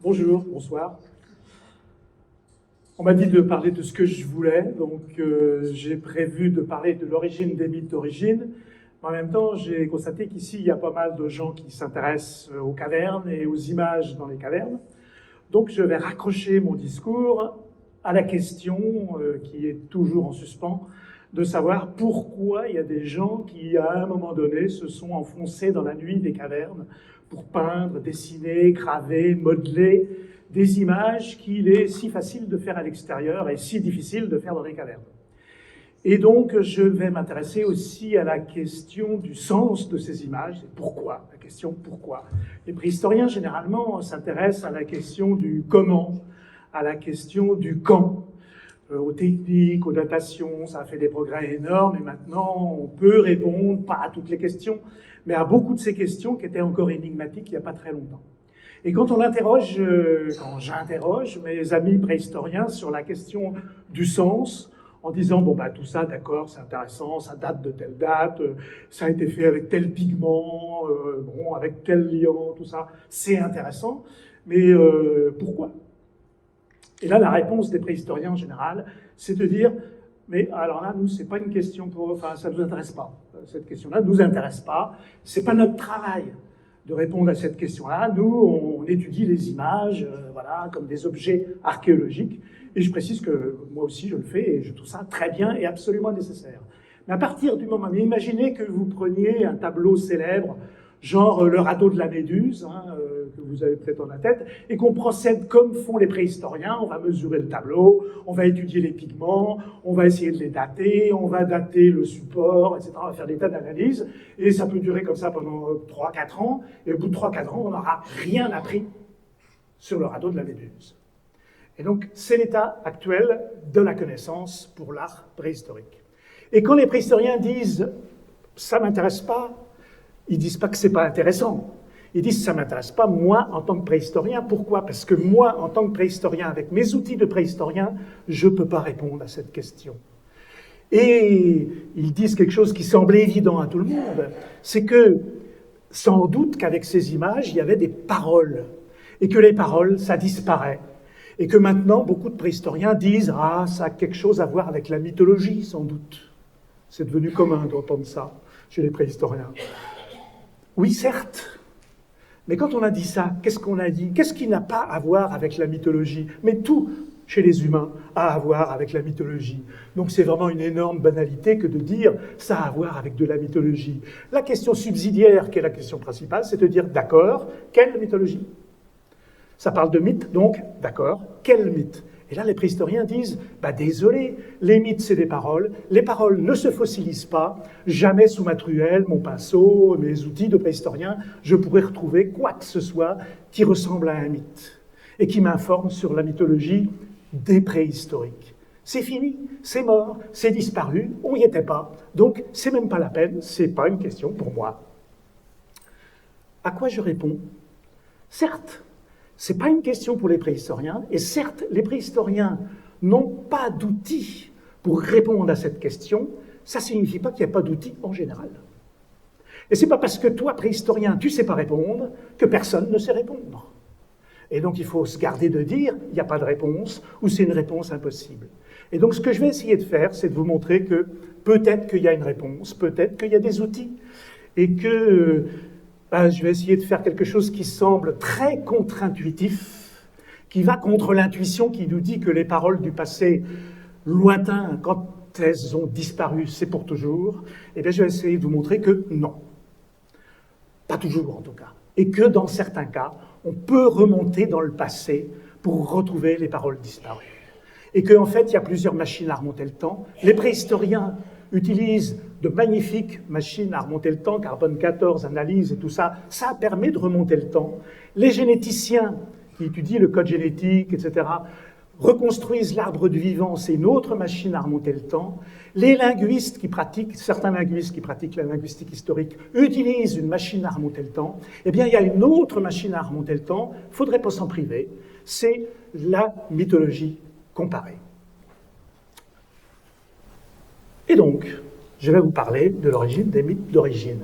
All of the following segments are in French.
Bonjour, bonsoir. On m'a dit de parler de ce que je voulais, donc j'ai prévu de parler de l'origine des mythes d'origine. En même temps, j'ai constaté qu'ici, il y a pas mal de gens qui s'intéressent aux cavernes et aux images dans les cavernes. Donc je vais raccrocher mon discours à la question qui est toujours en suspens, de savoir pourquoi il y a des gens qui, à un moment donné, se sont enfoncés dans la nuit des cavernes pour peindre, dessiner, graver, modeler des images qu'il est si facile de faire à l'extérieur et si difficile de faire dans les cavernes. Et donc, je vais m'intéresser aussi à la question du sens de ces images, et pourquoi, la question pourquoi. Les préhistoriens, généralement, s'intéressent à la question du comment, à la question du quand, aux techniques, aux datations, ça a fait des progrès énormes, et maintenant, on peut répondre, pas à toutes les questions, mais à beaucoup de ces questions qui étaient encore énigmatiques il n'y a pas très longtemps. Et quand quand j'interroge mes amis préhistoriens sur la question du sens, en disant, bon, bah, tout ça, d'accord, c'est intéressant, ça date de telle date, ça a été fait avec tel pigment, bon, avec tel liant, tout ça, c'est intéressant, mais pourquoi? Et là, la réponse des préhistoriens en général, c'est de dire, mais alors là, nous, c'est pas une question enfin, ça nous intéresse pas. Cette question-là nous intéresse pas. C'est pas notre travail de répondre à cette question-là. Nous, on étudie les images, voilà, comme des objets archéologiques. Et je précise que moi aussi, je le fais et je trouve ça très bien et absolument nécessaire. Mais à partir du moment, mais imaginez que vous preniez un tableau célèbre, genre le radeau de la Méduse, que vous avez peut-être en la tête, et qu'on procède comme font les préhistoriens. On va mesurer le tableau, on va étudier les pigments, on va essayer de les dater, on va dater le support, etc. On va faire des tas d'analyses, et ça peut durer comme ça pendant 3-4 ans, et au bout de 3-4 ans, on n'aura rien appris sur le radeau de la Méduse. Et donc, c'est l'état actuel de la connaissance pour l'art préhistorique. Et quand les préhistoriens disent « ça ne m'intéresse pas », ils ne disent pas que ce n'est pas intéressant. Ils disent « ça ne m'intéresse pas, moi, en tant que préhistorien ». Pourquoi? Parce que moi, en tant que préhistorien, avec mes outils de préhistorien, je ne peux pas répondre à cette question. Et ils disent quelque chose qui semble évident à tout le monde, c'est que, sans doute qu'avec ces images, il y avait des paroles, et que les paroles, ça disparaît. Et que maintenant, beaucoup de préhistoriens disent « ah, ça a quelque chose à voir avec la mythologie, sans doute ». C'est devenu commun d'entendre ça chez les préhistoriens. Oui, certes, mais quand on a dit ça, qu'est-ce qu'on a dit? Qu'est-ce qui n'a pas à voir avec la mythologie? Mais tout, chez les humains, a à voir avec la mythologie. Donc c'est vraiment une énorme banalité que de dire « ça a à voir avec de la mythologie ». La question subsidiaire, qui est la question principale, c'est de dire « d'accord, quelle mythologie ?» Ça parle de mythe, donc, d'accord, quel mythe? Et là, les préhistoriens disent, bah désolé, les mythes, c'est des paroles. Les paroles ne se fossilisent pas. Jamais sous ma truelle, mon pinceau, mes outils de préhistorien, je pourrais retrouver quoi que ce soit qui ressemble à un mythe et qui m'informe sur la mythologie des préhistoriques. C'est fini, c'est mort, c'est disparu, on n'y était pas. Donc, c'est même pas la peine, c'est pas une question pour moi. À quoi je réponds? Certes, ce n'est pas une question pour les préhistoriens, et certes, les préhistoriens n'ont pas d'outils pour répondre à cette question. Ça ne signifie pas qu'il n'y a pas d'outils en général. Et ce n'est pas parce que toi, préhistorien, tu ne sais pas répondre, que personne ne sait répondre. Et donc, il faut se garder de dire « il n'y a pas de réponse » ou « c'est une réponse impossible ». Et donc, ce que je vais essayer de faire, c'est de vous montrer que peut-être qu'il y a une réponse, peut-être qu'il y a des outils, et que... je vais essayer de faire quelque chose qui semble très contre-intuitif, qui va contre l'intuition qui nous dit que les paroles du passé lointain, quand elles ont disparu, c'est pour toujours. Eh bien, je vais essayer de vous montrer que non. Pas toujours, en tout cas. Et que dans certains cas, on peut remonter dans le passé pour retrouver les paroles disparues. Et qu'en fait, il y a plusieurs machines à remonter le temps. Les préhistoriens utilisent de magnifiques machines à remonter le temps, carbone 14, analyse et tout ça, ça permet de remonter le temps. Les généticiens qui étudient le code génétique, etc., reconstruisent l'arbre du vivant, c'est une autre machine à remonter le temps. Les linguistes qui pratiquent, certains linguistes qui pratiquent la linguistique historique, utilisent une machine à remonter le temps. Eh bien, il y a une autre machine à remonter le temps, il ne faudrait pas s'en priver, c'est la mythologie comparée. Et donc, je vais vous parler de l'origine des mythes d'origine.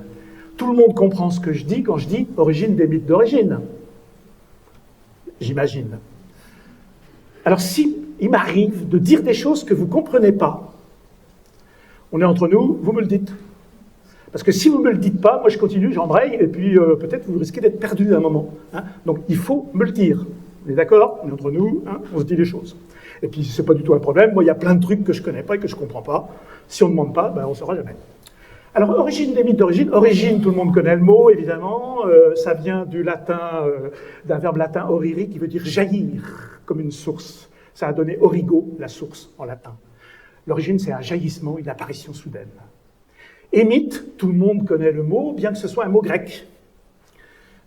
Tout le monde comprend ce que je dis quand je dis origine des mythes d'origine. j'imagine. Alors si il m'arrive de dire des choses que vous ne comprenez pas, on est entre nous, vous me le dites. Parce que si vous ne me le dites pas, moi je continue, j'embraye, et puis peut-être vous risquez d'être perdu à un moment. Hein. Donc il faut me le dire. On est d'accord? On est entre nous, hein, on se dit les choses. Et puis c'est pas du tout un problème, moi il y a plein de trucs que je ne connais pas et que je ne comprends pas. Si on ne demande pas, ben, on ne saura jamais. Alors, origine des mythes d'origine. Origine, tout le monde connaît le mot, évidemment. Ça vient du latin, d'un verbe latin oriri, qui veut dire jaillir, comme une source. Ça a donné origo, la source, en latin. L'origine, c'est un jaillissement, une apparition soudaine. Et mythe, tout le monde connaît le mot, bien que ce soit un mot grec.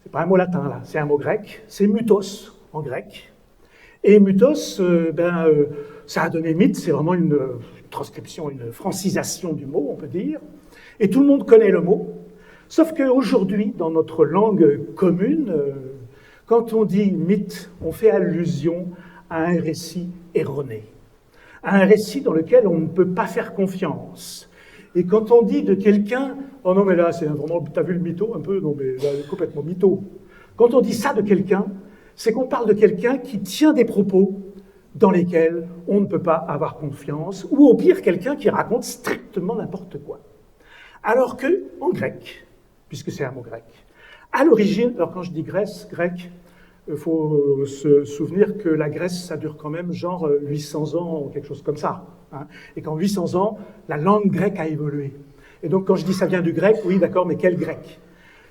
C'est pas un mot latin, là, c'est un mot grec. C'est mutos, en grec. Et mutos, ça a donné mythe, c'est vraiment une transcription, une francisation du mot, on peut dire. Et tout le monde connaît le mot, sauf qu'aujourd'hui, dans notre langue commune, quand on dit mythe, on fait allusion à un récit erroné, à un récit dans lequel on ne peut pas faire confiance. Et quand on dit de quelqu'un, oh non mais là, c'est vraiment, t'as vu le mytho un peu? Non mais là, complètement mytho. Quand on dit ça de quelqu'un, c'est qu'on parle de quelqu'un qui tient des propos dans lesquels on ne peut pas avoir confiance, ou au pire, quelqu'un qui raconte strictement n'importe quoi. Alors que, en grec, puisque c'est un mot grec, à l'origine, alors quand je dis Grèce, grec, il faut se souvenir que la Grèce, ça dure quand même genre 800 ans, ou quelque chose comme ça. Hein, et qu'en 800 ans, la langue grecque a évolué. Et donc quand je dis ça vient du grec, oui d'accord, mais quel grec?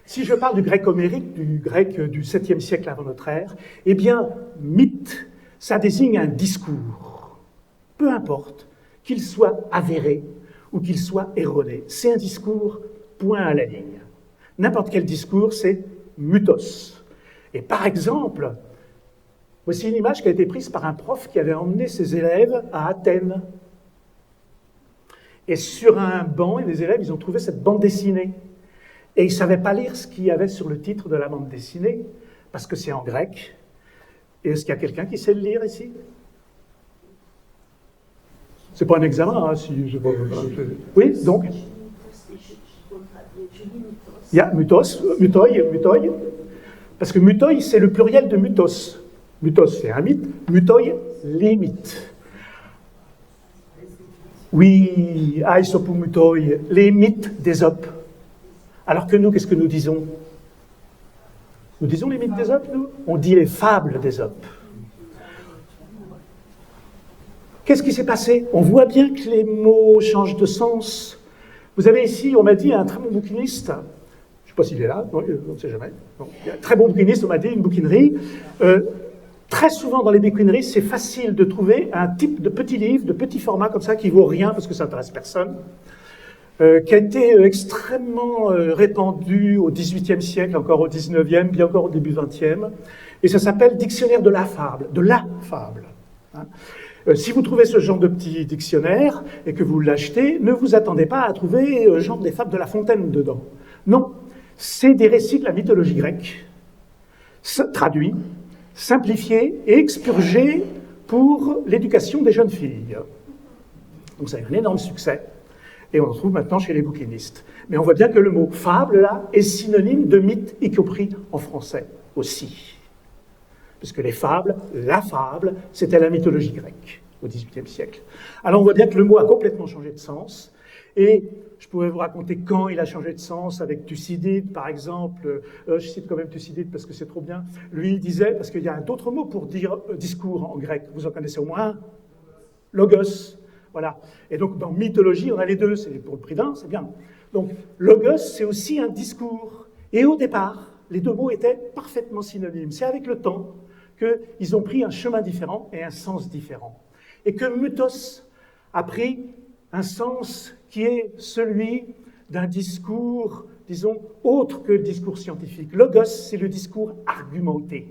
Si je parle du grec homérique, du grec du 7e siècle avant notre ère, eh bien, mythe, ça désigne un discours. Peu importe qu'il soit avéré, ou qu'il soit erroné. C'est un discours, point à la ligne. N'importe quel discours, c'est mutos. Et par exemple, voici une image qui a été prise par un prof qui avait emmené ses élèves à Athènes. Et sur un banc, les élèves, ils ont trouvé cette bande dessinée. Et ils ne savaient pas lire ce qu'il y avait sur le titre de la bande dessinée, parce que c'est en grec. Et est-ce qu'il y a quelqu'un qui sait le lire ici? C'est pas un examen, hein, si je vois. Oui, donc. Il y a mutos, mutoi, parce que mutoi, c'est le pluriel de mutos. Mutos, c'est un mythe. Mutoi, les mythes. Oui, aesopu mutoi, les mythes d'Ésope. Alors que nous, qu'est-ce que nous disons? Nous disons les mythes d'Ésope, nous? On dit les fables d'Ésope. Qu'est-ce qui s'est passé? On voit bien que les mots changent de sens. Vous avez ici, on m'a dit, un très bon bouquiniste, je ne sais pas s'il est là, non, on ne sait jamais. Non. Un très bon bouquiniste, on m'a dit, une bouquinerie. Très souvent dans les bouquineries, c'est facile de trouver un type de petit livre, de petit format comme ça, qui vaut rien parce que ça n'intéresse personne, qui a été extrêmement répandu au XVIIIe siècle, encore au XIXe, bien encore au début XXe, et ça s'appelle Dictionnaire de la fable, Hein. Si vous trouvez ce genre de petit dictionnaire et que vous l'achetez, ne vous attendez pas à trouver genre des fables de La Fontaine dedans. Non, c'est des récits de la mythologie grecque, traduits, simplifiés et expurgés pour l'éducation des jeunes filles. Donc ça a eu un énorme succès, et on le trouve maintenant chez les bouquinistes. Mais on voit bien que le mot « fable » là est synonyme de mythe, y compris en français aussi. Puisque les fables, la fable, c'était la mythologie grecque au XVIIIe siècle. Alors on voit bien que le mot a complètement changé de sens, et je pourrais vous raconter quand il a changé de sens avec Thucydide, par exemple. Je cite quand même Thucydide parce que c'est trop bien. Lui, il disait, parce qu'il y a d'autres mots pour dire discours en grec, vous en connaissez au moins un? Logos, voilà. Et donc dans mythologie, on a les deux, c'est pour le prix d'un, c'est bien. Donc logos, c'est aussi un discours. Et au départ, les deux mots étaient parfaitement synonymes. C'est avec le temps qu'ils ont pris un chemin différent et un sens différent. Et que mutos a pris un sens qui est celui d'un discours, disons, autre que le discours scientifique. Logos, c'est le discours argumenté.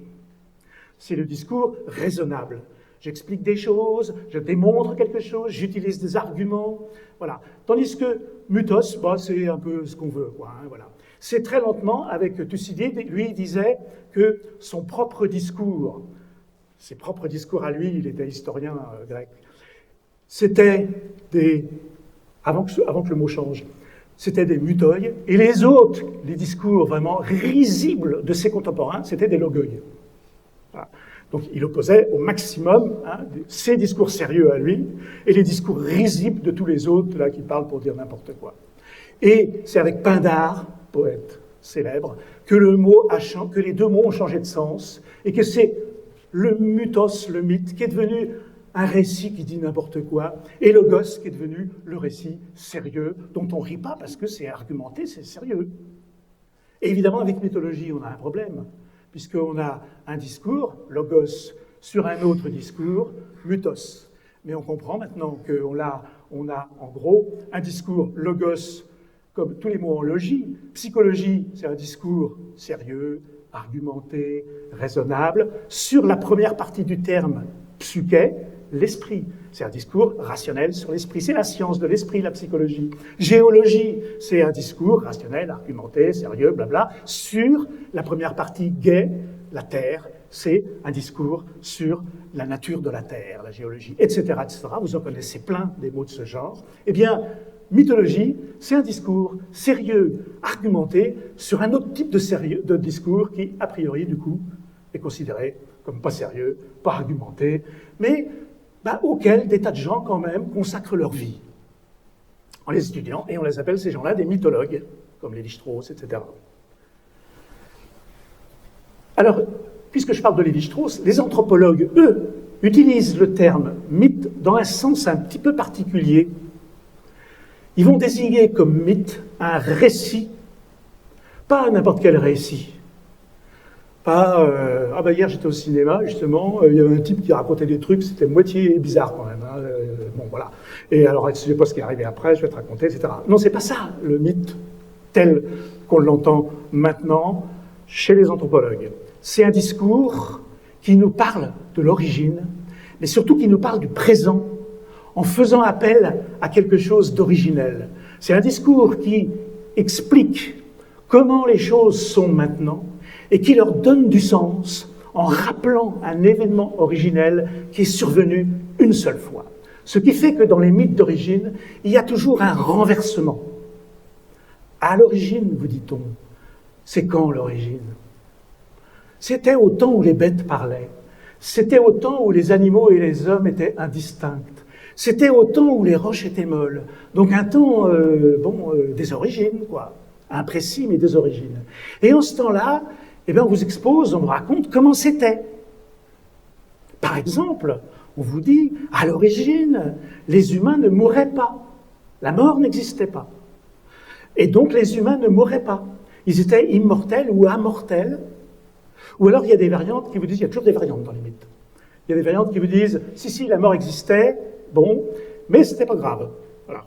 C'est le discours raisonnable. J'explique des choses, je démontre quelque chose, j'utilise des arguments, voilà. Tandis que mutos, c'est un peu ce qu'on veut, quoi, hein, voilà. C'est très lentement, avec Thucydide, lui, il disait que son propre discours, ses propres discours à lui, il était historien grec, c'était des, avant que le mot change, c'était des mutoi, et les autres, les discours vraiment risibles de ses contemporains, c'était des logoi. Voilà. Donc il opposait au maximum ses discours sérieux à lui et les discours risibles de tous les autres là qui parlent pour dire n'importe quoi. Et c'est avec Pindare, poète célèbre, que les deux mots ont changé de sens et que c'est le mythos, le mythe, qui est devenu un récit qui dit n'importe quoi, et logos qui est devenu le récit sérieux dont on rit pas parce que c'est argumenté, c'est sérieux. Et évidemment, avec mythologie, on a un problème, puisqu'on a un discours, logos, sur un autre discours, mythos. Mais on comprend maintenant qu'on a en gros un discours logos, comme tous les mots en logie. Psychologie, c'est un discours sérieux, argumenté, raisonnable, sur la première partie du terme psyché, l'esprit. C'est un discours rationnel sur l'esprit. C'est la science de l'esprit, la psychologie. Géologie, c'est un discours rationnel, argumenté, sérieux, blabla, sur la première partie gai, la Terre. C'est un discours sur la nature de la Terre, la géologie, etc., etc. Vous en connaissez plein des mots de ce genre. Eh bien, mythologie, c'est un discours sérieux, argumenté, sur un autre type de discours qui, a priori, du coup, est considéré comme pas sérieux, pas argumenté, mais auquel des tas de gens, quand même, consacrent leur vie en les étudiant, et on les appelle, ces gens-là, des mythologues, comme Lévi-Strauss, etc. Alors, puisque je parle de Lévi-Strauss, les anthropologues, eux, utilisent le terme mythe dans un sens un petit peu particulier. Ils vont désigner comme mythe un récit, pas n'importe quel récit. Pas, hier j'étais au cinéma, justement, il y avait un type qui racontait des trucs, c'était moitié bizarre quand même. Bon, voilà. Et alors, je ne sais pas ce qui est arrivé après, je vais te raconter, etc. Non, c'est pas ça, le mythe, tel qu'on l'entend maintenant chez les anthropologues. C'est un discours qui nous parle de l'origine, mais surtout qui nous parle du présent, en faisant appel à quelque chose d'originel. C'est un discours qui explique comment les choses sont maintenant et qui leur donne du sens en rappelant un événement originel qui est survenu une seule fois. Ce qui fait que dans les mythes d'origine, il y a toujours un renversement. À l'origine, vous dit-on, c'est quand l'origine? C'était au temps où les bêtes parlaient. C'était au temps où les animaux et les hommes étaient indistincts. C'était au temps où les roches étaient molles. Donc un temps, des origines, quoi. Imprécis, mais des origines. Et en ce temps-là, on vous expose, on vous raconte comment c'était. Par exemple, on vous dit, à l'origine, les humains ne mouraient pas. La mort n'existait pas. Et donc les humains ne mouraient pas. Ils étaient immortels ou amortels. Ou alors il y a des variantes qui vous disent, il y a toujours des variantes dans les mythes. Il y a des variantes qui vous disent, si, la mort existait, bon, mais c'était pas grave. Voilà.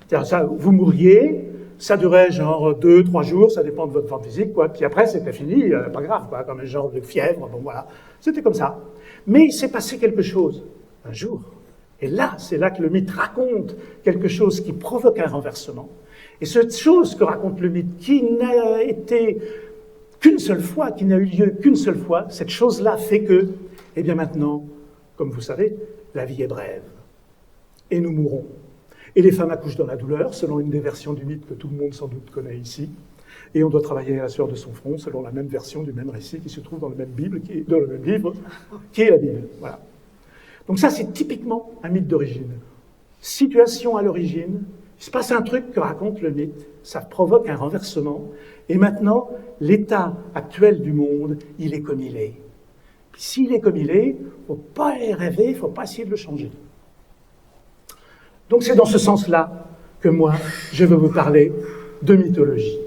C'est-à-dire ça, vous mourriez, ça durait genre 2-3 jours, ça dépend de votre forme physique, quoi. Puis après, c'était fini, pas grave, quoi, comme un genre de fièvre, bon voilà. C'était comme ça. Mais il s'est passé quelque chose, un jour. Et là, c'est là que le mythe raconte quelque chose qui provoque un renversement. Et cette chose que raconte le mythe, qui n'a été qu'une seule fois, qui n'a eu lieu qu'une seule fois, cette chose-là fait que, maintenant, comme vous savez, la vie est brève. Et nous mourrons. Et les femmes accouchent dans la douleur, selon une des versions du mythe que tout le monde sans doute connaît ici. Et on doit travailler à la sueur de son front, selon la même version du même récit qui se trouve dans le même livre, qui est la Bible. Voilà. Donc ça, c'est typiquement un mythe d'origine. Situation à l'origine, il se passe un truc que raconte le mythe, ça provoque un renversement, et maintenant, l'état actuel du monde, il est comme il est. Puis s'il est comme il est, il ne faut pas y rêver, il ne faut pas essayer de le changer. Donc c'est dans ce sens-là que moi, je veux vous parler de mythologie.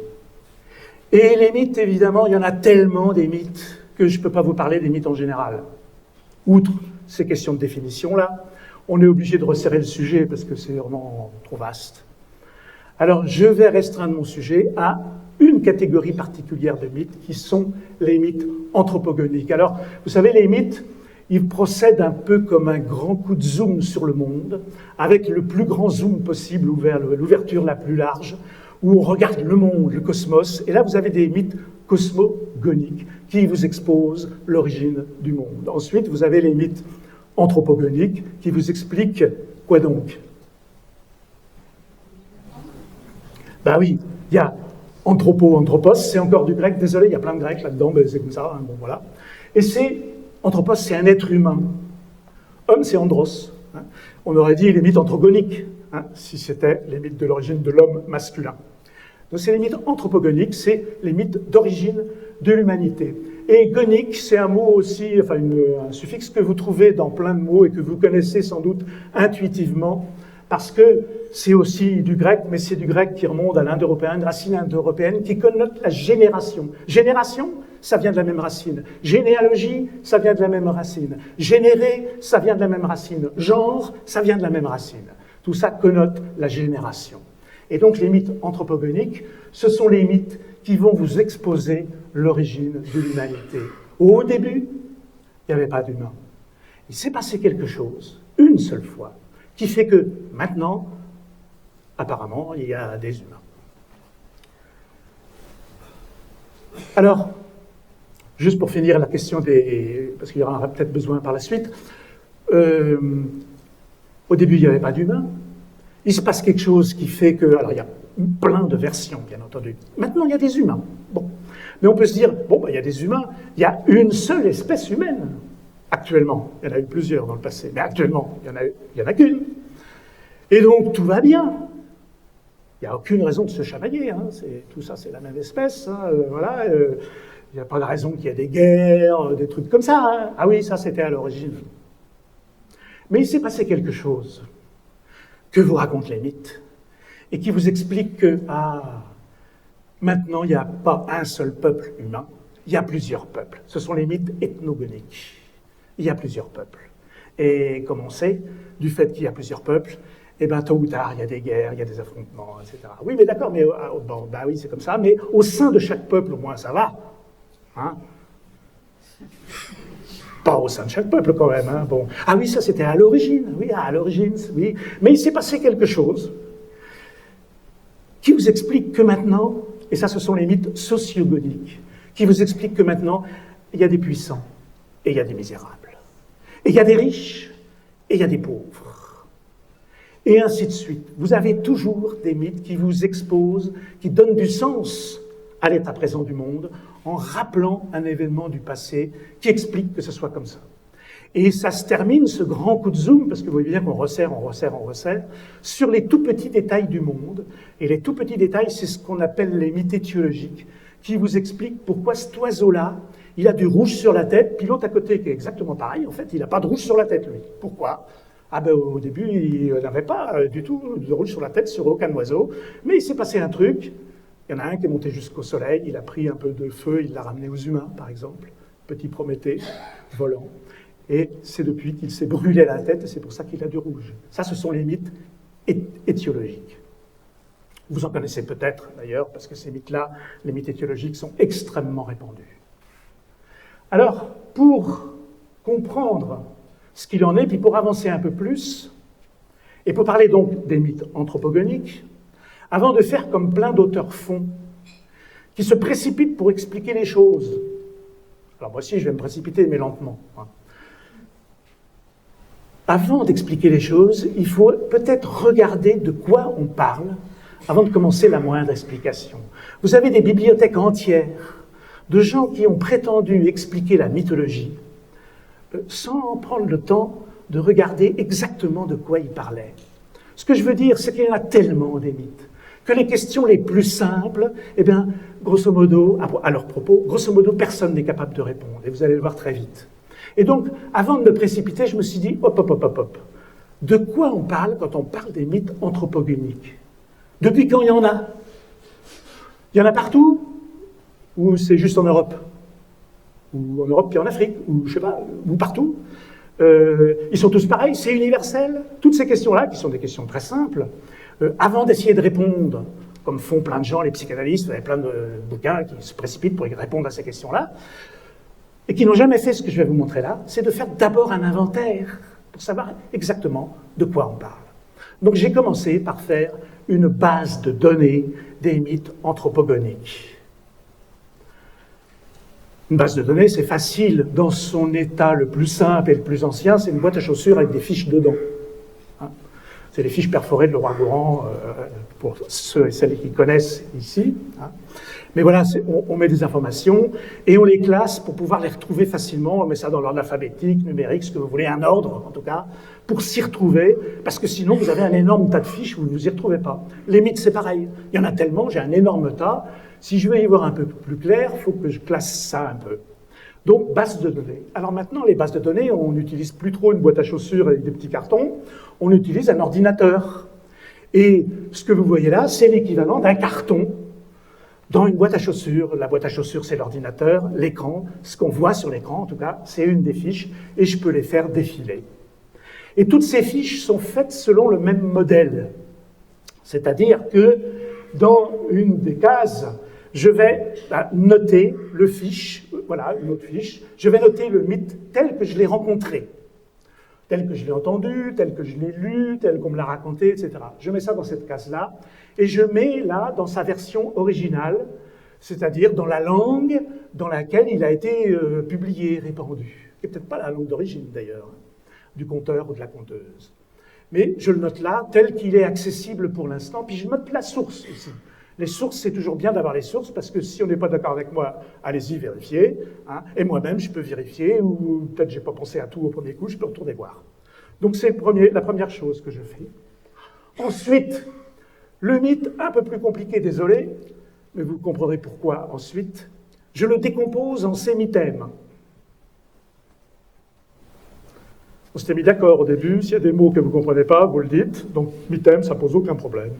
Et les mythes, évidemment, il y en a tellement des mythes que je ne peux pas vous parler des mythes en général. Outre ces questions de définition-là, on est obligé de resserrer le sujet parce que c'est vraiment trop vaste. Alors, je vais restreindre mon sujet à une catégorie particulière de mythes qui sont les mythes anthropogoniques. Alors, vous savez, les mythes, ils procèdent un peu comme un grand coup de zoom sur le monde, avec le plus grand zoom possible ouvert, l'ouverture la plus large, où on regarde le monde, le cosmos, et là vous avez des mythes cosmogoniques qui vous exposent l'origine du monde. Ensuite, vous avez les mythes anthropogoniques qui vous expliquent quoi donc? Ben oui, il y a anthropos, c'est encore du grec, désolé, il y a plein de grec là-dedans, mais c'est comme ça, hein, bon voilà. Et Anthropos, c'est un être humain. Homme, c'est andros. Hein. On aurait dit les mythes androgoniques, hein, si c'était les mythes de l'origine de l'homme masculin. Donc c'est les mythes anthropogoniques, c'est les mythes d'origine de l'humanité. Et gonique, c'est un mot aussi, enfin un suffixe que vous trouvez dans plein de mots et que vous connaissez sans doute intuitivement, parce que c'est aussi du grec, mais c'est du grec qui remonte à l'indo-européen, une racine indo-européenne qui connote la génération. Génération, ça vient de la même racine. Généalogie, ça vient de la même racine. Générer, ça vient de la même racine. Genre, ça vient de la même racine. Tout ça connote la génération. Et donc les mythes anthropogoniques, ce sont les mythes qui vont vous exposer l'origine de l'humanité. Au début, il n'y avait pas d'humains. Il s'est passé quelque chose, une seule fois, qui fait que maintenant, apparemment, il y a des humains. Alors, juste pour finir la question parce qu'il y aura peut-être besoin par la suite, au début, il n'y avait pas d'humains. Il se passe quelque chose qui fait que... Alors, il y a plein de versions, bien entendu. Maintenant, il y a des humains. Bon. Mais on peut se dire, bon, il y a des humains, il y a une seule espèce humaine, actuellement. Il y en a eu plusieurs dans le passé, mais actuellement, il n'y en a qu'une. Et donc, tout va bien. Il n'y a aucune raison de se chamailler. Hein. Tout ça, c'est la même espèce. Hein. Voilà. Il n'y a pas de raison qu'il y ait des guerres, des trucs comme ça. Hein. Ah oui, ça, c'était à l'origine. Mais il s'est passé quelque chose que vous racontent les mythes, et qui vous explique que, maintenant, il n'y a pas un seul peuple humain, il y a plusieurs peuples. Ce sont les mythes ethnogoniques. Il y a plusieurs peuples. Et comme on sait, du fait qu'il y a plusieurs peuples, eh bien, tôt ou tard, il y a des guerres, il y a des affrontements, etc. Oui, mais d'accord, mais bon, bah oui, c'est comme ça, mais au sein de chaque peuple, au moins, ça va. Hein? Pas au sein de chaque peuple, quand même. Hein, bon. Ah oui, ça, c'était à l'origine. Oui, à l'origine, oui. Mais il s'est passé quelque chose qui vous explique que maintenant, et ça, ce sont les mythes sociogoniques, qui vous expliquent que maintenant, il y a des puissants et il y a des misérables. Et il y a des riches et il y a des pauvres. Et ainsi de suite. Vous avez toujours des mythes qui vous exposent, qui donnent du sens à l'état présent du monde, en rappelant un événement du passé qui explique que ce soit comme ça. Et ça se termine, ce grand coup de zoom, parce que vous voyez bien qu'on resserre, sur les tout petits détails du monde. Et les tout petits détails, c'est ce qu'on appelle les mythes étiologiques, qui vous expliquent pourquoi cet oiseau-là, il a du rouge sur la tête, puis l'autre à côté, qui est exactement pareil, en fait, il n'a pas de rouge sur la tête, lui. Pourquoi ? Ah ben au début, il n'avait pas du tout de rouge sur la tête sur aucun oiseau, mais il s'est passé un truc. Il y en a un qui est monté jusqu'au soleil, il a pris un peu de feu, il l'a ramené aux humains, par exemple, petit Prométhée, volant. Et c'est depuis qu'il s'est brûlé la tête, et c'est pour ça qu'il a du rouge. Ça, ce sont les mythes étiologiques. Vous en connaissez peut-être, d'ailleurs, parce que ces mythes-là, les mythes étiologiques, sont extrêmement répandus. Alors, pour comprendre ce qu'il en est, puis pour avancer un peu plus, et pour parler donc des mythes anthropogoniques, avant de faire comme plein d'auteurs font, qui se précipitent pour expliquer les choses. Alors moi aussi, je vais me précipiter, mais lentement. Avant d'expliquer les choses, il faut peut-être regarder de quoi on parle avant de commencer la moindre explication. Vous avez des bibliothèques entières de gens qui ont prétendu expliquer la mythologie sans prendre le temps de regarder exactement de quoi ils parlaient. Ce que je veux dire, c'est qu'il y en a tellement des mythes que les questions les plus simples, eh bien, grosso modo, à leur propos, grosso modo, personne n'est capable de répondre, et vous allez le voir très vite. Et donc, avant de me précipiter, je me suis dit, hop. De quoi on parle quand on parle des mythes anthropogoniques? Depuis quand il y en a? Il y en a partout? Ou c'est juste en Europe? Ou en Europe puis en Afrique? Ou je sais pas, ou partout? Ils sont tous pareils? C'est universel? Toutes ces questions-là, qui sont des questions très simples, avant d'essayer de répondre, comme font plein de gens, les psychanalystes, il y a plein de bouquins qui se précipitent pour répondre à ces questions-là, et qui n'ont jamais fait ce que je vais vous montrer là, c'est de faire d'abord un inventaire pour savoir exactement de quoi on parle. Donc j'ai commencé par faire une base de données des mythes anthropogoniques. Une base de données, c'est facile. Dans son état le plus simple et le plus ancien, c'est une boîte à chaussures avec des fiches dedans. C'est les fiches perforées de Leroy-Gourhan, pour ceux et celles qui connaissent ici. Mais voilà, on met des informations et on les classe pour pouvoir les retrouver facilement. On met ça dans l'ordre alphabétique, numérique, ce que vous voulez, un ordre en tout cas, pour s'y retrouver, parce que sinon vous avez un énorme tas de fiches où vous ne vous y retrouvez pas. Les mythes, c'est pareil. Il y en a tellement, j'ai un énorme tas. Si je veux y voir un peu plus clair, il faut que je classe ça un peu. Donc, base de données. Alors maintenant, les bases de données, on n'utilise plus trop une boîte à chaussures avec des petits cartons, on utilise un ordinateur. Et ce que vous voyez là, c'est l'équivalent d'un carton dans une boîte à chaussures. La boîte à chaussures, c'est l'ordinateur, l'écran. Ce qu'on voit sur l'écran, en tout cas, c'est une des fiches, et je peux les faire défiler. Et toutes ces fiches sont faites selon le même modèle. C'est-à-dire que dans une des cases, je vais noter le fiche, voilà, une autre fiche, je vais noter le mythe tel que je l'ai rencontré, tel que je l'ai entendu, tel que je l'ai lu, tel qu'on me l'a raconté, etc. Je mets ça dans cette case-là, et je mets là dans sa version originale, c'est-à-dire dans la langue dans laquelle il a été publié, répandu. Et peut-être pas la langue d'origine d'ailleurs, du conteur ou de la conteuse. Mais je le note là, tel qu'il est accessible pour l'instant, puis je note la source aussi. Les sources, c'est toujours bien d'avoir les sources, parce que si on n'est pas d'accord avec moi, allez-y, vérifiez. Hein, et moi-même, je peux vérifier, ou peut-être j'ai pas pensé à tout au premier coup, je peux retourner voir. Donc c'est la première chose que je fais. Ensuite, le mythe, un peu plus compliqué, désolé, mais vous comprendrez pourquoi ensuite, je le décompose en sémithèmes. On s'était mis d'accord au début, s'il y a des mots que vous ne comprenez pas, vous le dites, donc mythème, ça pose aucun problème.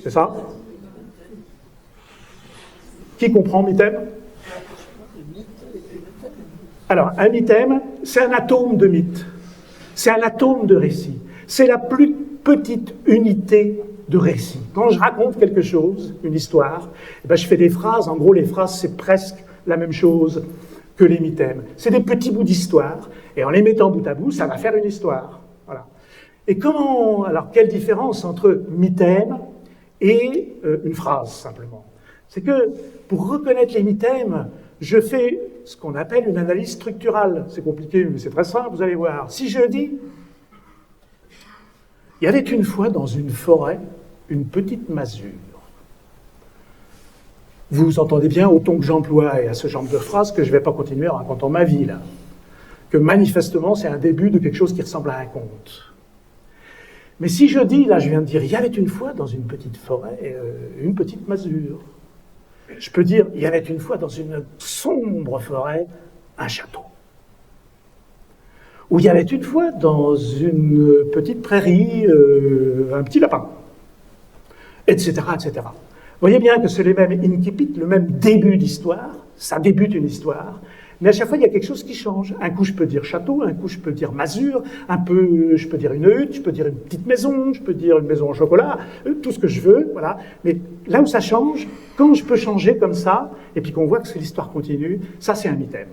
C'est ça? Qui comprend mythème? Alors, un mythème, c'est un atome de mythe. C'est un atome de récit. C'est la plus petite unité de récit. Quand je raconte quelque chose, une histoire, eh ben, je fais des phrases. En gros, les phrases, c'est presque la même chose que les mythèmes. C'est des petits bouts d'histoire, et en les mettant bout à bout, ça va faire une histoire. Voilà. Et comment... Alors, quelle différence entre mythème et une phrase, simplement? C'est que, pour reconnaître les mythèmes, je fais ce qu'on appelle une analyse structurale. C'est compliqué, mais c'est très simple, vous allez voir. Si je dis, il y avait une fois dans une forêt une petite masure. Vous entendez bien au ton que j'emploie et à ce genre de phrase que je ne vais pas continuer en racontant ma vie, là. Que manifestement, c'est un début de quelque chose qui ressemble à un conte. Mais si je dis, là je viens de dire, il y avait une fois dans une petite forêt, une petite masure. Je peux dire, il y avait une fois dans une sombre forêt, un château. Ou il y avait une fois dans une petite prairie, un petit lapin. Etc., etc. Vous voyez bien que c'est les mêmes incipit, le même début d'histoire, ça débute une histoire, mais à chaque fois, il y a quelque chose qui change. Un coup, je peux dire château, un coup, je peux dire masure, un peu, je peux dire une hutte, je peux dire une petite maison, je peux dire une maison au chocolat, tout ce que je veux, voilà. Mais là où ça change, quand je peux changer comme ça, et puis qu'on voit que l'histoire continue, ça, c'est un mythème.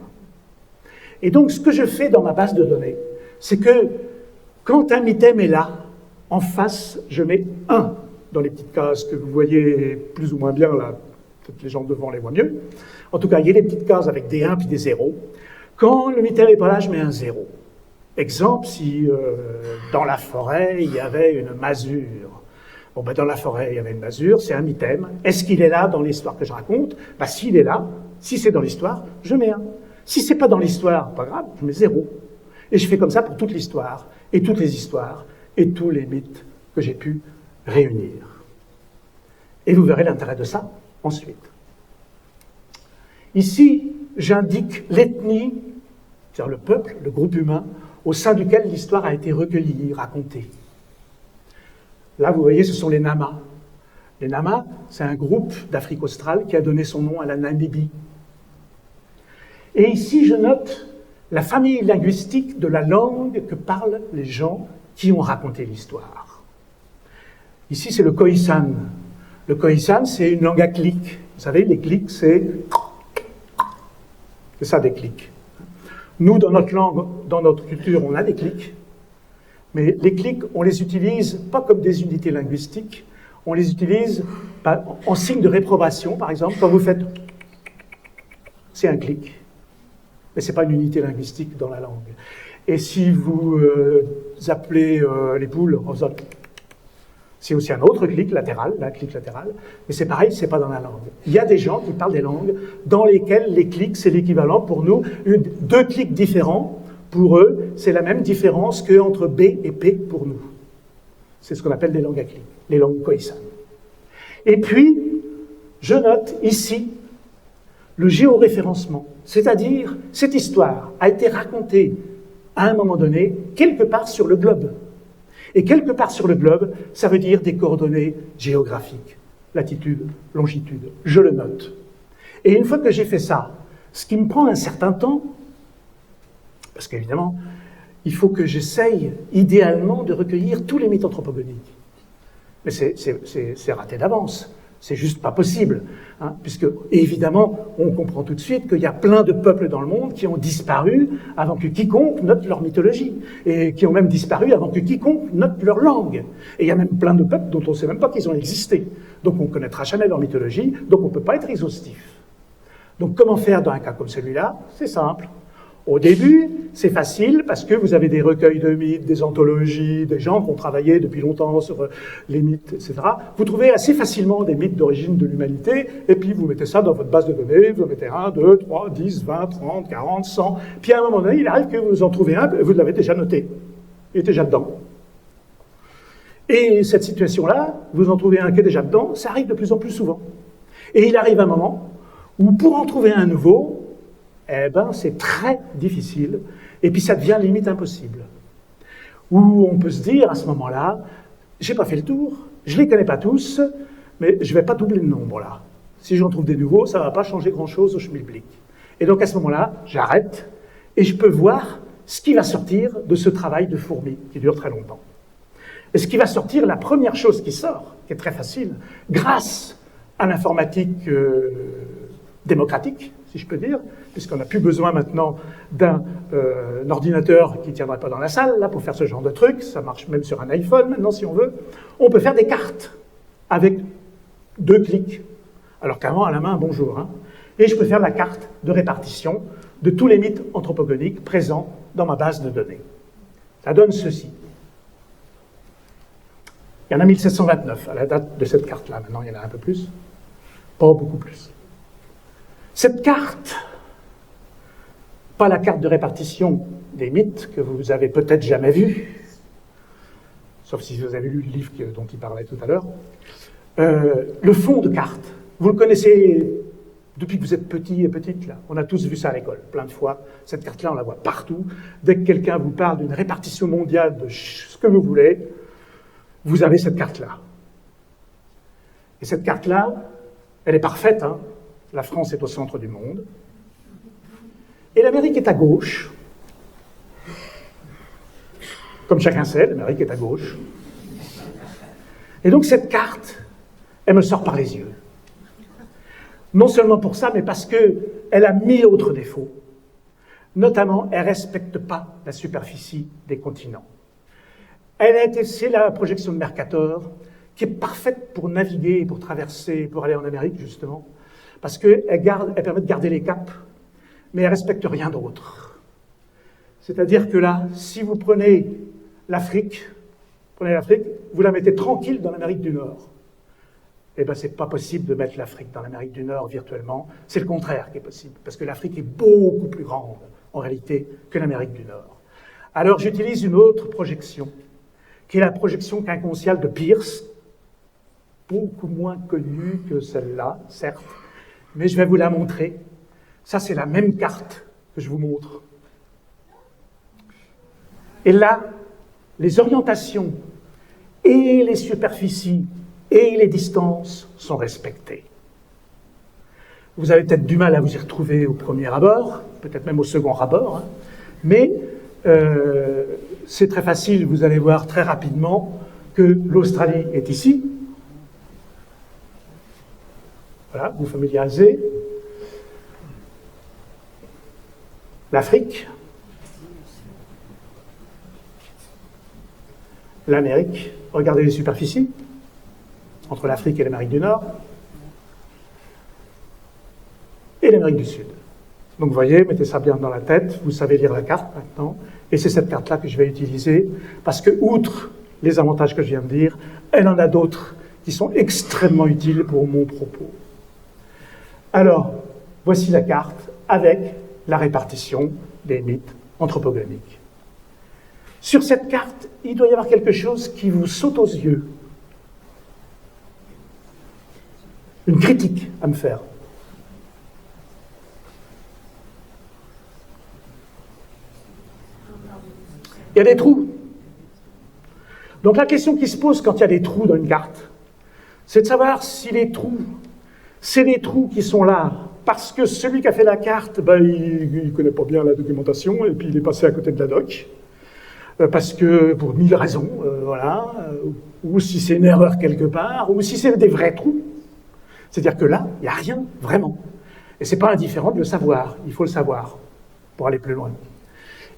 Et donc, ce que je fais dans ma base de données, c'est que quand un mythème est là, en face, je mets 1 dans les petites cases que vous voyez plus ou moins bien, là, peut-être les gens devant les voient mieux. En tout cas, il y a des petites cases avec des 1 puis des 0. Quand le mythème n'est pas là, je mets un 0. Exemple, si dans la forêt, il y avait une masure. Bon, ben, dans la forêt, il y avait une masure, c'est un mythème. Est-ce qu'il est là dans l'histoire que je raconte? Ben, s'il est là, si c'est dans l'histoire, je mets 1. Si c'est pas dans l'histoire, pas grave, je mets 0. Et je fais comme ça pour toute l'histoire, et toutes les histoires, et tous les mythes que j'ai pu réunir. Et vous verrez l'intérêt de ça ensuite. Ici, j'indique l'ethnie, c'est-à-dire le peuple, le groupe humain, au sein duquel l'histoire a été recueillie, racontée. Là, vous voyez, ce sont les Namas. Les Namas, c'est un groupe d'Afrique australe qui a donné son nom à la Namibie. Et ici, je note la famille linguistique de la langue que parlent les gens qui ont raconté l'histoire. Ici, c'est le Khoisan. Le Khoisan, c'est une langue à clics. Vous savez, les clics, c'est ça, des clics. Nous, dans notre langue, dans notre culture, on a des clics. Mais les clics, on les utilise pas comme des unités linguistiques, on les utilise en signe de réprobation, par exemple. Quand vous faites... C'est un clic. Mais ce n'est pas une unité linguistique dans la langue. Et si vous appelez les poules en faisant... C'est aussi un autre clic latéral, là, clic latéral, mais c'est pareil, c'est pas dans la langue. Il y a des gens qui parlent des langues dans lesquelles les clics, c'est l'équivalent pour nous, deux clics différents, pour eux, c'est la même différence qu'entre B et P pour nous. C'est ce qu'on appelle des langues à clics, les langues khoisan. Et puis, je note ici le géoréférencement, c'est-à-dire cette histoire a été racontée à un moment donné, quelque part sur le globe. Et quelque part sur le globe, ça veut dire des coordonnées géographiques, latitude, longitude, je le note. Et une fois que j'ai fait ça, ce qui me prend un certain temps, parce qu'évidemment, il faut que j'essaye idéalement de recueillir tous les mythes anthropogoniques. Mais c'est raté d'avance. C'est juste pas possible, hein, puisque, évidemment, on comprend tout de suite qu'il y a plein de peuples dans le monde qui ont disparu avant que quiconque note leur mythologie, et qui ont même disparu avant que quiconque note leur langue. Et il y a même plein de peuples dont on ne sait même pas qu'ils ont existé. Donc on ne connaîtra jamais leur mythologie, donc on ne peut pas être exhaustif. Donc comment faire dans un cas comme celui-là? C'est simple. Au début, c'est facile parce que vous avez des recueils de mythes, des anthologies, des gens qui ont travaillé depuis longtemps sur les mythes, etc. Vous trouvez assez facilement des mythes d'origine de l'humanité, et puis vous mettez ça dans votre base de données, vous en mettez 1, 2, 3, 10, 20, 30, 40, 100, puis à un moment donné, il arrive que vous en trouvez un, et vous l'avez déjà noté, il est déjà dedans. Et cette situation-là, vous en trouvez un qui est déjà dedans, ça arrive de plus en plus souvent. Et il arrive un moment où pour en trouver un nouveau, eh ben, c'est très difficile, et puis ça devient limite impossible. Où on peut se dire, à ce moment-là, j'ai pas fait le tour, je les connais pas tous, mais je vais pas doubler le nombre, là. Si j'en trouve des nouveaux, ça va pas changer grand-chose au schmilblick. Et donc, à ce moment-là, j'arrête, et je peux voir ce qui va sortir de ce travail de fourmi, qui dure très longtemps. Et ce qui va sortir, la première chose qui sort, qui est très facile, grâce à l'informatique démocratique, si je peux dire, puisqu'on n'a plus besoin maintenant d'un ordinateur qui ne tiendrait pas dans la salle, là, pour faire ce genre de truc, ça marche même sur un iPhone maintenant, si on veut, on peut faire des cartes avec 2 clics, alors qu'avant, à la main, bonjour, hein. Et je peux faire la carte de répartition de tous les mythes anthropogoniques présents dans ma base de données. Ça donne ceci. Il y en a 1729 à la date de cette carte-là, maintenant il y en a un peu plus, pas beaucoup plus. Cette carte, pas la carte de répartition des mythes que vous avez peut-être jamais vue, sauf si vous avez lu le livre dont il parlait tout à l'heure, le fond de carte, vous le connaissez depuis que vous êtes petit et petite, là. On a tous vu ça à l'école, plein de fois. Cette carte-là, on la voit partout. Dès que quelqu'un vous parle d'une répartition mondiale de ce que vous voulez, vous avez cette carte-là. Et cette carte-là, elle est parfaite, hein. La France est au centre du monde. Et l'Amérique est à gauche. Comme chacun sait, l'Amérique est à gauche. Et donc cette carte, elle me sort par les yeux. Non seulement pour ça, mais parce qu'elle a 1000 autres défauts. Notamment, elle ne respecte pas la superficie des continents. C'est la projection de Mercator, qui est parfaite pour naviguer, pour traverser, pour aller en Amérique, justement. Parce qu'elle permet de garder les caps, mais elle ne respecte rien d'autre. C'est-à-dire que là, si vous prenez l'Afrique, vous la mettez tranquille dans l'Amérique du Nord. Eh bien, ce n'est pas possible de mettre l'Afrique dans l'Amérique du Nord virtuellement. C'est le contraire qui est possible, parce que l'Afrique est beaucoup plus grande, en réalité, que l'Amérique du Nord. Alors, j'utilise une autre projection, qui est la projection quincontiale de Peirce, beaucoup moins connue que celle-là, certes, mais je vais vous la montrer. Ça, c'est la même carte que je vous montre. Et là, les orientations et les superficies et les distances sont respectées. Vous avez peut-être du mal à vous y retrouver au premier abord, peut-être même au second abord, hein, mais c'est très facile, vous allez voir très rapidement que l'Australie est ici. Voilà, vous familiarisez. L'Afrique, l'Amérique, regardez les superficies entre l'Afrique et l'Amérique du Nord, et l'Amérique du Sud. Donc vous voyez, mettez ça bien dans la tête, vous savez lire la carte maintenant, et c'est cette carte-là que je vais utiliser, parce que outre les avantages que je viens de dire, elle en a d'autres qui sont extrêmement utiles pour mon propos. Alors, voici la carte avec la répartition des mythes anthropogoniques. Sur cette carte, il doit y avoir quelque chose qui vous saute aux yeux. Une critique à me faire. Il y a des trous. Donc la question qui se pose quand il y a des trous dans une carte, c'est de savoir si les trous, c'est des trous qui sont là parce que celui qui a fait la carte, il ne connaît pas bien la documentation et puis il est passé à côté de la doc, parce que pour 1000 raisons, voilà, ou si c'est une erreur quelque part, ou si c'est des vrais trous. C'est-à-dire que là, il n'y a rien, vraiment. Et ce n'est pas indifférent de le savoir, il faut le savoir pour aller plus loin.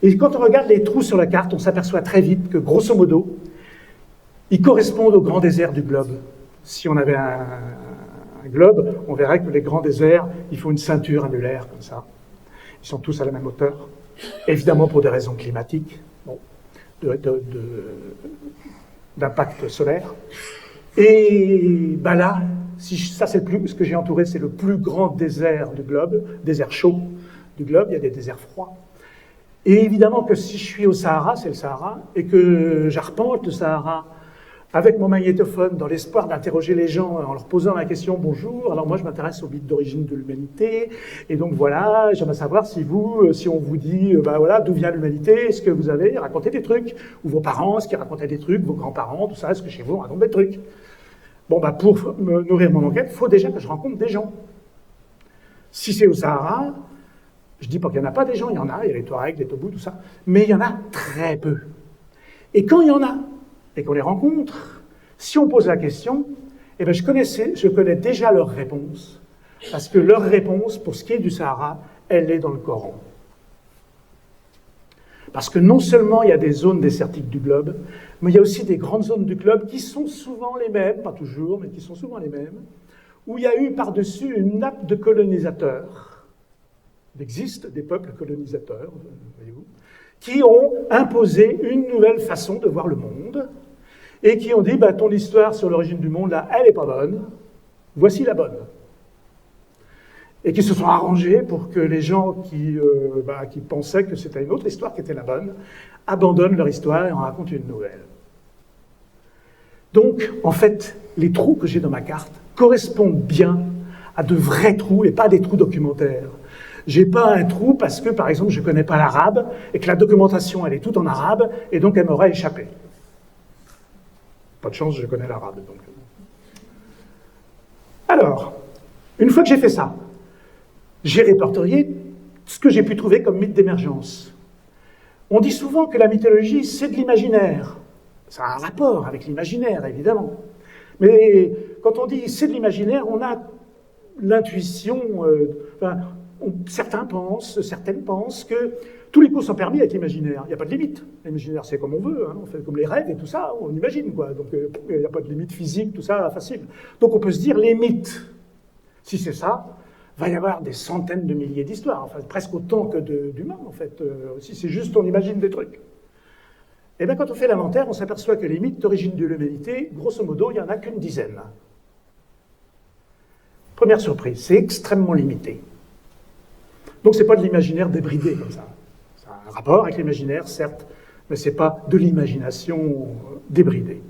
Et quand on regarde les trous sur la carte, on s'aperçoit très vite que, grosso modo, ils correspondent aux grands déserts du globe. Si on avait un globe, on verrait que les grands déserts, il faut une ceinture annulaire, comme ça. Ils sont tous à la même hauteur. Évidemment pour des raisons climatiques, bon, d'impact solaire. Et là, ça c'est ce que j'ai entouré, c'est le plus grand désert du globe, désert chaud du globe, il y a des déserts froids. Et évidemment que si je suis au Sahara, c'est le Sahara, et que j'arpente le Sahara avec mon magnétophone dans l'espoir d'interroger les gens en leur posant la question « Bonjour, alors moi je m'intéresse aux mythes d'origine de l'humanité, et donc voilà, j'aimerais savoir si on vous dit, voilà, d'où vient l'humanité, est-ce que vous avez raconté des trucs, ou vos parents, est-ce qu'ils racontaient des trucs, vos grands-parents, tout ça, est-ce que chez vous on raconte des trucs ?» Bon, pour me nourrir mon enquête, il faut déjà que je rencontre des gens. Si c'est au Sahara, je ne dis pas qu'il n'y en a pas des gens, il y en a les Touaregs, les Tobous, tout ça, mais il y en a très peu. Et quand il y en a, et qu'on les rencontre, si on pose la question, eh bien je connais déjà leur réponse, parce que leur réponse, pour ce qui est du Sahara, elle est dans le Coran. Parce que non seulement il y a des zones désertiques du globe, mais il y a aussi des grandes zones du globe qui sont souvent les mêmes, pas toujours, mais qui sont souvent les mêmes, où il y a eu par-dessus une nappe de colonisateurs. Il existe des peuples colonisateurs, voyez-vous, qui ont imposé une nouvelle façon de voir le monde, et qui ont dit, ton histoire sur l'origine du monde, là, elle n'est pas bonne, voici la bonne. Et qui se sont arrangés pour que les gens qui pensaient que c'était une autre histoire qui était la bonne, abandonnent leur histoire et en racontent une nouvelle. Donc, en fait, les trous que j'ai dans ma carte correspondent bien à de vrais trous et pas des trous documentaires. J'ai pas un trou parce que, par exemple, je ne connais pas l'arabe et que la documentation, elle est toute en arabe et donc elle m'aurait échappé. Pas de chance, je connais l'arabe. Donc. Alors, une fois que j'ai fait ça, j'ai répertorié ce que j'ai pu trouver comme mythe d'émergence. On dit souvent que la mythologie, c'est de l'imaginaire. Ça a un rapport avec l'imaginaire, évidemment. Mais quand on dit c'est de l'imaginaire, on a l'intuition... certaines pensent que tous les coups sont permis avec l'imaginaire. Il n'y a pas de limite. L'imaginaire, c'est comme on veut. On fait comme les rêves et tout ça, on imagine, quoi. Donc, il n'y a pas de limite physique, tout ça, facile. Donc, on peut se dire les mythes. Si c'est ça, va y avoir des centaines de milliers d'histoires, enfin, presque autant que d'humains, en fait. Si c'est juste, on imagine des trucs. Et bien, quand on fait l'inventaire, on s'aperçoit que les mythes d'origine de l'humanité, grosso modo, il n'y en a qu'une dizaine. Première surprise, c'est extrêmement limité. Donc, ce n'est pas de l'imaginaire débridé, comme ça. Ça a un rapport avec l'imaginaire, certes, mais ce n'est pas de l'imagination débridée.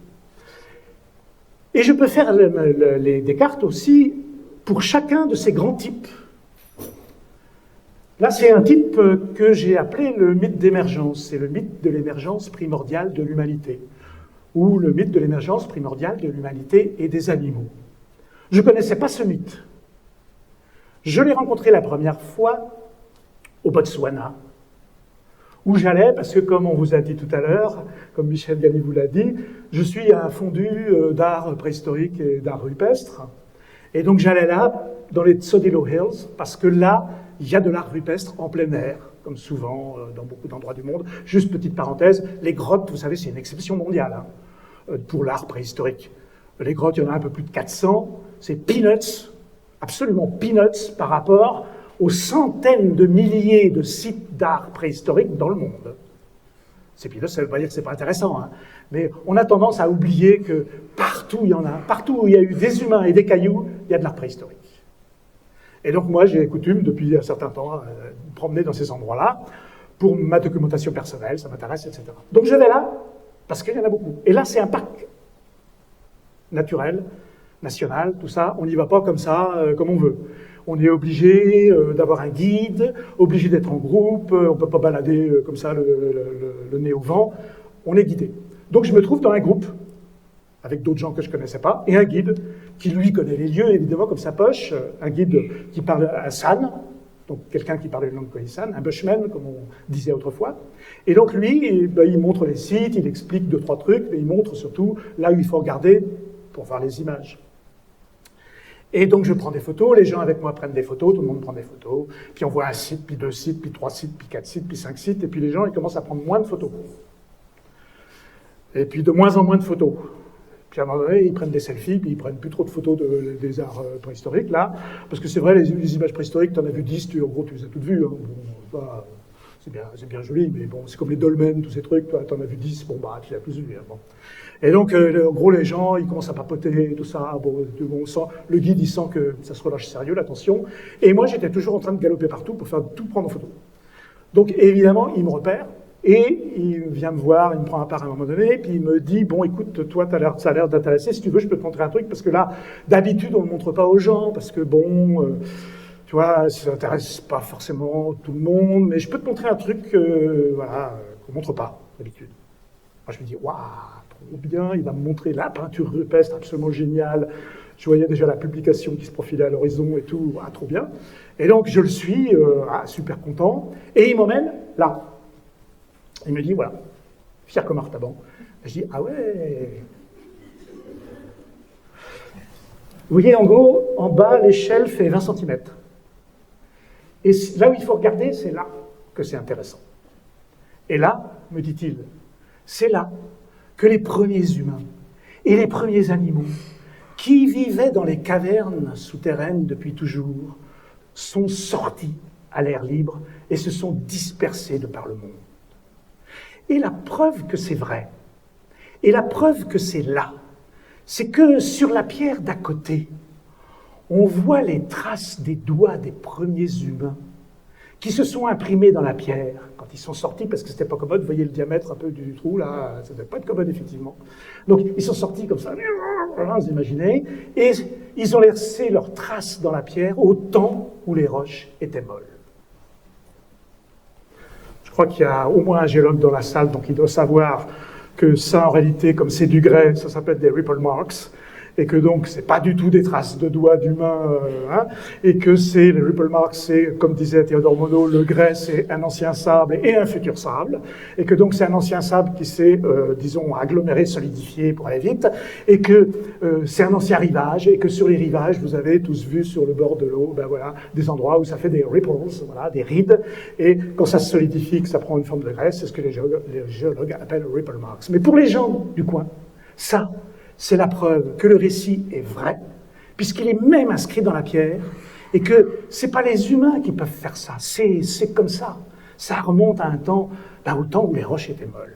Et je peux faire des cartes aussi pour chacun de ces grands types. Là, c'est un type que j'ai appelé le mythe d'émergence. C'est le mythe de l'émergence primordiale de l'humanité, ou le mythe de l'émergence primordiale de l'humanité et des animaux. Je ne connaissais pas ce mythe. Je l'ai rencontré la première fois au Botswana, où j'allais, parce que comme on vous a dit tout à l'heure, comme Michel Galli vous l'a dit, je suis un fondu d'art préhistorique et d'art rupestre. Et donc j'allais là, dans les Tsodilo Hills, parce que là, il y a de l'art rupestre en plein air, comme souvent dans beaucoup d'endroits du monde. Juste petite parenthèse, les grottes, vous savez, c'est une exception mondiale pour l'art préhistorique. Les grottes, il y en a un peu plus de 400, c'est peanuts, absolument peanuts par rapport aux centaines de milliers de sites d'art préhistorique dans le monde. C'est pilote, ça ne veut pas dire que c'est pas intéressant, hein. Mais on a tendance à oublier que partout il y en a, partout où il y a eu des humains et des cailloux, il y a de l'art préhistorique. Et donc moi, j'ai coutume, depuis un certain temps, me promener dans ces endroits-là, pour ma documentation personnelle, ça m'intéresse, etc. Donc je vais là, parce qu'il y en a beaucoup. Et là, c'est un parc naturel, national, tout ça, on n'y va pas comme ça, comme on veut. On est obligé d'avoir un guide, obligé d'être en groupe, on ne peut pas balader comme ça le nez au vent, on est guidé. Donc je me trouve dans un groupe, avec d'autres gens que je ne connaissais pas, et un guide qui, lui, connaît les lieux, évidemment, comme sa poche, un guide qui parle un San, donc quelqu'un qui parle une langue Khoisan, un bushman, comme on disait autrefois. Et donc lui, il montre les sites, il explique 2-3 trucs, mais il montre surtout là où il faut regarder pour voir les images. Et donc je prends des photos, les gens avec moi prennent des photos, tout le monde prend des photos, puis on voit un site, puis 2 sites, puis 3 sites, puis 4 sites, puis 5 sites, et puis les gens ils commencent à prendre moins de photos. Et puis de moins en moins de photos. Puis à un moment donné, ils prennent des selfies, puis ils prennent plus trop de photos des arts préhistoriques, là, parce que c'est vrai, les images préhistoriques, tu en as vu 10, en gros tu les as toutes vues, hein. Bon, c'est bien joli, mais bon, c'est comme les dolmens, tous ces trucs, toi, tu en as vu 10, bon, bah, tu les as tous vus, hein, bon. Et donc, en gros, les gens, ils commencent à papoter, tout ça. Bon, le guide, il sent que ça se relâche sérieux, l'attention. Et moi, j'étais toujours en train de galoper partout pour faire tout prendre en photo. Donc, évidemment, il me repère et il vient me voir, il me prend à part à un moment donné, puis il me dit, bon, écoute, toi, ça a l'air d'intéresser. Si tu veux, je peux te montrer un truc, parce que là, d'habitude, on ne le montre pas aux gens, parce que, bon, tu vois, ça n'intéresse pas forcément tout le monde, mais je peux te montrer un truc, voilà, qu'on ne montre pas, d'habitude. Moi, je me dis, waouh, trop bien, il va me montrer la peinture rupestre absolument géniale. Je voyais déjà la publication qui se profilait à l'horizon et tout, ah, trop bien. Et donc, je le suis, super content, et il m'emmène là. Il me dit, voilà, fier comme Artaban. Je dis, ah ouais. Vous voyez, en gros, en bas, l'échelle fait 20 cm. Et là où il faut regarder, c'est là que c'est intéressant. Et là, me dit-il, c'est là que les premiers humains et les premiers animaux qui vivaient dans les cavernes souterraines depuis toujours sont sortis à l'air libre et se sont dispersés de par le monde. Et la preuve que c'est vrai, et la preuve que c'est là, c'est que sur la pierre d'à côté, on voit les traces des doigts des premiers humains qui se sont imprimés dans la pierre quand ils sont sortis, parce que c'était pas commode, vous voyez le diamètre un peu du trou, là, ça devait pas être commode, effectivement. Donc, ils sont sortis comme ça, vous imaginez, et ils ont laissé leurs traces dans la pierre au temps où les roches étaient molles. Je crois qu'il y a au moins un géologue dans la salle, donc il doit savoir que ça, en réalité, comme c'est du grès, ça s'appelle des ripple marks, et que donc c'est pas du tout des traces de doigts d'humains, et que c'est les ripple marks, c'est, comme disait Théodore Monod, le grès c'est un ancien sable et un futur sable, et que donc c'est un ancien sable qui s'est, disons, aggloméré, solidifié pour aller vite, et que c'est un ancien rivage, et que sur les rivages, vous avez tous vu sur le bord de l'eau, ben voilà, des endroits où ça fait des ripples, voilà, des rides, et quand ça se solidifie, que ça prend une forme de grès, c'est ce que les géologues appellent ripple marks. Mais pour les gens du coin, ça, c'est la preuve que le récit est vrai, puisqu'il est même inscrit dans la pierre, et que ce n'est pas les humains qui peuvent faire ça, c'est comme ça. Ça remonte à un temps, au temps où les roches étaient molles.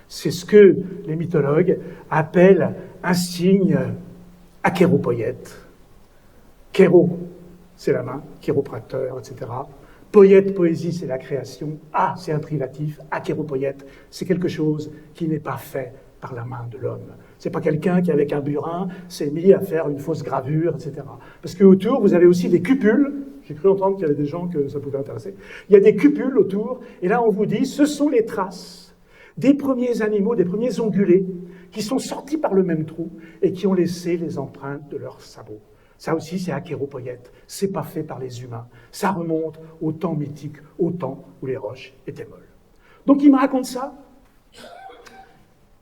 C'est ce que les mythologues appellent un signe achéropoïète. Chéro, c'est la main, chiropracteur, etc. Poïète, poésie, c'est la création. C'est un privatif. Achéropoïète, c'est quelque chose qui n'est pas fait par la main de l'homme. C'est pas quelqu'un qui, avec un burin, s'est mis à faire une fausse gravure, etc. Parce qu'autour, vous avez aussi des cupules. J'ai cru entendre qu'il y avait des gens que ça pouvait intéresser. Il y a des cupules autour, et là, on vous dit, ce sont les traces des premiers animaux, des premiers ongulés, qui sont sortis par le même trou et qui ont laissé les empreintes de leurs sabots. Ça aussi, c'est achéropoïète. C'est pas fait par les humains. Ça remonte au temps mythique, au temps où les roches étaient molles. Donc, il me raconte ça.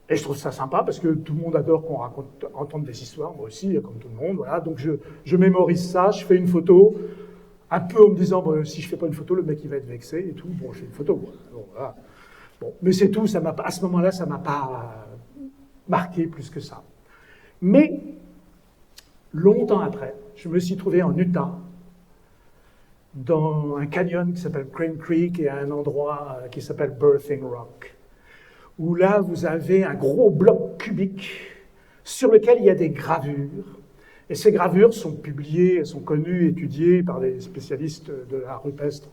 Et je trouve ça sympa parce que tout le monde adore qu'on entende des histoires, moi aussi, comme tout le monde. Voilà. Donc je mémorise ça, je fais une photo, un peu en me disant, si je ne fais pas une photo, le mec il va être vexé et tout. Bon, je fais une photo. Bon, voilà. Bon, mais c'est tout, à ce moment-là, ça ne m'a pas marqué plus que ça. Mais, longtemps après, je me suis trouvé en Utah, dans un canyon qui s'appelle Crane Creek et à un endroit qui s'appelle Birthing Rock, où là, vous avez un gros bloc cubique sur lequel il y a des gravures. Et ces gravures sont publiées, elles sont connues, étudiées par des spécialistes de l'art rupestre,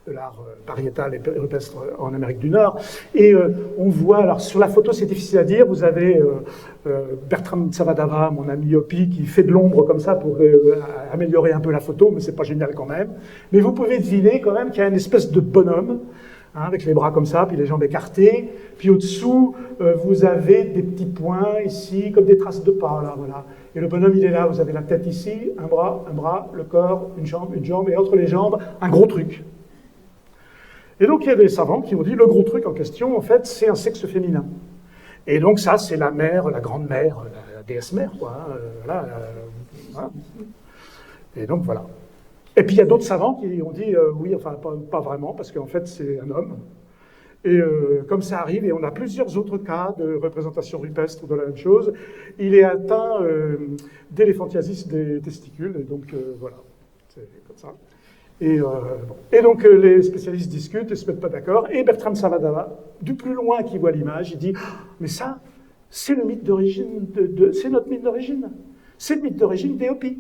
de l'art pariétal et rupestre en Amérique du Nord. Et on voit, alors sur la photo c'est difficile à dire, vous avez Bertram Savadava, mon ami Hopi, qui fait de l'ombre comme ça pour améliorer un peu la photo, mais c'est pas génial quand même. Mais vous pouvez deviner quand même qu'il y a une espèce de bonhomme, hein, avec les bras comme ça, puis les jambes écartées. Puis au-dessous, vous avez des petits points ici, comme des traces de pas, là, voilà. Et le bonhomme, il est là, vous avez la tête ici, un bras, le corps, une jambe, et entre les jambes, un gros truc. Et donc, il y a des savants qui ont dit, le gros truc en question, en fait, c'est un sexe féminin. Et donc, ça, c'est la mère, la grande mère, la déesse mère, quoi. Voilà. Et donc, voilà. Et puis, il y a d'autres savants qui ont dit, oui, enfin, pas vraiment, parce qu'en fait, c'est un homme. Et comme ça arrive, et on a plusieurs autres cas de représentation rupestre de la même chose, il est atteint d'éléphantiasis des testicules, et donc voilà, c'est comme ça. Et donc les spécialistes discutent et se mettent pas d'accord, et Bertram Savadava, du plus loin qu'il voit l'image, il dit « Mais ça, c'est le mythe d'origine, c'est notre mythe d'origine, c'est le mythe d'origine des Hopis. »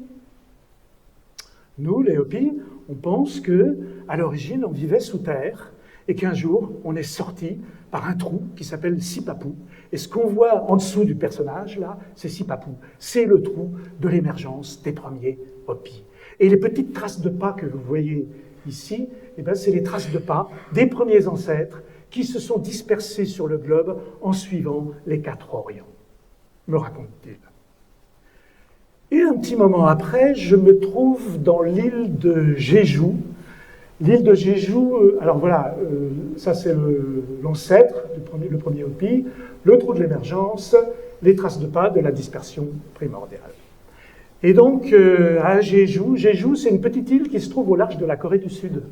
Nous, les Hopis, on pense qu'à l'origine, on vivait sous terre, et qu'un jour, on est sorti par un trou qui s'appelle Sipapou. Et ce qu'on voit en dessous du personnage, là, c'est Sipapou. C'est le trou de l'émergence des premiers Hopis. Et les petites traces de pas que vous voyez ici, eh ben, c'est les traces de pas des premiers ancêtres qui se sont dispersés sur le globe en suivant les 4 Orients, me raconte-t-il. Et un petit moment après, je me trouve dans l'île de Jeju. L'île de Jeju, alors voilà, ça c'est l'ancêtre, le premier Hopi, le trou de l'émergence, les traces de pas de la dispersion primordiale. Et donc, à Jeju, c'est une petite île qui se trouve au large de la Corée du Sud.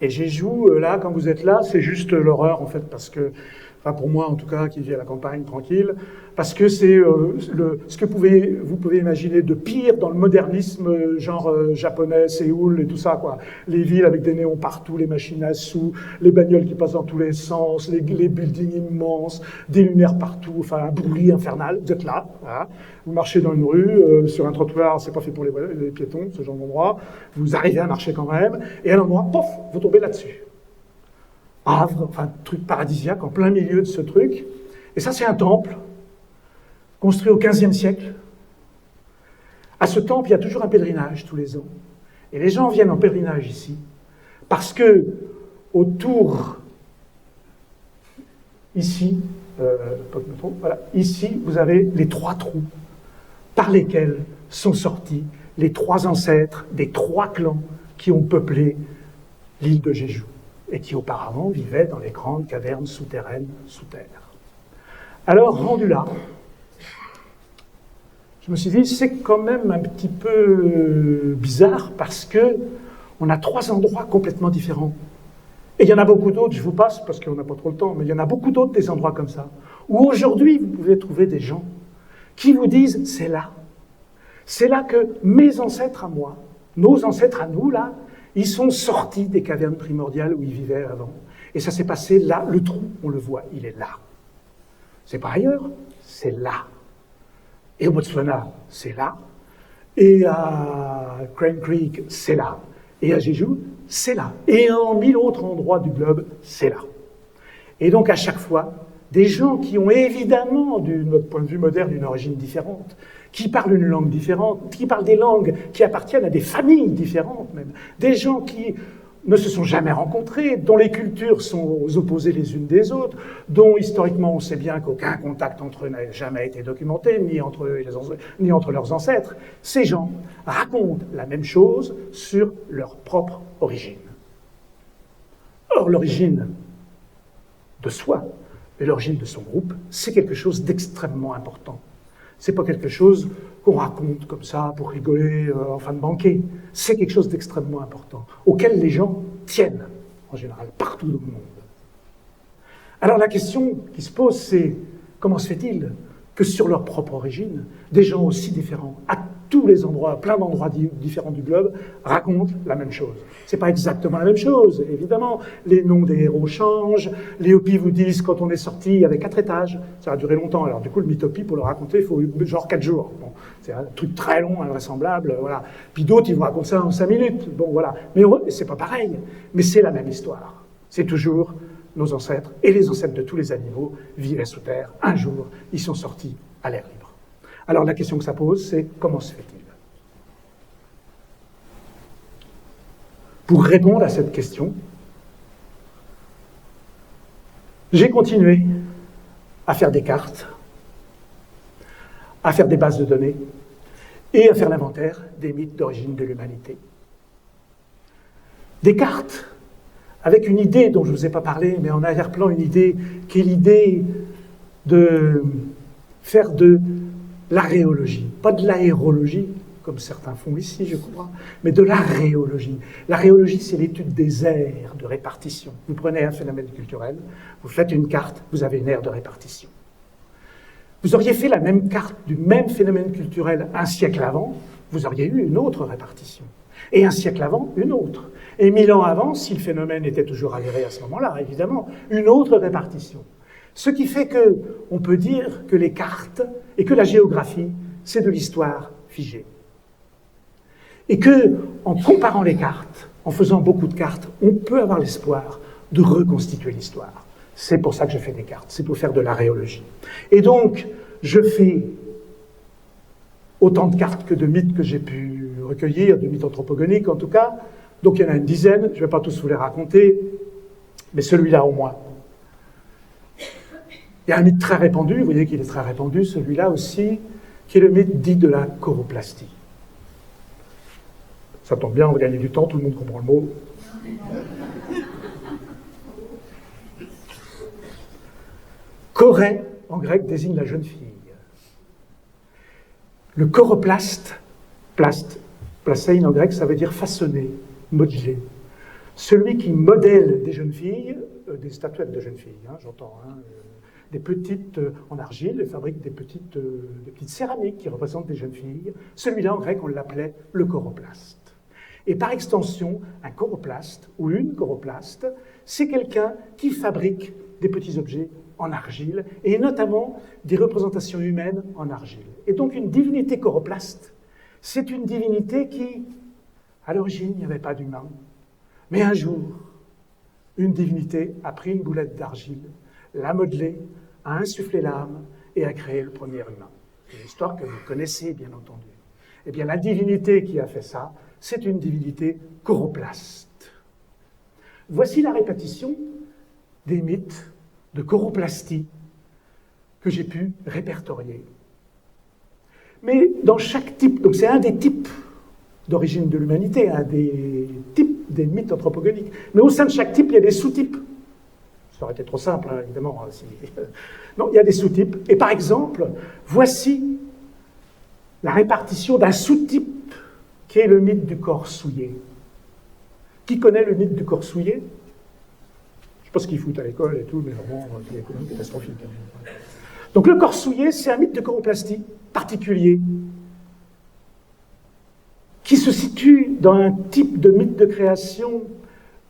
Et Jeju, là, quand vous êtes là, c'est juste l'horreur, en fait, parce que, enfin pour moi en tout cas, qui vis à la campagne tranquille, parce que c'est ce que vous pouvez imaginer de pire dans le modernisme genre japonais, Séoul et tout ça, quoi. Les villes avec des néons partout, les machines à sous, les bagnoles qui passent dans tous les sens, les buildings immenses, des lumières partout, enfin un bruit infernal. Vous êtes là, voilà. Vous marchez dans une rue, sur un trottoir, c'est pas fait pour les piétons, ce genre d'endroit. Vous arrivez à marcher quand même, et à un endroit, pof, vous tombez là-dessus. Havre, enfin, truc paradisiaque en plein milieu de ce truc. Et ça, c'est un temple construit au XVe siècle. À ce temple, il y a toujours un pèlerinage tous les ans. Et les gens viennent en pèlerinage ici parce que autour, ici, voilà, ici, vous avez les 3 trous par lesquels sont sortis les 3 ancêtres des 3 clans qui ont peuplé l'île de Jeju et qui auparavant vivaient dans les grandes cavernes souterraines sous terre. Alors, rendu là, je me suis dit, c'est quand même un petit peu bizarre parce que on a 3 endroits complètement différents. Et il y en a beaucoup d'autres, je vous passe parce qu'on n'a pas trop le temps, mais il y en a beaucoup d'autres des endroits comme ça, où aujourd'hui vous pouvez trouver des gens qui vous disent, c'est là que mes ancêtres à moi, nos ancêtres à nous là, ils sont sortis des cavernes primordiales où ils vivaient avant. Et ça s'est passé là, le trou, on le voit, il est là. C'est pas ailleurs, c'est là. Et au Botswana, c'est là. Et à Crane Creek, c'est là. Et à Jeju, c'est là. Et en 1000 autres endroits du globe, c'est là. Et donc à chaque fois, des gens qui ont évidemment, de notre point de vue moderne, une origine différente, qui parlent une langue différente, qui parlent des langues qui appartiennent à des familles différentes même, des gens qui ne se sont jamais rencontrés, dont les cultures sont opposées les unes des autres, dont historiquement on sait bien qu'aucun contact entre eux n'a jamais été documenté, ni entre eux ni entre leurs ancêtres, ces gens racontent la même chose sur leur propre origine. Or, l'origine de soi et l'origine de son groupe, c'est quelque chose d'extrêmement important. C'est pas quelque chose qu'on raconte comme ça pour rigoler en fin de banquet. C'est quelque chose d'extrêmement important, auquel les gens tiennent, en général, partout dans le monde. Alors la question qui se pose, c'est comment se fait-il que sur leur propre origine, des gens aussi différents, à tous les endroits, plein d'endroits différents du globe, racontent la même chose. C'est pas exactement la même chose, évidemment. Les noms des héros changent. Les Hopis vous disent, quand on est sorti, il y avait 4 étages. Ça a duré longtemps. Alors, du coup, le mythe Hopi, pour le raconter, il faut genre 4 jours. Bon, c'est un truc très long, invraisemblable, voilà. Puis d'autres, ils vous racontent ça en 5 minutes. Bon, voilà. Mais c'est pas pareil. Mais c'est la même histoire. C'est toujours nos ancêtres et les ancêtres de tous les animaux vivaient sous terre. Un jour, ils sont sortis à l'air libre. Alors, la question que ça pose, c'est comment se fait-il? Pour répondre à cette question, j'ai continué à faire des cartes, à faire des bases de données et à faire l'inventaire des mythes d'origine de l'humanité. Des cartes avec une idée dont je ne vous ai pas parlé, mais en arrière-plan, une idée qui est l'idée de faire de l'aréologie, pas de l'aérologie, comme certains font ici, je crois, mais de l'aréologie. L'aréologie, c'est l'étude des aires de répartition. Vous prenez un phénomène culturel, vous faites une carte, vous avez une aire de répartition. Vous auriez fait la même carte du même phénomène culturel un siècle avant, vous auriez eu une autre répartition. Et un siècle avant, une autre. Et 1000 ans avant, si le phénomène était toujours avéré à ce moment-là, évidemment, une autre répartition. Ce qui fait qu'on peut dire que les cartes et que la géographie, c'est de l'histoire figée. Et que, en comparant les cartes, en faisant beaucoup de cartes, on peut avoir l'espoir de reconstituer l'histoire. C'est pour ça que je fais des cartes, c'est pour faire de l'aréologie. Et donc, je fais autant de cartes que de mythes que j'ai pu recueillir, de mythes anthropogoniques en tout cas. Donc il y en a une dizaine, je ne vais pas tous vous les raconter, mais celui-là au moins. Il y a un mythe très répandu, vous voyez qu'il est très répandu, celui-là aussi, qui est le mythe dit de la choroplastie. Ça tombe bien, on va gagner du temps, tout le monde comprend le mot. Choré, en grec, désigne la jeune fille. Le choroplaste, plastein en grec, ça veut dire façonner, modeler. Celui qui modèle des jeunes filles, des statuettes de jeunes filles, j'entends, des petites en argile, et fabrique des petites céramiques qui représentent des jeunes filles. Celui-là, en grec, on l'appelait le choroplaste. Et par extension, un choroplaste ou une choroplaste, c'est quelqu'un qui fabrique des petits objets en argile, et notamment des représentations humaines en argile. Et donc une divinité choroplaste, c'est une divinité qui, à l'origine, il n'y avait pas d'humain. Mais un jour, une divinité a pris une boulette d'argile, l'a modelée, a insufflé l'âme et a créé le premier humain. C'est une histoire que vous connaissez, bien entendu. Eh bien, la divinité qui a fait ça, c'est une divinité choroplaste. Voici la répétition des mythes de choroplastie que j'ai pu répertorier. Mais dans chaque type, donc c'est un des types d'origine de l'humanité, un des types des mythes anthropogoniques, mais au sein de chaque type, il y a des sous-types. Ça aurait été trop simple, évidemment. Non, il y a des sous-types. Et par exemple, voici la répartition d'un sous-type qui est le mythe du corps souillé. Qui connaît le mythe du corps souillé ? Je ne sais pas ce qu'ils foutent à l'école et tout, mais vraiment, c'est quand même catastrophique. Donc le corps souillé, c'est un mythe de choroplastie particulier qui se situe dans un type de mythe de création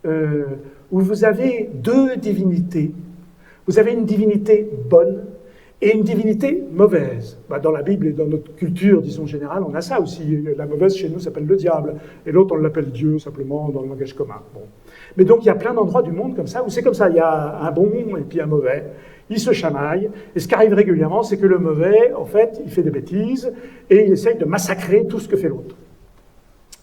où vous avez deux divinités. Vous avez une divinité bonne et une divinité mauvaise. Dans la Bible et dans notre culture, disons générale, on a ça aussi. La mauvaise, chez nous, s'appelle le diable, et l'autre, on l'appelle Dieu, simplement, dans le langage commun. Bon. Mais donc, il y a plein d'endroits du monde comme ça, où c'est comme ça. Il y a un bon et puis un mauvais. Ils se chamaillent, et ce qui arrive régulièrement, c'est que le mauvais, en fait, il fait des bêtises, et il essaye de massacrer tout ce que fait l'autre.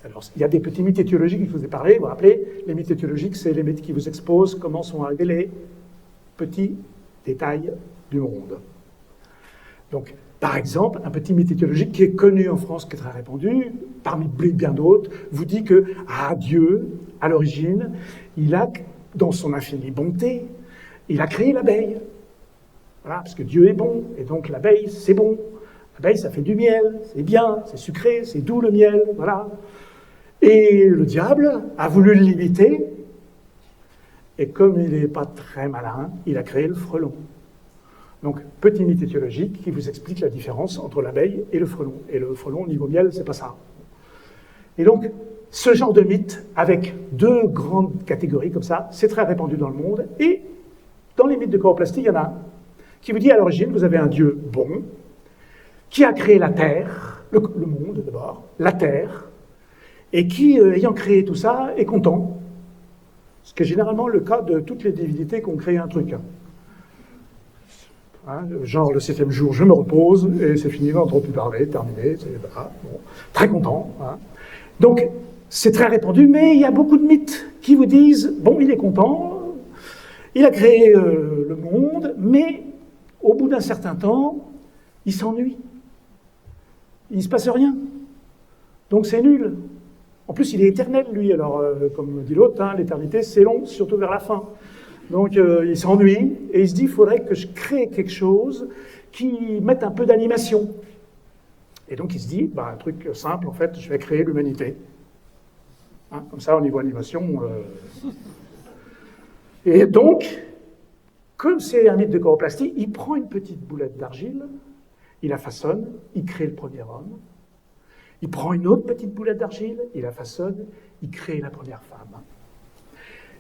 Alors, il y a des petits mythes étiologiques, je vous ai parlé, vous vous rappelez, les mythes étiologiques, c'est les mythes qui vous exposent comment sont arrivés les petits détails du monde. Donc, par exemple, un petit mythe étiologique qui est connu en France, qui est très répandu, parmi bien d'autres, vous dit que Dieu, à l'origine, il a, dans son infinie bonté, il a créé l'abeille. Voilà, parce que Dieu est bon, et donc l'abeille, c'est bon. L'abeille, ça fait du miel, c'est bien, c'est sucré, c'est doux le miel, voilà. Et le diable a voulu le limiter, et comme il n'est pas très malin, il a créé le frelon. Donc, petit mythe étiologique qui vous explique la différence entre l'abeille et le frelon. Et le frelon, niveau miel, c'est pas ça. Et donc, ce genre de mythe, avec deux grandes catégories comme ça, c'est très répandu dans le monde. Et dans les mythes de choroplastie, il y en a un qui vous dit à l'origine, vous avez un dieu bon, qui a créé la Terre, le monde d'abord, la Terre, et qui, ayant créé tout ça, est content. Ce qui est généralement le cas de toutes les divinités qui ont créé un truc. Hein, genre le 7e jour, je me repose, et c'est fini, on n'entend plus parler, terminé, voilà, bon, très content. Hein. Donc, c'est très répandu, mais il y a beaucoup de mythes qui vous disent, bon, il est content, il a créé le monde, mais au bout d'un certain temps, il s'ennuie. Il ne se passe rien. Donc c'est nul. En plus, il est éternel, lui. Alors, comme dit l'autre, hein, l'éternité, c'est long, surtout vers la fin. Donc, il s'ennuie et il se dit, il faudrait que je crée quelque chose qui mette un peu d'animation. Et donc, il se dit, bah, un truc simple, en fait, je vais créer l'humanité. Hein, comme ça, au niveau animation. Et donc, comme c'est un mythe de choroplastie, il prend une petite boulette d'argile, il la façonne, il crée le premier homme. Il prend une autre petite boulette d'argile, il la façonne, il crée la première femme.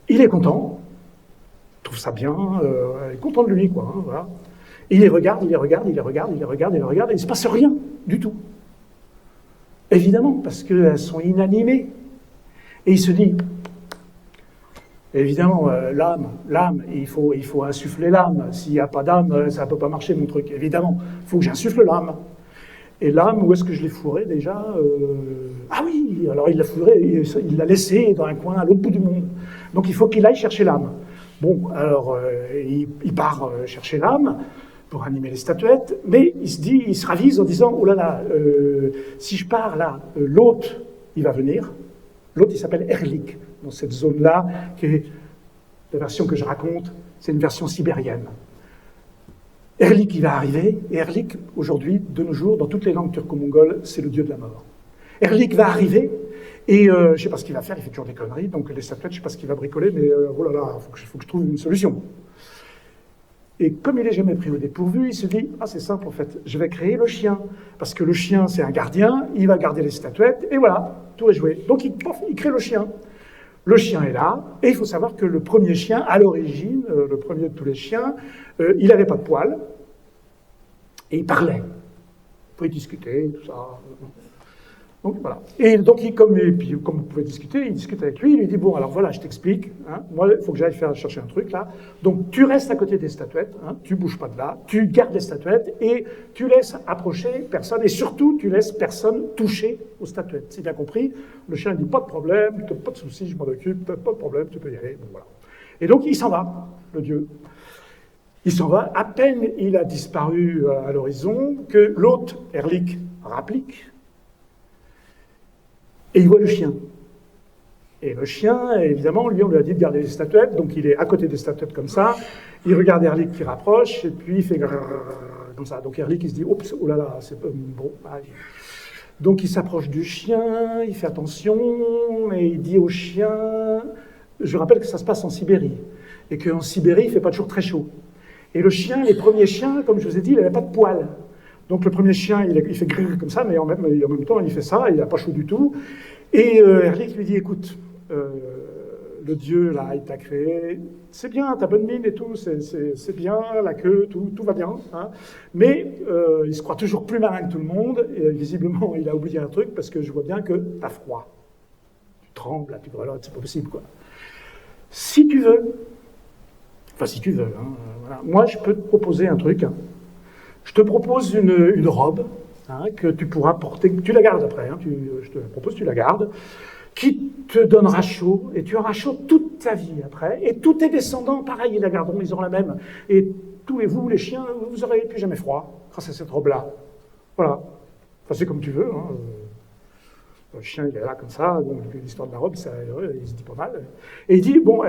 Il est content, il trouve ça bien, il est content de lui, quoi. Hein, voilà. Il les regarde, il les regarde, il les regarde, il les regarde, il les regarde, et il ne se passe rien du tout. Évidemment, parce qu'elles sont inanimées. Et il se dit, évidemment, l'âme, il faut insuffler l'âme. S'il n'y a pas d'âme, ça ne peut pas marcher, mon truc. Évidemment, il faut que j'insuffle l'âme. Et l'âme, où est-ce que je l'ai fourrée déjà Ah oui, alors il l'a fourrée, il l'a laissée dans un coin à l'autre bout du monde. Donc il faut qu'il aille chercher l'âme. Bon, alors il part chercher l'âme pour animer les statuettes, mais il se ravise en disant, oh là là, si je pars là, l'hôte, il va venir. L'hôte, il s'appelle Erlik, dans cette zone-là, qui est la version que je raconte, c'est une version sibérienne. Erlik, il va arriver, et Erlik, aujourd'hui, de nos jours, dans toutes les langues turco-mongoles, c'est le dieu de la mort. Erlik va arriver, et je ne sais pas ce qu'il va faire, il fait toujours des conneries, donc les statuettes, je ne sais pas ce qu'il va bricoler, mais oh là là, il faut que je trouve une solution. Et comme il n'est jamais pris au dépourvu, il se dit, ah c'est simple en fait, je vais créer le chien, parce que le chien c'est un gardien, il va garder les statuettes, et voilà, tout est joué. Donc il crée le chien. Le chien est là, et il faut savoir que le premier chien, à l'origine, le premier de tous les chiens, il n'avait pas de poils, et il parlait. Il pouvait discuter, tout ça. Donc voilà. Et donc, comme vous pouvez discuter, il discute avec lui, il lui dit, bon, alors voilà, je t'explique, hein, moi, il faut que j'aille chercher un truc, là. Donc, tu restes à côté des statuettes, hein, tu bouges pas de là, tu gardes les statuettes, et tu laisses approcher personne, et surtout, tu laisses personne toucher aux statuettes. C'est bien compris? Le chien dit, pas de problème, pas de souci, je m'en occupe, pas de problème, tu peux y aller, bon, voilà. Et donc, il s'en va, le dieu. Il s'en va, à peine il a disparu à l'horizon, que l'hôte, Erlik, rapplique, et il voit le chien. Et le chien, évidemment, lui, on lui a dit de garder les statuettes, donc il est à côté des statuettes comme ça, il regarde Erlik qui rapproche, et puis il fait comme ça. Donc Erlik, il se dit, oups, oh là là, c'est pas bon. Donc il s'approche du chien, il fait attention, et il dit au chien, je rappelle que ça se passe en Sibérie, et qu'en Sibérie, il ne fait pas toujours très chaud. Et le chien, les premiers chiens, comme je vous ai dit, il n'avait pas de poils. Donc le premier chien, il fait griller comme ça, mais en même temps, il fait ça, il n'a pas chaud du tout. Et Erlik lui dit, écoute, le dieu, là, il t'a créé, c'est bien, t'as bonne mine et tout, c'est bien, la queue, tout va bien. Hein. Mais il se croit toujours plus malin que tout le monde, et visiblement, il a oublié un truc, parce que je vois bien que t'as froid. Tu trembles, là, tu grelottes, c'est pas possible, quoi. Si tu veux, hein, voilà. Moi, je peux te proposer un truc. Hein. Je te propose une robe hein, que tu pourras porter, tu la gardes après, hein, je te propose, tu la gardes, qui te donnera chaud, et tu auras chaud toute ta vie après, et tous tes descendants, pareil, ils la garderont, ils auront la même. Et tous vous, les chiens, vous n'aurez plus jamais froid grâce à cette robe-là. Voilà. Enfin, c'est comme tu veux. Hein. Le chien, il est là comme ça, donc l'histoire de la robe, ça, il se dit pas mal. Et il dit, bon,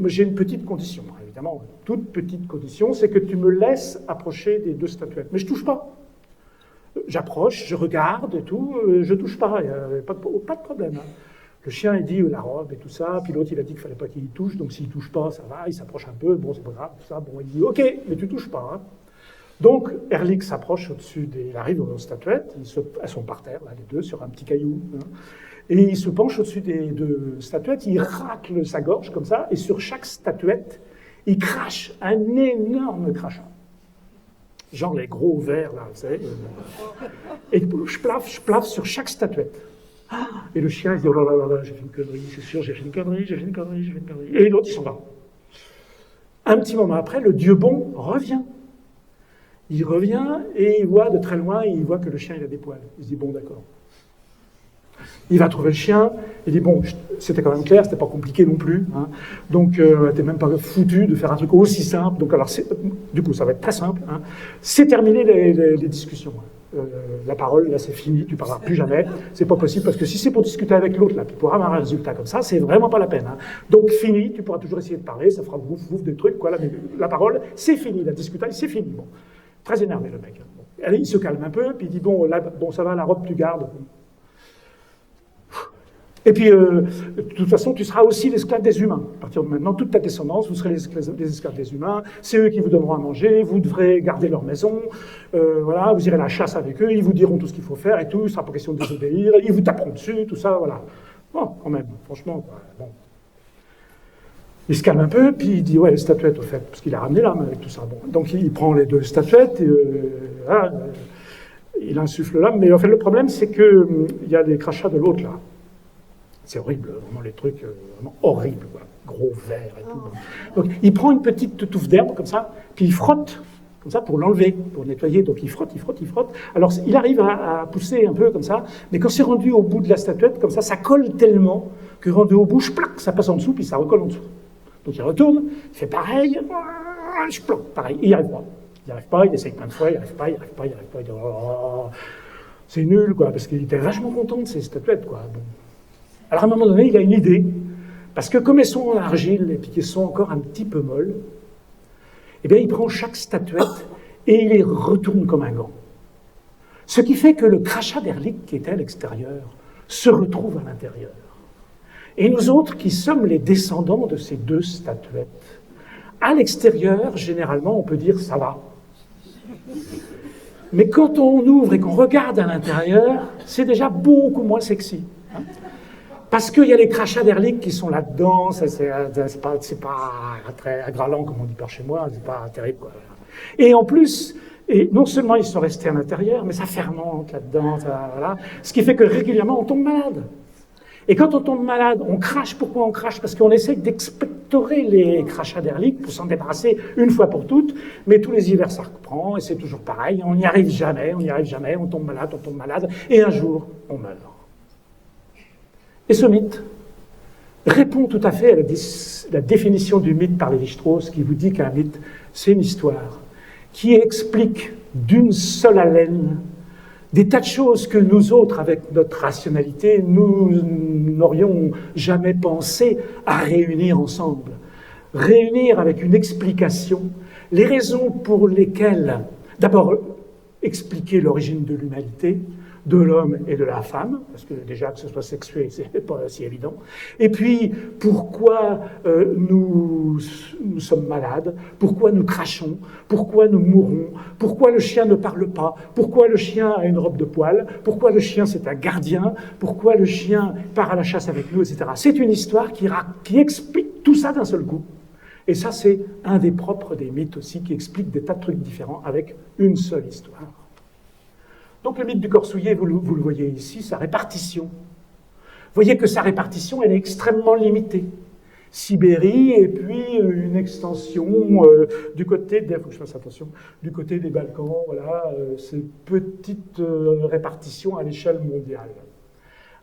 j'ai une petite condition, évidemment, toute petite condition, c'est que tu me laisses approcher des deux statuettes. Mais je touche pas. J'approche, je regarde et tout, je touche pas, il n'y a pas de problème. Hein. Le chien, il dit, la robe et tout ça, puis l'autre, il a dit qu'il fallait pas qu'il y touche, donc s'il touche pas, ça va, il s'approche un peu, bon, c'est pas grave, tout ça, bon, il dit, ok, mais tu touches pas. Hein. Donc, Erlich s'approche au-dessus il arrive aux statuettes, elles sont par terre, là, les deux, sur un petit caillou, hein, et il se penche au-dessus des deux statuettes, il racle sa gorge comme ça, et sur chaque statuette, il crache un énorme crachat. Genre les gros verres, là, vous savez. Et je plaf sur chaque statuette. Et le chien, il se dit, oh là là là, j'ai fait une connerie, c'est sûr, j'ai fait une connerie. Et l'autre, il s'en va. Un petit moment après, le dieu bon revient. Il revient et il voit de très loin, il voit que le chien, il a des poils. Il se dit, bon, d'accord. Il va trouver le chien, il dit, bon, c'était quand même clair, c'était pas compliqué non plus, hein. Donc t'es même pas foutu de faire un truc aussi simple, donc alors, du coup, ça va être très simple, hein. C'est terminé les discussions. La parole, là, c'est fini, tu parleras plus jamais, c'est pas possible, parce que si c'est pour discuter avec l'autre, là, pour avoir un résultat comme ça, c'est vraiment pas la peine, hein. Donc, fini, tu pourras toujours essayer de parler, ça fera bouf des trucs, quoi, là, mais la parole, c'est fini, la discussion, c'est fini, bon. Très énervé, le mec. Bon. Allez, il se calme un peu, puis il dit, bon, là, bon, ça va, la robe, tu gardes. Et puis, de toute façon, tu seras aussi l'esclave des humains. À partir de maintenant, toute ta descendance, vous serez les esclaves des humains. C'est eux qui vous donneront à manger. Vous devrez garder leur maison. Voilà, vous irez à la chasse avec eux. Ils vous diront tout ce qu'il faut faire et tout. Il ne sera pas question de désobéir. Ils vous taperont dessus, tout ça, voilà. Bon, quand même, franchement, quoi, bon. Il se calme un peu, puis il dit, ouais, les statuettes, au fait, parce qu'il a ramené l'âme avec tout ça. Bon. Donc, il prend les deux statuettes, et, voilà, il insuffle l'âme. Mais en fait, le problème, c'est qu'il y a des crachats de l'autre, là. C'est horrible, vraiment les trucs vraiment horribles, quoi. Gros verres et tout. Donc il prend une petite touffe d'herbe comme ça, puis il frotte, comme ça, pour l'enlever, pour le nettoyer. Donc il frotte. Alors il arrive à pousser un peu comme ça, mais quand c'est rendu au bout de la statuette, comme ça colle tellement que rendu au bout, plac, ça passe en dessous, puis ça recolle en dessous. Donc il retourne, il fait pareil, pareil, il n'y arrive pas. Il n'y arrive pas, il essaye plein de fois, il n'y arrive pas, il dit, oh, c'est nul, quoi, parce qu'il était vachement content de ces statuettes, quoi. Bon. Alors à un moment donné, il a une idée, parce que comme elles sont en argile et puis qu'elles sont encore un petit peu molles, eh bien il prend chaque statuette et il les retourne comme un gant. Ce qui fait que le crachat d'Erlich qui était à l'extérieur se retrouve à l'intérieur. Et nous autres qui sommes les descendants de ces deux statuettes, à l'extérieur, généralement, on peut dire ça va. Mais quand on ouvre et qu'on regarde à l'intérieur, c'est déjà beaucoup moins sexy. Hein. Parce qu'il y a les crachats d'Erlich qui sont là-dedans, c'est pas très agralant, comme on dit par chez moi, c'est pas terrible, quoi. Et en plus, et non seulement ils sont restés à l'intérieur, mais ça fermente là-dedans, voilà. Ce qui fait que régulièrement, on tombe malade. Et quand on tombe malade, on crache. Pourquoi on crache? Parce qu'on essaie d'expectorer les crachats d'Erlich pour s'en débarrasser une fois pour toutes, mais tous les hivers ça reprend, et c'est toujours pareil, on n'y arrive jamais, on tombe malade, et un jour, on meurt. Et ce mythe répond tout à fait à la définition du mythe par Lévi-Strauss, qui vous dit qu'un mythe, c'est une histoire qui explique d'une seule haleine des tas de choses que nous autres, avec notre rationalité, nous n'aurions jamais pensé à réunir ensemble. Réunir avec une explication les raisons pour lesquelles, d'abord, expliquer l'origine de l'humanité, de l'homme et de la femme, parce que déjà que ce soit sexué, c'est pas si évident. Et puis, pourquoi nous sommes malades, pourquoi nous crachons, pourquoi nous mourons, pourquoi le chien ne parle pas, pourquoi le chien a une robe de poil, pourquoi le chien c'est un gardien, pourquoi le chien part à la chasse avec nous, etc. C'est une histoire qui explique tout ça d'un seul coup. Et ça, c'est un des propres des mythes aussi, qui explique des tas de trucs différents avec une seule histoire. Donc le mythe du corps souillé, vous le voyez ici, sa répartition. Vous voyez que sa répartition, elle est extrêmement limitée. Sibérie, et puis une extension du côté des, faut que je fasse attention, du côté des Balkans, voilà, ces petites répartitions à l'échelle mondiale.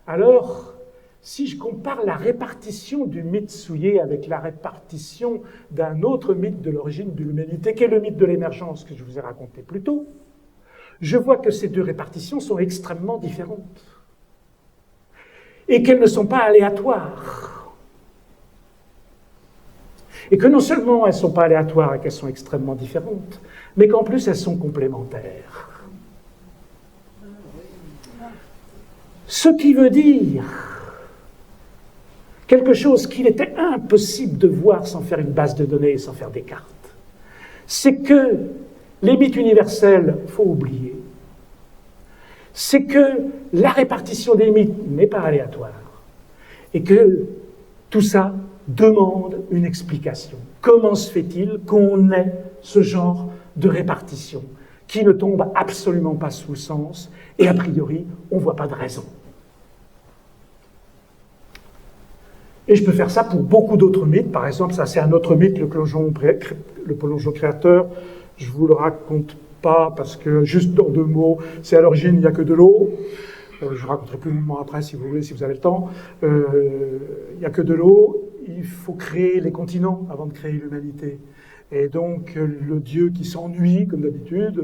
Alors, si je compare la répartition du mythe souillé avec la répartition d'un autre mythe de l'origine de l'humanité, qui est le mythe de l'émergence que je vous ai raconté plus tôt, je vois que ces deux répartitions sont extrêmement différentes et qu'elles ne sont pas aléatoires. Et que non seulement elles ne sont pas aléatoires et qu'elles sont extrêmement différentes, mais qu'en plus elles sont complémentaires. Ce qui veut dire quelque chose qu'il était impossible de voir sans faire une base de données et sans faire des cartes. C'est que les mythes universels, il faut oublier, c'est que la répartition des mythes n'est pas aléatoire et que tout ça demande une explication. Comment se fait-il qu'on ait ce genre de répartition qui ne tombe absolument pas sous le sens et a priori, on ne voit pas de raison. Et je peux faire ça pour beaucoup d'autres mythes. Par exemple, ça c'est un autre mythe, le plongeon créateur. Je ne vous le raconte pas parce que, juste en 2 mots, c'est à l'origine, il n'y a que de l'eau. Je vous raconterai plus longuement après si vous voulez, si vous avez le temps. Il n'y a que de l'eau. Il faut créer les continents avant de créer l'humanité. Et donc, le Dieu qui s'ennuie, comme d'habitude,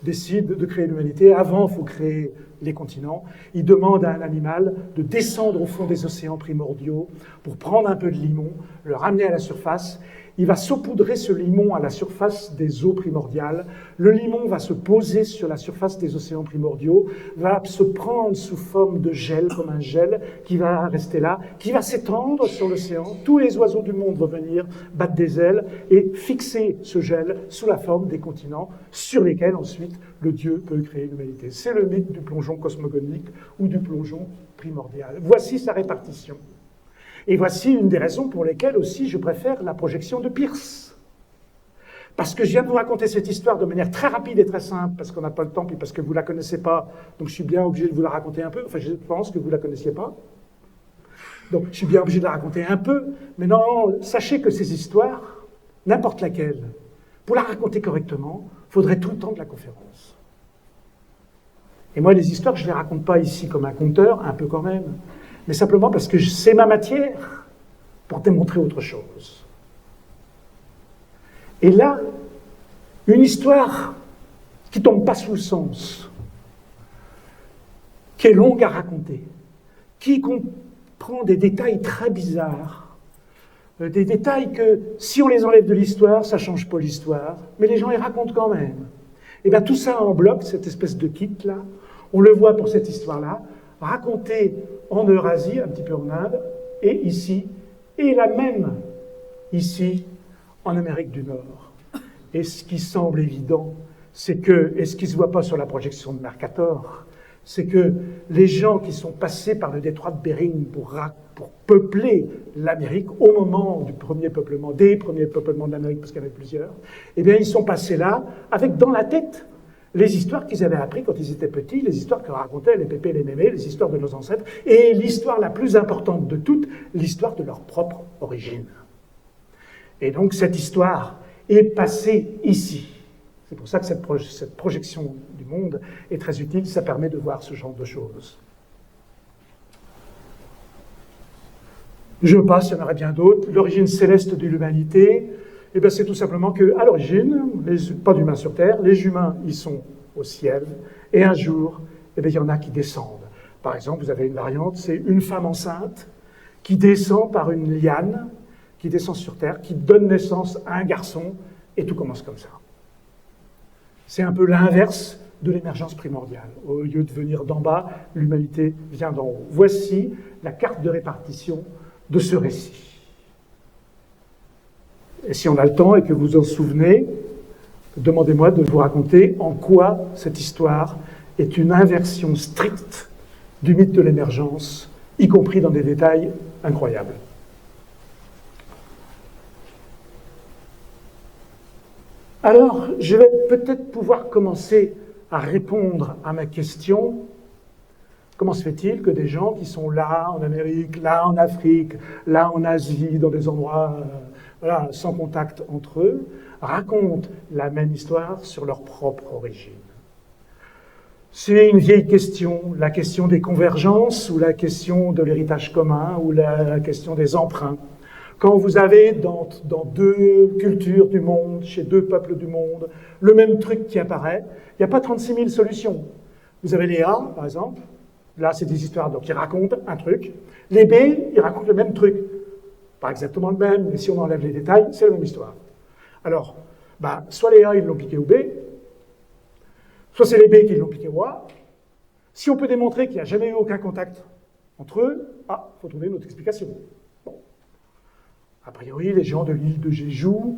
décide de créer l'humanité. Avant, il faut créer les continents. Il demande à un animal de descendre au fond des océans primordiaux pour prendre un peu de limon, le ramener à la surface. Il va saupoudrer ce limon à la surface des eaux primordiales. Le limon va se poser sur la surface des océans primordiaux, va se prendre sous forme de gel, comme un gel, qui va rester là, qui va s'étendre sur l'océan. Tous les oiseaux du monde vont venir battre des ailes et fixer ce gel sous la forme des continents sur lesquels ensuite le Dieu peut créer l'humanité. C'est le mythe du plongeon cosmogonique ou du plongeon primordial. Voici sa répartition. Et voici une des raisons pour lesquelles aussi je préfère la projection de Peirce. Parce que je viens de vous raconter cette histoire de manière très rapide et très simple, parce qu'on n'a pas le temps, puis parce que vous ne la connaissez pas, donc je suis bien obligé de vous la raconter un peu. Enfin, je pense que vous ne la connaissiez pas. Donc je suis bien obligé de la raconter un peu. Mais non, sachez que ces histoires, n'importe laquelle, pour la raconter correctement, il faudrait tout le temps de la conférence. Et moi, les histoires, je ne les raconte pas ici comme un conteur, un peu quand même, mais simplement parce que c'est ma matière pour démontrer autre chose. Et là, une histoire qui ne tombe pas sous le sens, qui est longue à raconter, qui comprend des détails très bizarres, des détails que, si on les enlève de l'histoire, ça ne change pas l'histoire, mais les gens les racontent quand même. Et bien tout ça en bloc, cette espèce de kit-là, on le voit pour cette histoire-là, racontée en Eurasie, un petit peu en Inde, et ici, et la même ici, en Amérique du Nord. Et ce qui semble évident, c'est que, et ce qui ne se voit pas sur la projection de Mercator, c'est que les gens qui sont passés par le détroit de Bering pour peupler l'Amérique, au moment du premier peuplement, des premiers peuplements de l'Amérique, parce qu'il y en avait plusieurs, eh bien, ils sont passés là, avec dans la tête les histoires qu'ils avaient apprises quand ils étaient petits, les histoires que racontaient les pépés et les mémés, les histoires de nos ancêtres, et l'histoire la plus importante de toutes, l'histoire de leur propre origine. Et donc cette histoire est passée ici. C'est pour ça que cette projection du monde est très utile, ça permet de voir ce genre de choses. Je passe, il y en aurait bien d'autres. L'origine céleste de l'humanité, eh bien, c'est tout simplement qu'à l'origine, pas d'humains sur Terre, les humains, ils sont au ciel, et un jour, eh bien, il y en a qui descendent. Par exemple, vous avez une variante, c'est une femme enceinte qui descend par une liane, qui descend sur Terre, qui donne naissance à un garçon, et tout commence comme ça. C'est un peu l'inverse de l'émergence primordiale. Au lieu de venir d'en bas, l'humanité vient d'en haut. Voici la carte de répartition de ce récit. Et si on a le temps et que vous en souvenez, demandez-moi de vous raconter en quoi cette histoire est une inversion stricte du mythe de l'émergence, y compris dans des détails incroyables. Alors, je vais peut-être pouvoir commencer à répondre à ma question. Comment se fait-il que des gens qui sont là en Amérique, là en Afrique, là en Asie, dans des endroits sans contact entre eux, racontent la même histoire sur leur propre origine? C'est une vieille question, la question des convergences, ou la question de l'héritage commun, ou la question des emprunts. Quand vous avez dans deux cultures du monde, chez deux peuples du monde, le même truc qui apparaît, il n'y a pas 36 000 solutions. Vous avez les A, par exemple, là c'est des histoires donc, qui racontent un truc. Les B, ils racontent le même truc. Pas exactement le même, mais si on enlève les détails, c'est la même histoire. Alors, soit les A, ils l'ont piqué au B, soit c'est les B qui l'ont piqué au A. Si on peut démontrer qu'il n'y a jamais eu aucun contact entre eux, il faut trouver une autre explication. Bon. A priori, les gens de l'île de Jeju,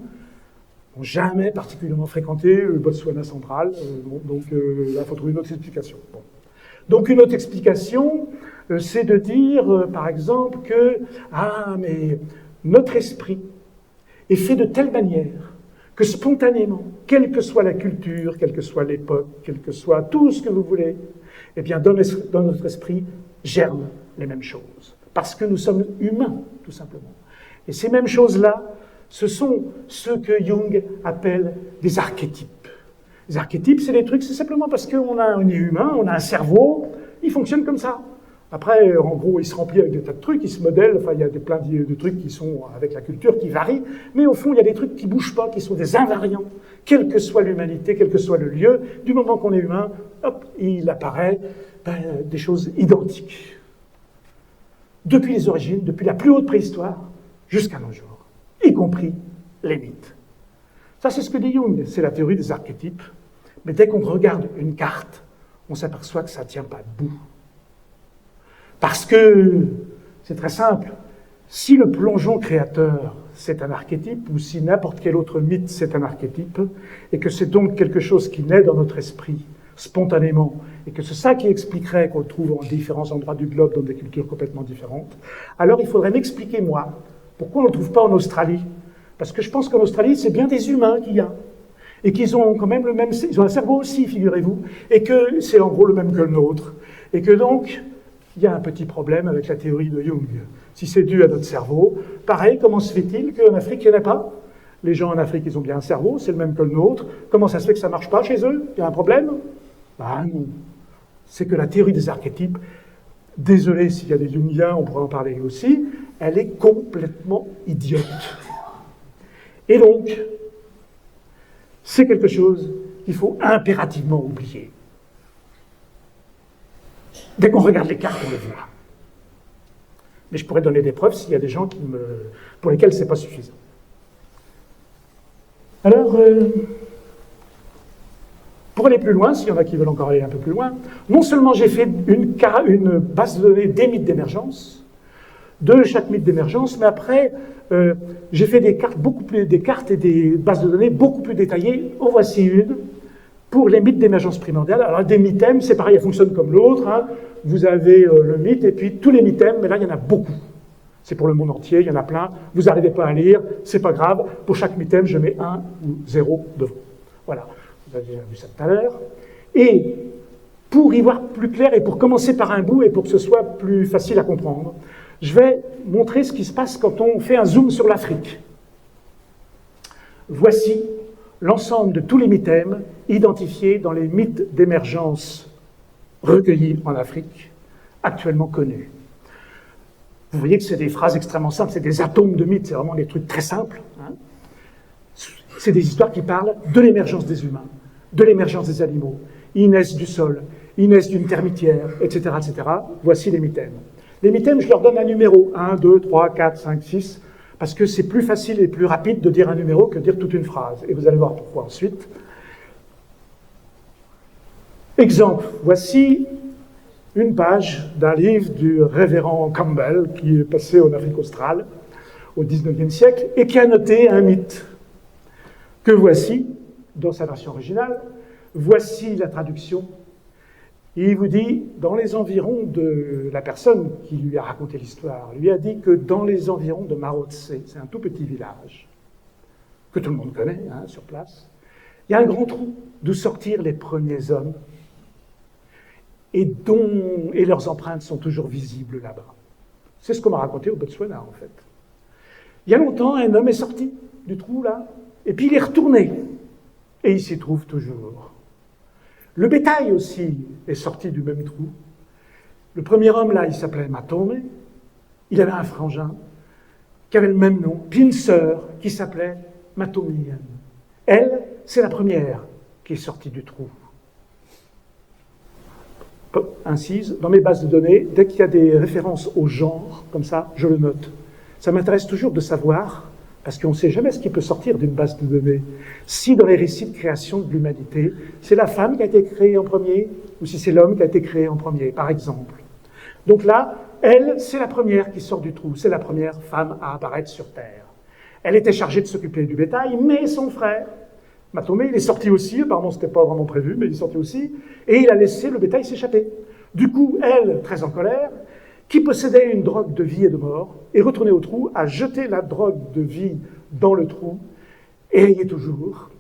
n'ont jamais particulièrement fréquenté le Botswana central. Donc là, il faut trouver une autre explication. Bon. Donc une autre explication, c'est de dire, par exemple, que mais notre esprit est fait de telle manière que spontanément, quelle que soit la culture, quelle que soit l'époque, quel que soit tout ce que vous voulez, eh bien, dans notre esprit germent les mêmes choses. Parce que nous sommes humains, tout simplement. Et ces mêmes choses-là, ce sont ce que Jung appelle des archétypes. Les archétypes, c'est des trucs, c'est simplement parce qu'on est humain, on a un cerveau, il fonctionne comme ça. Après, en gros, il se remplit avec des tas de trucs, il se modèle, enfin, il y a plein de trucs qui sont avec la culture, qui varient, mais au fond, il y a des trucs qui ne bougent pas, qui sont des invariants, quelle que soit l'humanité, quel que soit le lieu, du moment qu'on est humain, hop, il apparaît des choses identiques. Depuis les origines, depuis la plus haute préhistoire, jusqu'à nos jours, y compris les mythes. Ça, c'est ce que dit Jung, c'est la théorie des archétypes, mais dès qu'on regarde une carte, on s'aperçoit que ça ne tient pas debout. Parce que c'est très simple. Si le plongeon créateur, c'est un archétype, ou si n'importe quel autre mythe, c'est un archétype, et que c'est donc quelque chose qui naît dans notre esprit spontanément, et que c'est ça qui expliquerait qu'on le trouve en différents endroits du globe, dans des cultures complètement différentes, alors il faudrait m'expliquer, moi, pourquoi on ne le trouve pas en Australie. Parce que je pense qu'en Australie, c'est bien des humains qu'il y a. Et qu'ils ont quand même ils ont un cerveau aussi, figurez-vous, et que c'est en gros le même que le nôtre. Et que donc, il y a un petit problème avec la théorie de Jung. Si c'est dû à notre cerveau, pareil, comment se fait-il qu'en Afrique, il n'y en a pas? Les gens en Afrique, ils ont bien un cerveau, c'est le même que le nôtre. Comment ça se fait que ça ne marche pas chez eux? Il y a un problème? Ben non. C'est que la théorie des archétypes, désolé s'il y a des Jungiens, on pourrait en parler aussi, elle est complètement idiote. Et donc, c'est quelque chose qu'il faut impérativement oublier. Dès qu'on regarde les cartes, on le voit. Mais je pourrais donner des preuves s'il y a des gens pour lesquels ce n'est pas suffisant. Alors, pour aller plus loin, s'il y en a qui veulent encore aller un peu plus loin, non seulement j'ai fait une base de données des mythes d'émergence, de chaque mythe d'émergence, mais après, j'ai fait des cartes et des bases de données beaucoup plus détaillées. En voici une pour les mythes d'émergence primordiale. Alors, des mythèmes, c'est pareil, elles fonctionnent comme l'autre. Hein. Vous avez le mythe et puis tous les mythèmes, mais là, il y en a beaucoup. C'est pour le monde entier, il y en a plein. Vous n'arrivez pas à lire, c'est pas grave. Pour chaque mythème, je mets 1 ou 0 devant. Voilà, vous avez déjà vu ça tout à l'heure. Et pour y voir plus clair et pour commencer par un bout et pour que ce soit plus facile à comprendre, je vais montrer ce qui se passe quand on fait un zoom sur l'Afrique. Voici l'ensemble de tous les mythèmes identifiés dans les mythes d'émergence recueillis en Afrique, actuellement connus. Vous voyez que c'est des phrases extrêmement simples, c'est des atomes de mythes, c'est vraiment des trucs très simples. Hein. C'est des histoires qui parlent de l'émergence des humains, de l'émergence des animaux. Ils naissent du sol, ils naissent d'une termitière, etc., etc. Voici les mythèmes. Les mythèmes, je leur donne un numéro, 1, 2, 3, 4, 5, 6, parce que c'est plus facile et plus rapide de dire un numéro que de dire toute une phrase. Et vous allez voir pourquoi ensuite. Exemple, voici une page d'un livre du révérend Campbell, qui est passé en Afrique australe au XIXe siècle, et qui a noté un mythe que voici, dans sa version originale. Voici la traduction. Il vous dit, dans les environs de la personne qui lui a raconté l'histoire, lui a dit que dans les environs de Marotse, c'est un tout petit village, que tout le monde connaît, hein, sur place, il y a un grand trou d'où sortirent les premiers hommes, et leurs empreintes sont toujours visibles là-bas. C'est ce qu'on m'a raconté au Botswana, en fait. Il y a longtemps, un homme est sorti du trou, là, et puis il est retourné, et il s'y trouve toujours. Le bétail aussi est sorti du même trou. Le premier homme, là, il s'appelait Matome. Il avait un frangin qui avait le même nom, puis une sœur qui s'appelait Matomian. Elle, c'est la première qui est sortie du trou. Incise, dans mes bases de données, dès qu'il y a des références au genre, comme ça, je le note. Ça m'intéresse toujours de savoir, parce qu'on ne sait jamais ce qui peut sortir d'une base de données. Si dans les récits de création de l'humanité, c'est la femme qui a été créée en premier, ou si c'est l'homme qui a été créé en premier, par exemple. Donc là, elle, c'est la première qui sort du trou, c'est la première femme à apparaître sur Terre. Elle était chargée de s'occuper du bétail, mais son frère, Matomé, il est sorti aussi, apparemment c'était pas vraiment prévu, mais il est sorti aussi, et il a laissé le bétail s'échapper. Du coup, elle, très en colère, qui possédait une drogue de vie et de mort, est retournée au trou, a jeté la drogue de vie dans le trou, et y est toujours,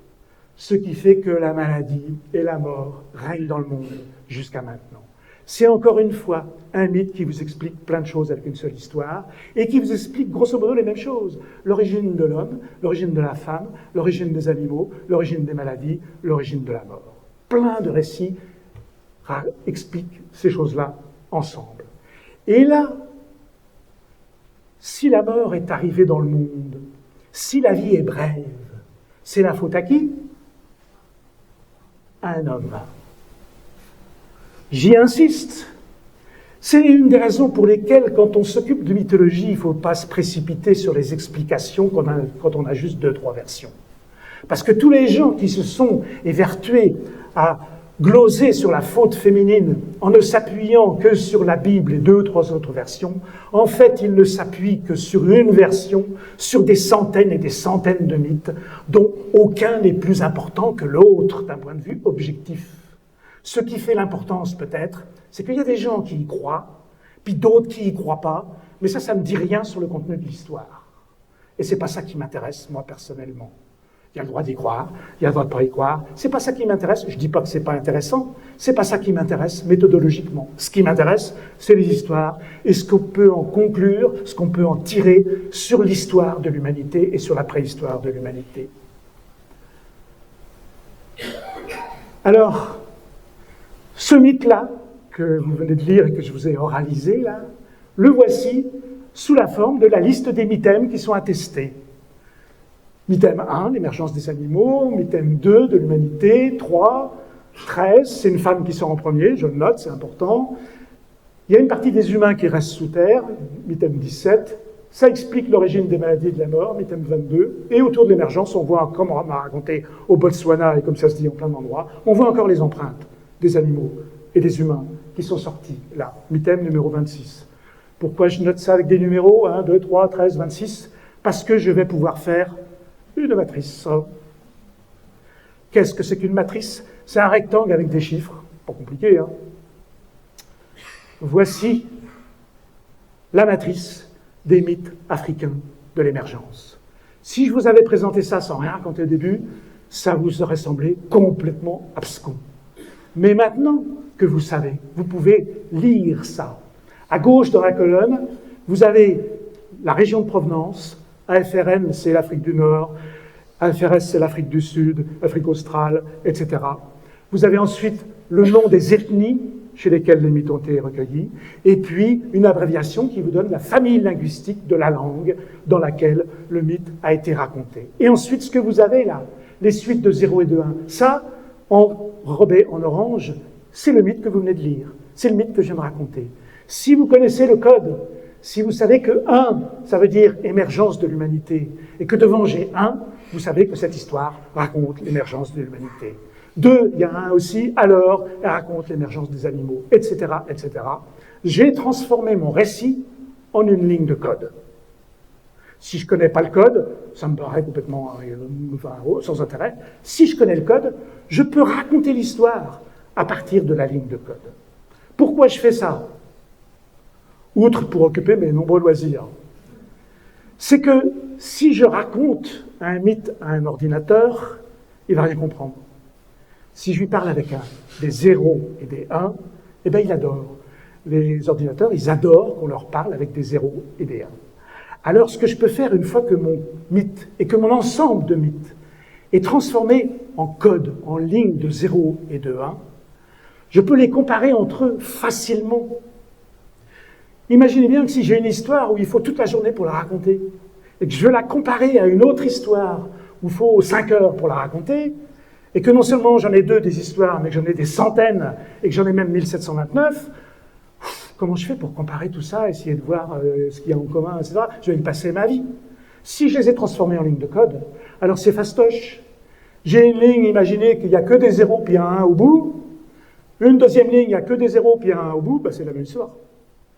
ce qui fait que la maladie et la mort règnent dans le monde jusqu'à maintenant. C'est encore une fois un mythe qui vous explique plein de choses avec une seule histoire et qui vous explique grosso modo les mêmes choses. L'origine de l'homme, l'origine de la femme, l'origine des animaux, l'origine des maladies, l'origine de la mort. Plein de récits expliquent ces choses-là ensemble. Et là, si la mort est arrivée dans le monde, si la vie est brève, c'est la faute à qui? À un homme. J'y insiste. C'est une des raisons pour lesquelles, quand on s'occupe de mythologie, il ne faut pas se précipiter sur les explications quand on a juste 2-3 versions. Parce que tous les gens qui se sont évertués à gloser sur la faute féminine en ne s'appuyant que sur la Bible et 2 ou 3 autres versions, en fait, ils ne s'appuient que sur une version, sur des centaines et des centaines de mythes, dont aucun n'est plus important que l'autre d'un point de vue objectif. Ce qui fait l'importance, peut-être, c'est qu'il y a des gens qui y croient, puis d'autres qui y croient pas, mais ça ne me dit rien sur le contenu de l'histoire. Et c'est pas ça qui m'intéresse, moi, personnellement. Il y a le droit d'y croire, il y a le droit de pas y croire. C'est pas ça qui m'intéresse. Je dis pas que c'est pas intéressant. C'est pas ça qui m'intéresse méthodologiquement. Ce qui m'intéresse, c'est les histoires et ce qu'on peut en conclure, ce qu'on peut en tirer sur l'histoire de l'humanité et sur la préhistoire de l'humanité. Alors, ce mythe-là, que vous venez de lire et que je vous ai oralisé, là, le voici sous la forme de la liste des mythèmes qui sont attestés. Mythème 1, l'émergence des animaux. Mythème 2, de l'humanité. 3, 13, c'est une femme qui sort en premier, je le note, c'est important. Il y a une partie des humains qui restent sous terre, mythème 17. Ça explique l'origine des maladies et de la mort, mythème 22. Et autour de l'émergence, on voit, comme on m'a raconté au Botswana, et comme ça se dit en plein d'endroits, on voit encore les empreintes des animaux et des humains qui sont sortis là. Mythème numéro 26. Pourquoi je note ça avec des numéros 1, 2, 3, 13, 26 ? Parce que je vais pouvoir faire une matrice. Qu'est-ce que c'est qu'une matrice? C'est un rectangle avec des chiffres. Pas compliqué, hein? Voici la matrice des mythes africains de l'émergence. Si je vous avais présenté ça sans rien raconter au début, ça vous aurait semblé complètement abscon. Mais maintenant que vous savez, vous pouvez lire ça. À gauche, dans la colonne, vous avez la région de provenance. AFRN, c'est l'Afrique du Nord. AFRS, c'est l'Afrique du Sud, l'Afrique australe, etc. Vous avez ensuite le nom des ethnies chez lesquelles les mythes ont été recueillis, et puis une abréviation qui vous donne la famille linguistique de la langue dans laquelle le mythe a été raconté. Et ensuite, ce que vous avez là, les suites de 0 et de 1, ça, enrobé en orange, c'est le mythe que vous venez de lire. C'est le mythe que je viens de raconter. Si vous connaissez le code, si vous savez que 1, ça veut dire émergence de l'humanité, et que devant j'ai 1, vous savez que cette histoire raconte l'émergence de l'humanité. 2, il y a 1 aussi, alors elle raconte l'émergence des animaux, etc., etc. J'ai transformé mon récit en une ligne de code. Si je ne connais pas le code, ça me paraît complètement sans intérêt. Si je connais le code, je peux raconter l'histoire à partir de la ligne de code. Pourquoi je fais ça ? Outre pour occuper mes nombreux loisirs. C'est que si je raconte un mythe à un ordinateur, il ne va rien comprendre. Si je lui parle avec des 0 et des 1, eh bien il adore. Les ordinateurs, ils adorent qu'on leur parle avec des 0 et des 1. Alors ce que je peux faire une fois que mon mythe et que mon ensemble de mythes est transformé en code, en ligne de 0 et de 1, je peux les comparer entre eux facilement. Imaginez bien que si j'ai une histoire où il faut toute la journée pour la raconter, et que je veux la comparer à une autre histoire où il faut 5 heures pour la raconter, et que non seulement j'en ai 2 des histoires, mais que j'en ai des centaines, et que j'en ai même 1729, comment je fais pour comparer tout ça, essayer de voir ce qu'il y a en commun, etc. Je vais y passer ma vie. Si je les ai transformés en ligne de code, alors c'est fastoche. J'ai une ligne, imaginez qu'il n'y a que des 0 puis un 1 au bout. Une deuxième ligne, il n'y a que des 0 puis un 1 au bout, ben c'est la même histoire.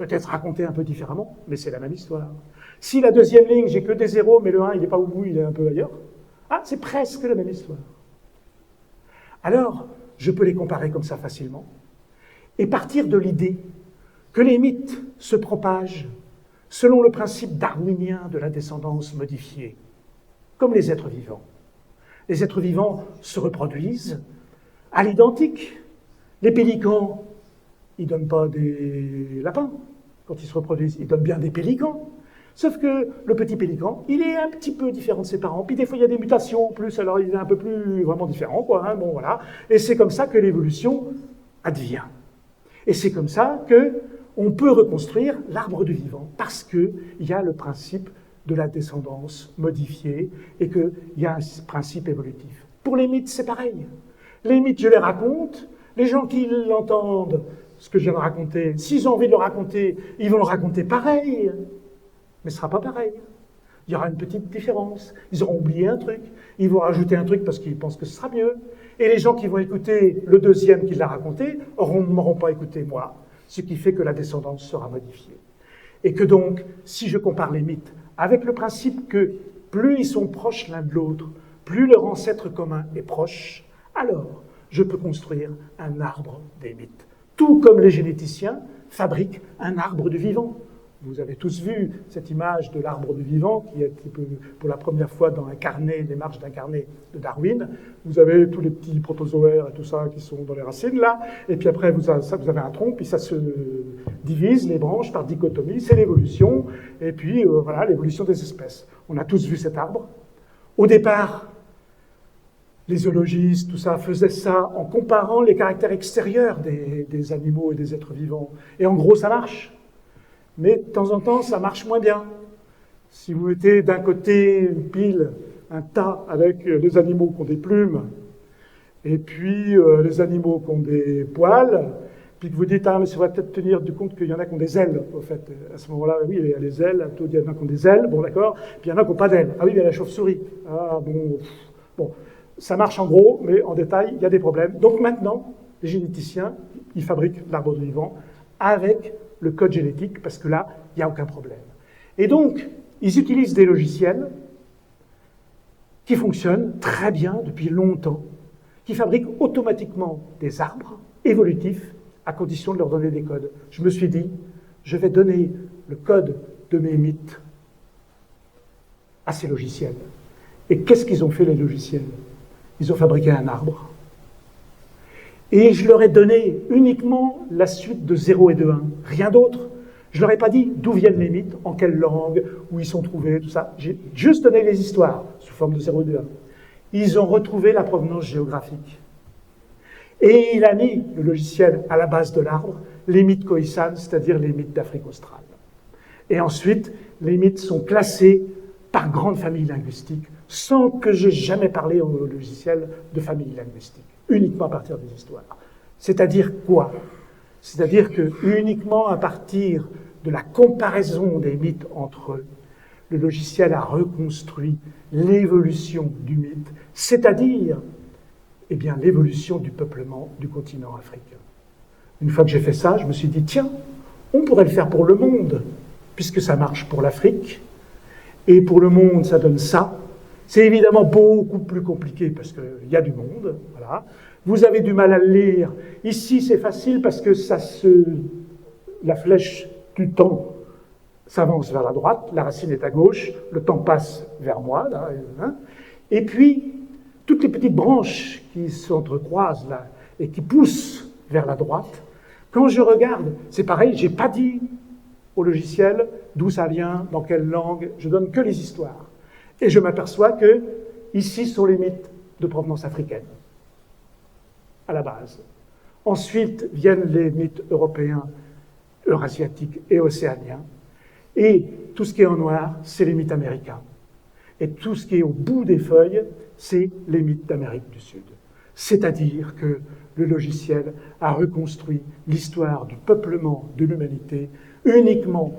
peut-être racontée un peu différemment, mais c'est la même histoire. Si la deuxième ligne, j'ai que des zéros, mais le 1, il n'est pas au bout, il est un peu ailleurs, ah, c'est presque la même histoire. Alors, je peux les comparer comme ça facilement, et partir de l'idée que les mythes se propagent selon le principe darwinien de la descendance modifiée, comme les êtres vivants. Les êtres vivants se reproduisent à l'identique. Les pélicans, ils ne donnent pas des lapins quand ils se reproduisent, ils donnent bien des pélicans. Sauf que le petit pélican, il est un petit peu différent de ses parents. Puis des fois, il y a des mutations en plus, alors il est un peu plus vraiment différent, quoi. Hein, bon, voilà. Et c'est comme ça que l'évolution advient. Et c'est comme ça qu'on peut reconstruire l'arbre du vivant, parce qu'il y a le principe de la descendance modifiée et qu'il y a un principe évolutif. Pour les mythes, c'est pareil. Les mythes, je les raconte. Les gens qui l'entendent, ce que je viens de raconter, s'ils ont envie de le raconter, ils vont le raconter pareil. Mais ce ne sera pas pareil. Il y aura une petite différence. Ils auront oublié un truc. Ils vont rajouter un truc parce qu'ils pensent que ce sera mieux. Et les gens qui vont écouter le deuxième qui l'a raconté ne m'auront pas écouté moi. Ce qui fait que la descendance sera modifiée. Et que donc, si je compare les mythes avec le principe que plus ils sont proches l'un de l'autre, plus leur ancêtre commun est proche, alors je peux construire un arbre des mythes. Tout comme les généticiens fabriquent un arbre du vivant. Vous avez tous vu cette image de l'arbre du vivant qui est pour la première fois dans un carnet, les marges d'un carnet de Darwin. Vous avez tous les petits protozoaires et tout ça qui sont dans les racines là, et puis après vous avez un tronc, puis ça se divise, les branches, par dichotomie, c'est l'évolution, et puis voilà, l'évolution des espèces. On a tous vu cet arbre. Au départ, les zoologistes, tout ça, faisaient ça en comparant les caractères extérieurs des animaux et des êtres vivants. Et en gros, ça marche. Mais de temps en temps, ça marche moins bien. Si vous mettez d'un côté une pile, un tas avec les animaux qui ont des plumes, et puis les animaux qui ont des poils, puis que vous dites, ah, mais ça va peut-être tenir du compte qu'il y en a qui ont des ailes, au fait. À ce moment-là, oui, il y a les ailes, il y en a qui ont des ailes, bon d'accord, puis il y en a qui n'ont pas d'ailes. Ah oui, il y a la chauve-souris. Ah bon, ça marche en gros, mais en détail, il y a des problèmes. Donc maintenant, les généticiens, ils fabriquent l'arbre de vivant avec le code génétique, parce que là, il n'y a aucun problème. Et donc, ils utilisent des logiciels qui fonctionnent très bien depuis longtemps, qui fabriquent automatiquement des arbres évolutifs à condition de leur donner des codes. Je me suis dit, je vais donner le code de mes mythes à ces logiciels. Et qu'est-ce qu'ils ont fait, les logiciels? Ils ont fabriqué un arbre. Et je leur ai donné uniquement la suite de 0 et de 1, rien d'autre. Je leur ai pas dit d'où viennent les mythes, en quelle langue, où ils sont trouvés, tout ça. J'ai juste donné les histoires, sous forme de 0 et de 1. Ils ont retrouvé la provenance géographique. Et il a mis, le logiciel, à la base de l'arbre, les mythes Khoisan, c'est-à-dire les mythes d'Afrique australe. Et ensuite, les mythes sont classés par grande famille linguistique, sans que j'ai jamais parlé au logiciel de famille linguistique, uniquement à partir des histoires. C'est-à-dire quoi? C'est-à-dire que uniquement à partir de la comparaison des mythes entre eux, le logiciel a reconstruit l'évolution du mythe, c'est-à-dire eh bien, l'évolution du peuplement du continent africain. Une fois que j'ai fait ça, je me suis dit, tiens, on pourrait le faire pour le monde, puisque ça marche pour l'Afrique, et pour le monde, ça donne ça. C'est évidemment beaucoup plus compliqué, parce qu'il y a du monde, voilà. Vous avez du mal à le lire. Ici, c'est facile, parce que la flèche du temps s'avance vers la droite, la racine est à gauche, le temps passe vers moi, là, hein. Et puis, toutes les petites branches qui s'entrecroisent là et qui poussent vers la droite, quand je regarde, c'est pareil, je n'ai pas dit au logiciel d'où ça vient, dans quelle langue, je donne que les histoires. Et je m'aperçois que ici sont les mythes de provenance africaine, à la base. Ensuite viennent les mythes européens, eurasiatiques et océaniens. Et tout ce qui est en noir, c'est les mythes américains. Et tout ce qui est au bout des feuilles, c'est les mythes d'Amérique du Sud. C'est-à-dire que le logiciel a reconstruit l'histoire du peuplement de l'humanité uniquement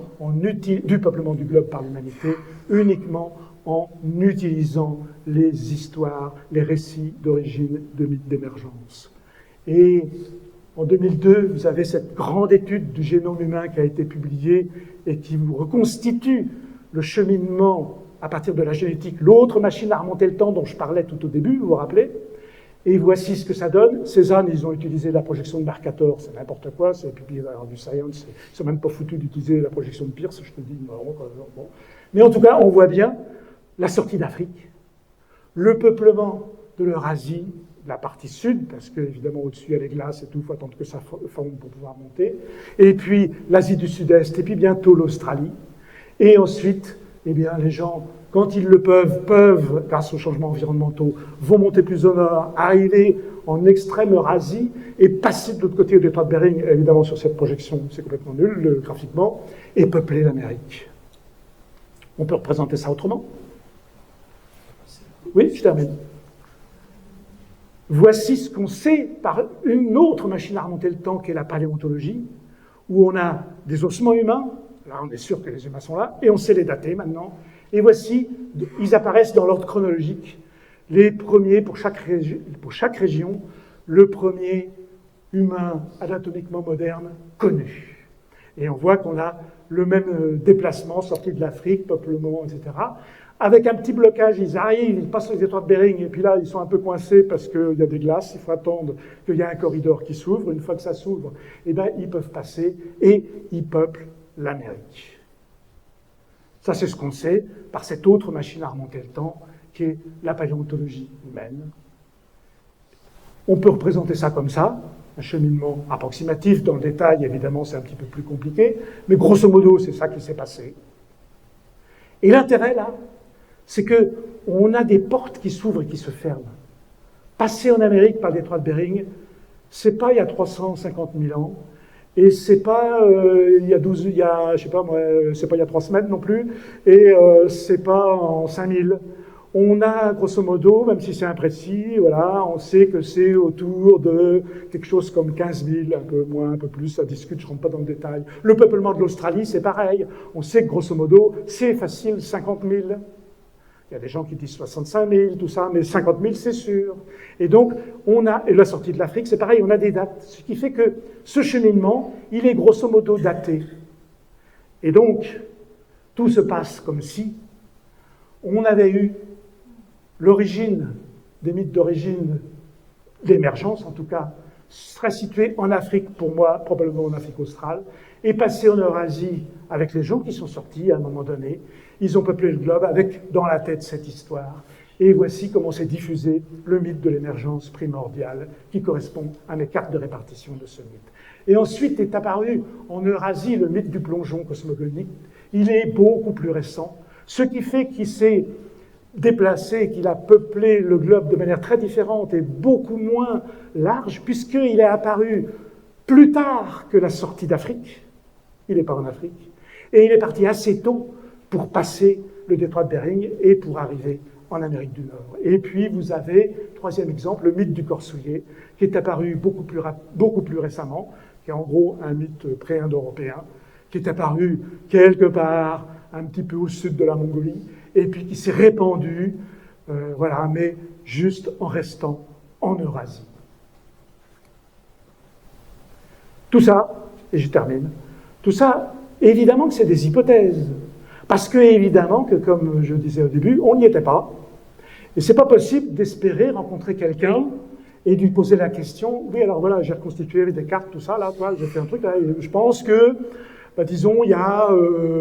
du peuplement du globe par l'humanité, uniquement en utilisant les histoires, les récits d'origine de mythes d'émergence. Et En 2002, vous avez cette grande étude du génome humain qui a été publiée et qui vous reconstitue le cheminement à partir de la génétique, l'autre machine à remonter le temps dont je parlais tout au début, vous vous rappelez? Et voici ce que ça donne. Cézanne, ils ont utilisé la projection de Mercator, c'est n'importe quoi, c'est publié dans du Science, ils sont même pas foutus d'utiliser la projection de Peirce, je te dis, non, bon. Mais en tout cas, on voit bien la sortie d'Afrique, le peuplement de l'Eurasie, la partie sud, parce que évidemment au-dessus il y a les glaces et tout, il faut attendre que ça fonde pour pouvoir monter, et puis l'Asie du Sud-Est, et puis bientôt l'Australie, et ensuite, eh bien, les gens, quand ils le peuvent, grâce aux changements environnementaux, vont monter plus au nord, arriver en extrême Eurasie, et passer de l'autre côté au détroit de Bering, évidemment sur cette projection, c'est complètement nul graphiquement, et peupler l'Amérique. On peut représenter ça autrement? Oui, je termine. Voici ce qu'on sait par une autre machine à remonter le temps qu'est la paléontologie, où on a des ossements humains, là on est sûr que les humains sont là, et on sait les dater maintenant, et voici, ils apparaissent dans l'ordre chronologique, les premiers pour chaque région, le premier humain anatomiquement moderne connu. Et on voit qu'on a le même déplacement, sorti de l'Afrique, peuplement, etc., avec un petit blocage, ils arrivent, ils passent les détroits de Bering, et puis là, ils sont un peu coincés parce qu'il y a des glaces, il faut attendre qu'il y ait un corridor qui s'ouvre. Une fois que ça s'ouvre, eh bien, ils peuvent passer et ils peuplent l'Amérique. Ça, c'est ce qu'on sait par cette autre machine à remonter le temps, qui est la paléontologie humaine. On peut représenter ça comme ça, un cheminement approximatif. Dans le détail, évidemment, c'est un petit peu plus compliqué, mais grosso modo, c'est ça qui s'est passé. Et l'intérêt, là, c'est qu'on a des portes qui s'ouvrent et qui se ferment. Passer en Amérique par le détroit de Bering, c'est pas il y a 350 000 ans, et c'est pas c'est pas il y a 3 semaines non plus, et c'est pas en 5000. On a, grosso modo, même si c'est imprécis, voilà, on sait que c'est autour de quelque chose comme 15 000, un peu moins, un peu plus, ça discute, je ne rentre pas dans le détail. Le peuplement de l'Australie, c'est pareil. On sait que, grosso modo, c'est facile, 50 000. Il y a des gens qui disent 65 000, tout ça, mais 50 000, c'est sûr. Et donc, et la sortie de l'Afrique, c'est pareil, on a des dates. Ce qui fait que ce cheminement, il est grosso modo daté. Et donc, tout se passe comme si on avait eu l'origine, des mythes d'origine, l'émergence en tout cas, serait située en Afrique, pour moi, probablement en Afrique australe, et passée en Eurasie avec les gens qui sont sortis à un moment donné. Ils ont peuplé le globe avec dans la tête cette histoire. Et voici comment s'est diffusé le mythe de l'émergence primordiale qui correspond à mes cartes de répartition de ce mythe. Et ensuite est apparu en Eurasie le mythe du plongeon cosmogonique. Il est beaucoup plus récent, ce qui fait qu'il s'est déplacé, qu'il a peuplé le globe de manière très différente et beaucoup moins large, puisqu'il est apparu plus tard que la sortie d'Afrique. Il n'est pas en Afrique. Et il est parti assez tôt pour passer le détroit de Bering et pour arriver en Amérique du Nord. Et puis vous avez, troisième exemple, le mythe du corps souillé, qui est apparu beaucoup plus récemment, qui est en gros un mythe pré-indo-européen, qui est apparu quelque part un petit peu au sud de la Mongolie, et puis qui s'est répandu, voilà, mais juste en restant en Eurasie. Tout ça, et je termine, tout ça, évidemment que c'est des hypothèses, parce que évidemment que, comme je disais au début, on n'y était pas, et c'est pas possible d'espérer rencontrer quelqu'un et de lui poser la question, oui, alors voilà, j'ai reconstitué avec des cartes, tout ça, là, toi, j'ai fait un truc, là, et je pense que, disons, il y a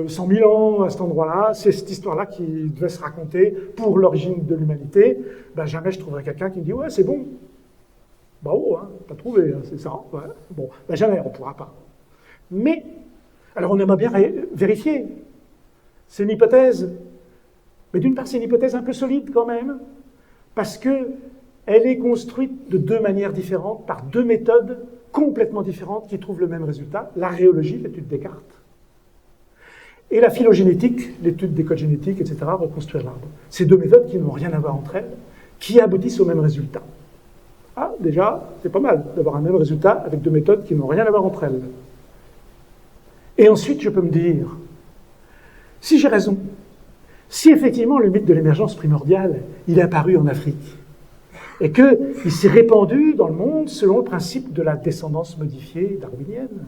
100 000 ans, à cet endroit-là, c'est cette histoire-là qui devait se raconter pour l'origine de l'humanité. Jamais je trouverai quelqu'un qui me dit « Ouais, c'est bon. » Bravo, hein, t'as trouvé, c'est ça. Ouais. Bon, jamais, on ne pourra pas. Mais, alors on aimerait bien vérifier. C'est une hypothèse. Mais d'une part, c'est une hypothèse un peu solide quand même, parce qu'elle est construite de deux manières différentes, par deux méthodes complètement différentes qui trouvent le même résultat, l'archéologie, l'étude des cartes, et la phylogénétique, l'étude des codes génétiques, etc., reconstruire l'arbre. Ces deux méthodes qui n'ont rien à voir entre elles, qui aboutissent au même résultat. Ah, déjà, c'est pas mal d'avoir un même résultat avec deux méthodes qui n'ont rien à voir entre elles. Et ensuite, je peux me dire, si j'ai raison, si effectivement le mythe de l'émergence primordiale, il est apparu en Afrique, et qu'il s'est répandu dans le monde selon le principe de la descendance modifiée darwinienne.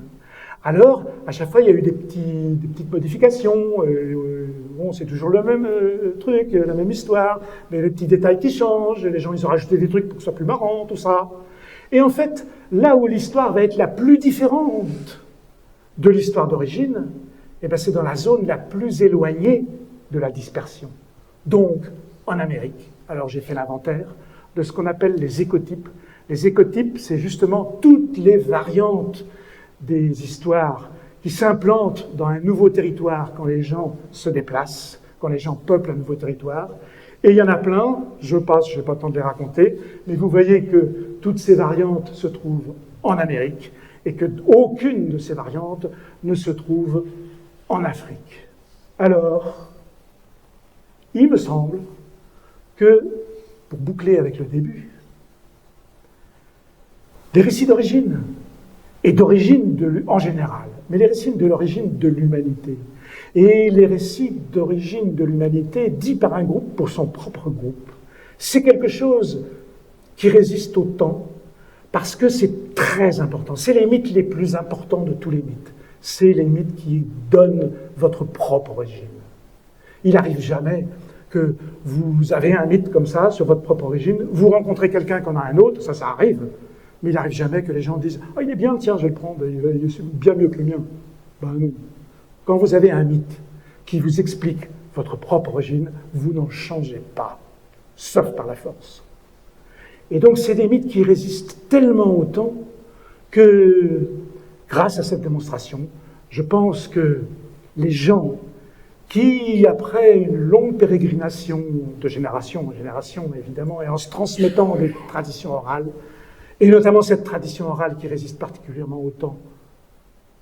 Alors, à chaque fois, il y a eu des petites modifications. Bon, c'est toujours le même truc, la même histoire, mais les petits détails qui changent, les gens, ils ont rajouté des trucs pour que ce soit plus marrant, tout ça. Et en fait, là où l'histoire va être la plus différente de l'histoire d'origine, eh ben, c'est dans la zone la plus éloignée de la dispersion. Donc, en Amérique. Alors, j'ai fait l'inventaire de ce qu'on appelle les écotypes. Les écotypes, c'est justement toutes les variantes des histoires qui s'implantent dans un nouveau territoire quand les gens se déplacent, quand les gens peuplent un nouveau territoire. Et il y en a plein, je n'ai pas le temps de les raconter, mais vous voyez que toutes ces variantes se trouvent en Amérique et qu'aucune de ces variantes ne se trouve en Afrique. Alors, il me semble que, pour boucler avec le début, les récits d'origine, et d'origine en général, mais les récits de l'origine de l'humanité. Et les récits d'origine de l'humanité dits par un groupe pour son propre groupe. C'est quelque chose qui résiste au temps, parce que c'est très important. C'est les mythes les plus importants de tous les mythes. C'est les mythes qui donnent votre propre origine. Il n'arrive jamais que vous avez un mythe comme ça, sur votre propre origine, vous rencontrez quelqu'un qui en a un autre, ça arrive, mais il n'arrive jamais que les gens disent « Ah, il est bien, tiens, je vais le prendre, il est bien mieux que le mien. » Ben non. Quand vous avez un mythe qui vous explique votre propre origine, vous n'en changez pas, sauf par la force. Et donc, c'est des mythes qui résistent tellement au temps que, grâce à cette démonstration, je pense que les gens qui, après une longue pérégrination de génération en génération, évidemment, et en se transmettant des traditions orales, et notamment cette tradition orale qui résiste particulièrement au temps,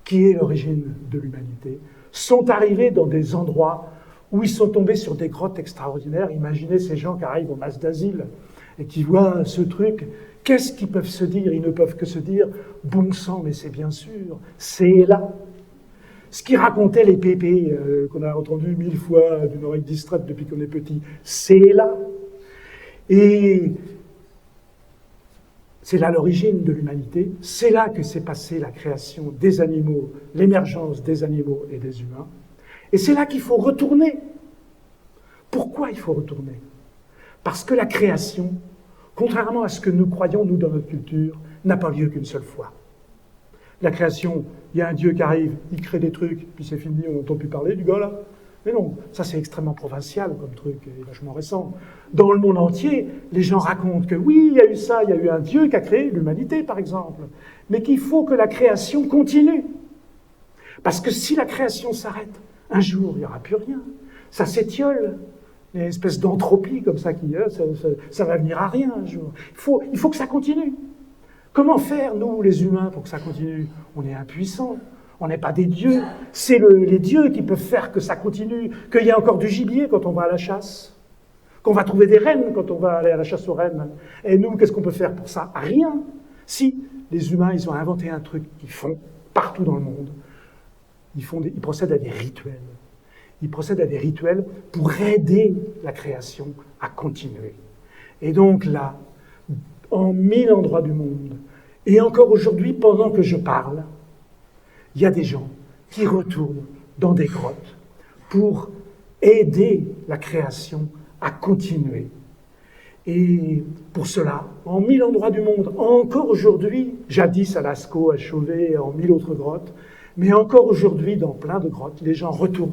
qui est l'origine de l'humanité, sont arrivés dans des endroits où ils sont tombés sur des grottes extraordinaires. Imaginez ces gens qui arrivent au mas d'asile et qui voient ce truc. Qu'est-ce qu'ils peuvent se dire? Ils ne peuvent que se dire « Bon sang, mais c'est bien sûr, c'est là ». Ce qui racontait les pépés qu'on a entendu 1000 fois d'une oreille distraite depuis qu'on est petit, c'est là. Et c'est là l'origine de l'humanité, c'est là que s'est passée la création des animaux, l'émergence des animaux et des humains, et c'est là qu'il faut retourner. Pourquoi il faut retourner? Parce que la création, contrairement à ce que nous croyons, nous, dans notre culture, n'a pas lieu qu'une seule fois. La création, il y a un Dieu qui arrive, il crée des trucs, puis c'est fini, on n'entend plus parler du gars là. Mais non, ça c'est extrêmement provincial comme truc, et vachement récent. Dans le monde entier, les gens racontent que oui, il y a eu ça, il y a eu un Dieu qui a créé l'humanité, par exemple, mais qu'il faut que la création continue. Parce que si la création s'arrête, un jour, il n'y aura plus rien. Ça s'étiole. Il y a une espèce d'entropie comme ça qui ça va venir à rien un jour. Il faut que ça continue. Comment faire, nous, les humains, pour que ça continue? On est impuissants. On n'est pas des dieux. C'est les dieux qui peuvent faire que ça continue, qu'il y ait encore du gibier quand on va à la chasse, qu'on va trouver des rennes quand on va aller à la chasse aux rennes. Et nous, qu'est-ce qu'on peut faire pour ça? Rien. Si les humains, ils ont inventé un truc qu'ils font partout dans le monde, ils procèdent à des rituels. Ils procèdent à des rituels pour aider la création à continuer. Et donc là, en 1000 endroits du monde, et encore aujourd'hui, pendant que je parle, il y a des gens qui retournent dans des grottes pour aider la création à continuer. Et pour cela, en 1000 endroits du monde, encore aujourd'hui, jadis à Lascaux, à Chauvet, en 1000 autres grottes, mais encore aujourd'hui, dans plein de grottes, les gens retournent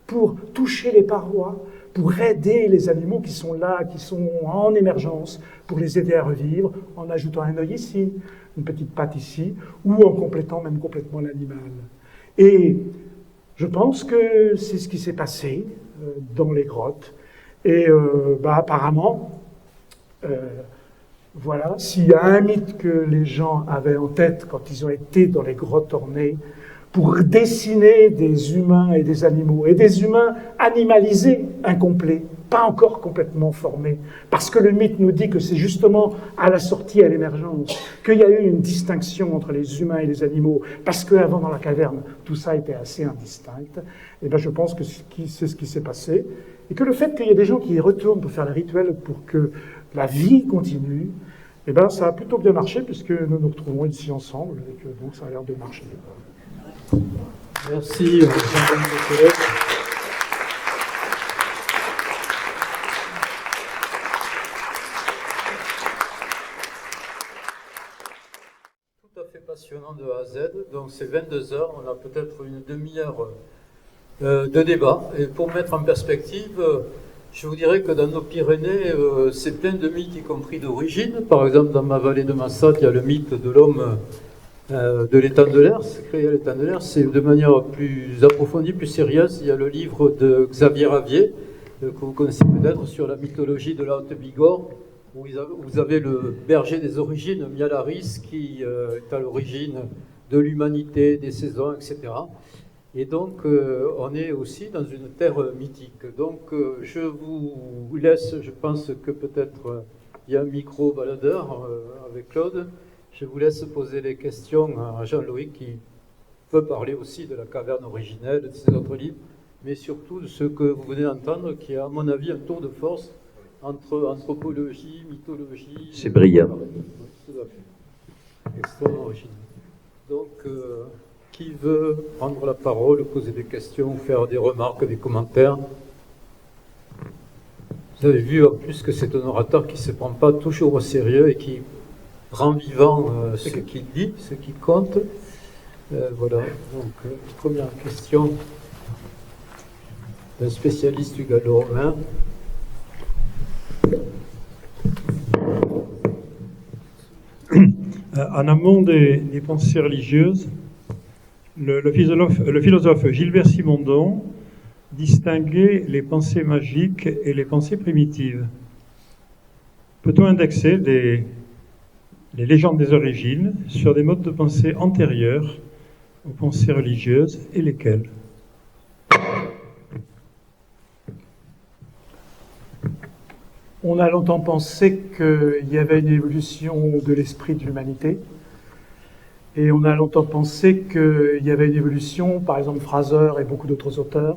pour toucher les parois, pour aider les animaux qui sont là, qui sont en émergence, pour les aider à revivre, en ajoutant un œil ici, une petite patte ici, ou en complétant même complètement l'animal. Et je pense que c'est ce qui s'est passé dans les grottes. Et apparemment, voilà, s'il y a un mythe que les gens avaient en tête quand ils ont été dans les grottes ornées, pour dessiner des humains et des animaux, et des humains animalisés, incomplets, pas encore complètement formés, parce que le mythe nous dit que c'est justement à la sortie, à l'émergence, qu'il y a eu une distinction entre les humains et les animaux, parce qu'avant, dans la caverne, tout ça était assez indistinct. Et bien, je pense que c'est ce qui s'est passé, et que le fait qu'il y ait des gens qui y retournent pour faire les rituels, pour que la vie continue, et ben ça a plutôt bien marché puisque nous nous retrouvons ici ensemble et que donc ça a l'air de marcher. Merci, Jean-Denis Lecollet. Tout à fait passionnant de A à Z. Donc c'est 22 heures, on a peut-être une demi-heure de débat. Et pour mettre en perspective, je vous dirais que dans nos Pyrénées, c'est plein de mythes, y compris d'origine. Par exemple, dans ma vallée de Massat, il y a le mythe de l'homme de l'étang de l'Hers, créé à l'étang de l'Hers. C'est de manière plus approfondie, plus sérieuse. Il y a le livre de Xavier Ravier, que vous connaissez peut-être, sur la mythologie de la Haute-Bigorre, où vous avez le berger des origines, Mialaris, qui est à l'origine de l'humanité, des saisons, etc. Et donc, on est aussi dans une terre mythique. Donc, je vous laisse, je pense que peut-être il y a un micro-baladeur avec Claude. Je vous laisse poser les questions à Jean-Loïc, qui peut parler aussi de la caverne originelle, de ses autres livres, mais surtout de ce que vous venez d'entendre, qui est, à mon avis, un tour de force entre anthropologie, mythologie... C'est brillant. Extrêmement original. Donc... qui veut prendre la parole, poser des questions, faire des remarques, des commentaires? Vous avez vu en plus que c'est un orateur qui ne se prend pas toujours au sérieux et qui rend vivant ce qu'il dit, ce qui compte. Voilà, donc première question d'un spécialiste du gallo-romain. En amont des pensées religieuses, le philosophe Gilbert Simondon distinguait les pensées magiques et les pensées primitives. Peut-on indexer les légendes des origines sur des modes de pensée antérieurs aux pensées religieuses, et lesquels? On a longtemps pensé qu'il y avait une évolution de l'esprit de l'humanité. Et on a longtemps pensé qu'il y avait une évolution, par exemple Fraser et beaucoup d'autres auteurs.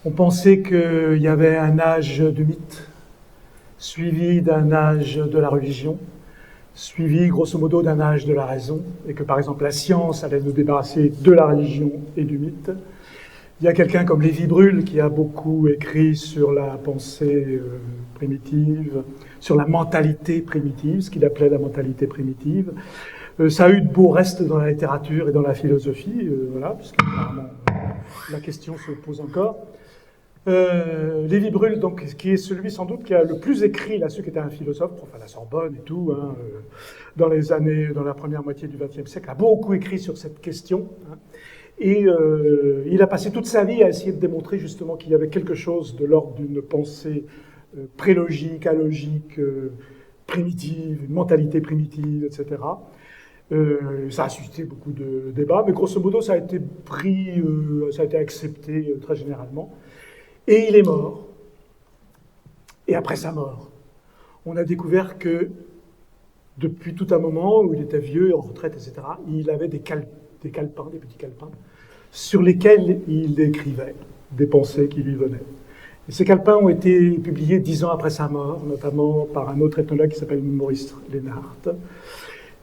On pensait qu'il y avait un âge du mythe, suivi d'un âge de la religion, suivi grosso modo d'un âge de la raison, et que par exemple la science allait nous débarrasser de la religion et du mythe. Il y a quelqu'un comme Lévi-Brul qui a beaucoup écrit sur la pensée primitive, sur la mentalité primitive, ce qu'il appelait la mentalité primitive. Ça a eu de beaux restes dans la littérature et dans la philosophie, voilà, puisque la question se pose encore. Lévi-Brul, donc, qui est celui sans doute qui a le plus écrit là-dessus, qui était un philosophe, prof à la Sorbonne et tout, hein, dans la première moitié du XXe siècle, a beaucoup écrit sur cette question. Hein, et il a passé toute sa vie à essayer de démontrer justement qu'il y avait quelque chose de l'ordre d'une pensée prélogique, alogique, primitive, une mentalité primitive, etc. Ça a suscité beaucoup de débats, mais grosso modo, ça a été pris, ça a été accepté très généralement. Et il est mort. Et après sa mort, on a découvert que depuis tout un moment où il était vieux, en retraite, etc., il avait des calepins, des petits calepins, sur lesquels il écrivait des pensées qui lui venaient. Et ces calepins ont été publiés 10 ans après sa mort, notamment par un autre ethnologue qui s'appelle Maurice Lénart,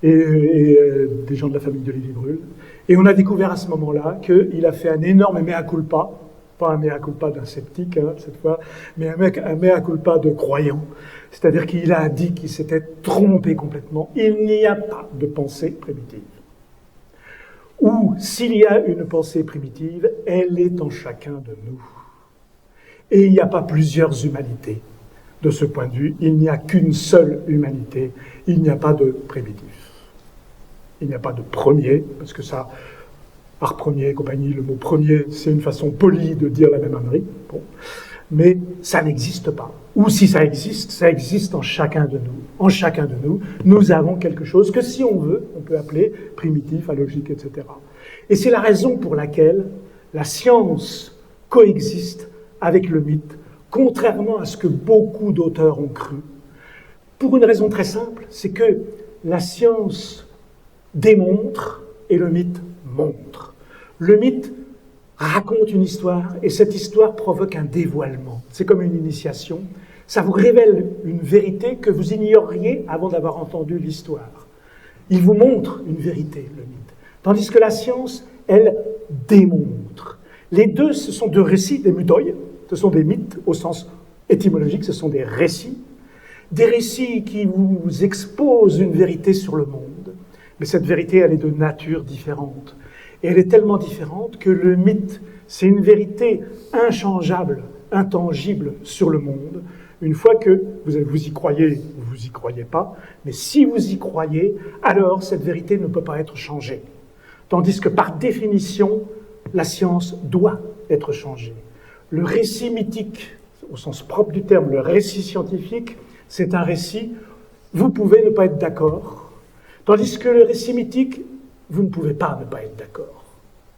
et des gens de la famille de Lévi-Brul. Et on a découvert à ce moment-là qu'il a fait un énorme mea culpa, pas un mea culpa d'un sceptique, hein, cette fois, mais un mea culpa de croyant. C'est-à-dire qu'il a dit qu'il s'était trompé complètement. Il n'y a pas de pensée primitive. Ou, s'il y a une pensée primitive, elle est en chacun de nous. Et il n'y a pas plusieurs humanités. De ce point de vue, il n'y a qu'une seule humanité. Il n'y a pas de primitif. Il n'y a pas de premier, parce que ça, par premier et compagnie, le mot premier, c'est une façon polie de dire la même ânerie. Bon. Mais ça n'existe pas. Ou si ça existe en chacun de nous. En chacun de nous, nous avons quelque chose que, si on veut, on peut appeler primitif, alogique, etc. Et c'est la raison pour laquelle la science coexiste avec le mythe, contrairement à ce que beaucoup d'auteurs ont cru. Pour une raison très simple, c'est que la science démontre et le mythe montre. Le mythe raconte une histoire et cette histoire provoque un dévoilement. C'est comme une initiation. Ça vous révèle une vérité que vous ignoriez avant d'avoir entendu l'histoire. Il vous montre une vérité, le mythe. Tandis que la science, elle démontre. Les deux, ce sont deux récits, des mythoi, ce sont des mythes au sens étymologique, ce sont des récits qui vous exposent une vérité sur le monde. Mais cette vérité, elle est de nature différente. Et elle est tellement différente que le mythe, c'est une vérité inchangeable, intangible sur le monde. Une fois que vous y croyez ou vous y croyez pas, mais si vous y croyez, alors cette vérité ne peut pas être changée. Tandis que par définition, la science doit être changée. Le récit mythique, au sens propre du terme, le récit scientifique, c'est un récit, vous pouvez ne pas être d'accord, tandis que le récit mythique, vous ne pouvez pas ne pas être d'accord.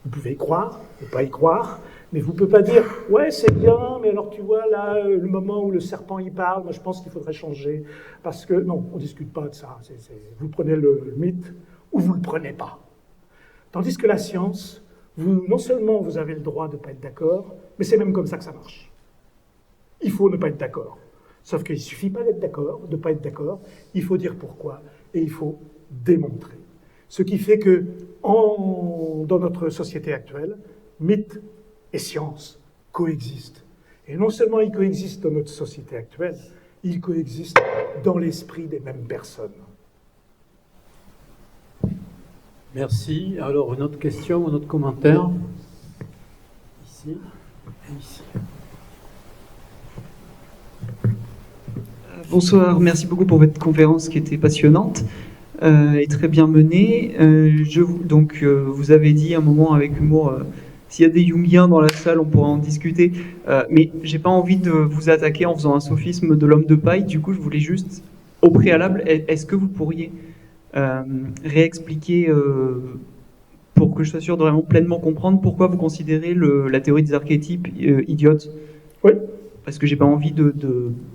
Vous pouvez y croire, ne pas y croire, mais vous ne pouvez pas dire « ouais, c'est bien, mais alors tu vois, là, le moment où le serpent y parle, moi je pense qu'il faudrait changer. » Parce que, non, on ne discute pas de ça. Vous prenez le mythe ou vous ne le prenez pas. Tandis que la science, non seulement vous avez le droit de ne pas être d'accord, mais c'est même comme ça que ça marche. Il faut ne pas être d'accord. Sauf qu'il ne suffit pas d'être d'accord, de ne pas être d'accord, il faut dire pourquoi, et il faut démontrer. Ce qui fait que, dans notre société actuelle, mythe et science coexistent. Et non seulement ils coexistent dans notre société actuelle, ils coexistent dans l'esprit des mêmes personnes. Merci. Alors, une autre question, un autre commentaire? Ici et ici. Bonsoir, merci beaucoup pour votre conférence qui était passionnante et très bien menée. Vous avez dit un moment avec humour, s'il y a des Jungiens dans la salle, on pourra en discuter, mais j'ai pas envie de vous attaquer en faisant un sophisme de l'homme de paille. Du coup, je voulais juste, au préalable, est-ce que vous pourriez réexpliquer, pour que je sois sûr de vraiment pleinement comprendre, pourquoi vous considérez la théorie des archétypes idiote? Oui. Parce que j'ai pas envie de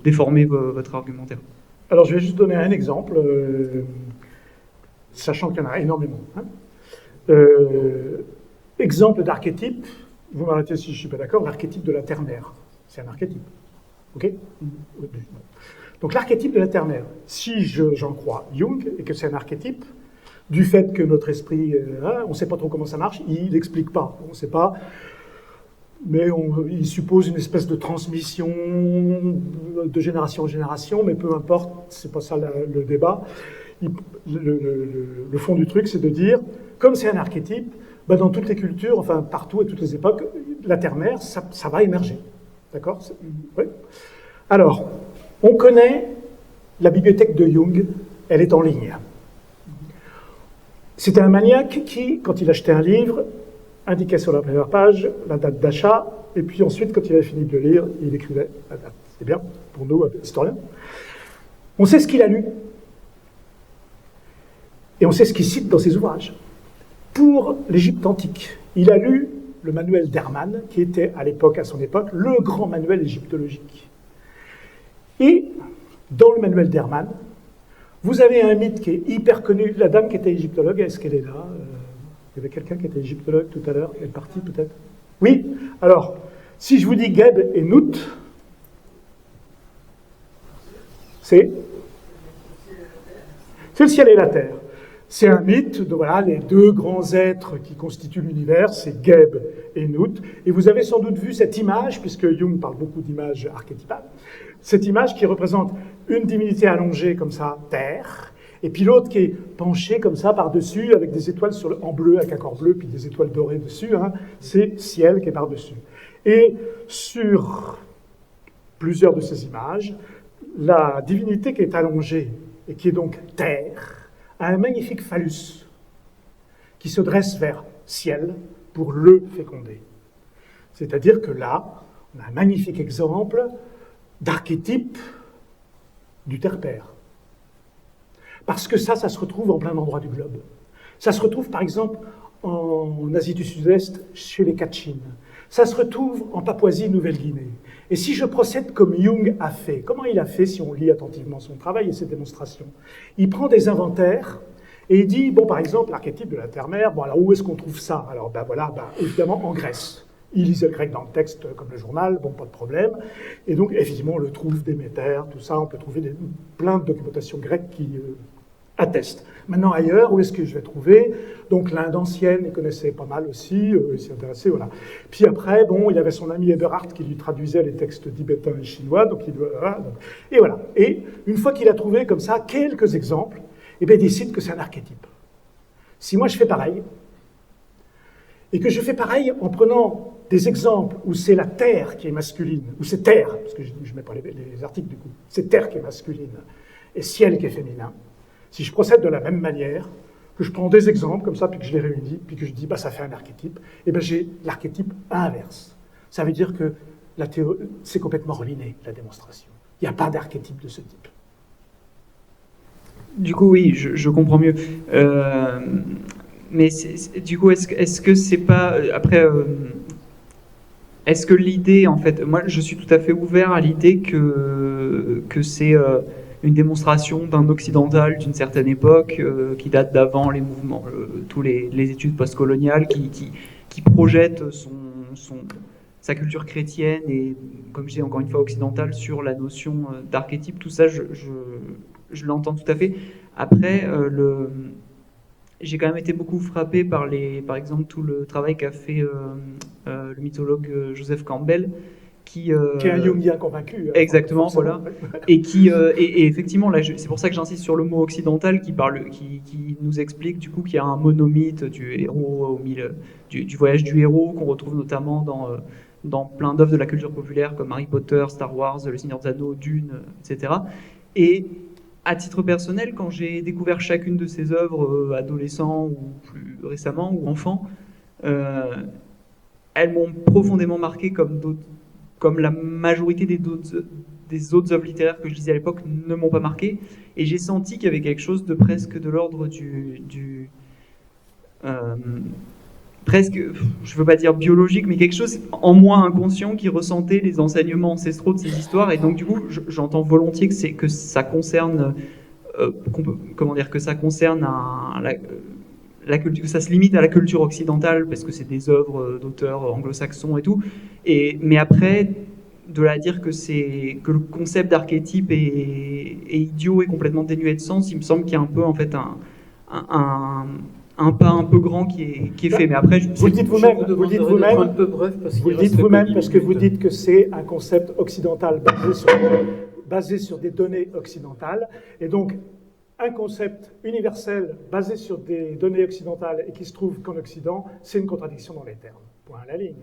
déformer votre argumentaire. Alors, je vais juste donner un exemple, sachant qu'il y en a énormément. Exemple d'archétype, vous m'arrêtez si je ne suis pas d'accord, l'archétype de la terre-mère. C'est un archétype. OK? Donc, l'archétype de la terre-mère, si j'en crois Jung, et que c'est un archétype, du fait que notre esprit, on ne sait pas trop comment ça marche, il n'explique pas. On ne sait pas. Mais il suppose une espèce de transmission de génération en génération, mais peu importe, c'est pas ça le débat. Le fond du truc, c'est de dire, comme c'est un archétype, dans toutes les cultures, enfin partout, à toutes les époques, la terre-mère, ça va émerger. D'accord? Oui. Alors, on connaît la bibliothèque de Jung, elle est en ligne. C'était un maniaque qui, quand il achetait un livre, indiquait sur la première page la date d'achat, et puis ensuite, quand il avait fini de le lire, il écrivait la date. C'est bien pour nous, historiens. On sait ce qu'il a lu, et on sait ce qu'il cite dans ses ouvrages. Pour l'Égypte antique, il a lu le manuel d'Hermann, qui était à son époque, le grand manuel égyptologique. Et dans le manuel d'Hermann, vous avez un mythe qui est hyper connu. La dame qui était égyptologue, est-ce qu'elle est là? Il y avait quelqu'un qui était égyptologue tout à l'heure, elle est partie peut-être? Oui. Alors, si je vous dis Geb et Nout, c'est le ciel et la terre. C'est un mythe de les deux grands êtres qui constituent l'univers, c'est Geb et Nout. Et vous avez sans doute vu cette image, puisque Jung parle beaucoup d'images archétypales, cette image qui représente une divinité allongée comme ça, terre, et puis l'autre qui est penché comme ça par-dessus, avec des étoiles en bleu, avec un corps bleu, puis des étoiles dorées dessus, c'est ciel qui est par-dessus. Et sur plusieurs de ces images, la divinité qui est allongée, et qui est donc terre, a un magnifique phallus, qui se dresse vers ciel pour le féconder. C'est-à-dire que là, on a un magnifique exemple d'archétype du terre-père. Parce que ça se retrouve en plein endroit du globe. Ça se retrouve, par exemple, en Asie du Sud-Est, chez les Kachin. Ça se retrouve en Papouasie-Nouvelle-Guinée. Et si je procède comme Jung a fait, comment il a fait si on lit attentivement son travail et ses démonstrations? Il prend des inventaires et il dit, par exemple, l'archétype de la terre-mère, alors où est-ce qu'on trouve ça? Alors, évidemment, en Grèce. Il lisait le grec dans le texte comme le journal, bon, pas de problème. Et donc, effectivement, on le trouve, Déméter, tout ça, on peut trouver plein de documentations grecques qui attestent. Maintenant, ailleurs, où est-ce que je vais trouver? Donc, l'Inde ancienne, il connaissait pas mal aussi, il s'y intéressait, voilà. Puis après, bon, il y avait son ami Eberhard qui lui traduisait les textes tibétains et chinois, donc et voilà. Et une fois qu'il a trouvé comme ça quelques exemples, eh bien, il décide que c'est un archétype. Si moi je fais pareil, et que je fais pareil en prenant des exemples où c'est la terre qui est masculine, ou c'est terre, parce que je ne mets pas les articles du coup, c'est terre qui est masculine, et ciel qui est féminin, si je procède de la même manière, que je prends des exemples comme ça, puis que je les réunis, puis que je dis, bah, ça fait un archétype, et bien j'ai l'archétype inverse. Ça veut dire que la théorie, c'est complètement ruiné, la démonstration. Il n'y a pas d'archétype de ce type. Du coup, oui, je comprends mieux. Mais du coup, est-ce que c'est pas... Après, est-ce que l'idée, en fait... Moi, je suis tout à fait ouvert à l'idée que c'est une démonstration d'un occidental d'une certaine époque, qui date d'avant les mouvements, tous les études postcoloniales, qui projettent sa culture chrétienne et, comme je dis encore une fois, occidentale sur la notion d'archétype. Tout ça, je l'entends tout à fait. Après, j'ai quand même été beaucoup frappé par exemple, tout le travail qu'a fait le mythologue Joseph Campbell, qui est un Jungien convaincu. Exactement, voilà. Et et effectivement, là, c'est pour ça que j'insiste sur le mot occidental, qui nous explique du coup qu'il y a un monomythe du héros du voyage du héros qu'on retrouve notamment dans plein d'œuvres de la culture populaire comme Harry Potter, Star Wars, Le Seigneur des Anneaux, Dune, etc. Et à titre personnel, quand j'ai découvert chacune de ces œuvres, adolescent ou plus récemment, ou enfant, elles m'ont profondément marqué comme la majorité des autres œuvres littéraires que je lisais à l'époque ne m'ont pas marqué. Et j'ai senti qu'il y avait quelque chose de presque de l'ordre presque, je ne veux pas dire biologique, mais quelque chose en moi inconscient qui ressentait les enseignements ancestraux de ces histoires. Et donc, du coup, j'entends volontiers que ça concerne, que ça concerne la culture, que ça se limite à la culture occidentale, parce que c'est des œuvres d'auteurs anglo-saxons et tout. Mais après, de là à dire que le concept d'archétype est idiot et complètement dénué de sens, il me semble qu'il y a un peu, en fait, un pas un peu grand qui est fait, mais après vous le dites vous-même, parce que vous dites que c'est un concept occidental basé sur des données occidentales, et donc un concept universel basé sur des données occidentales et qui se trouve qu'en Occident, c'est une contradiction dans les termes. Point à la ligne.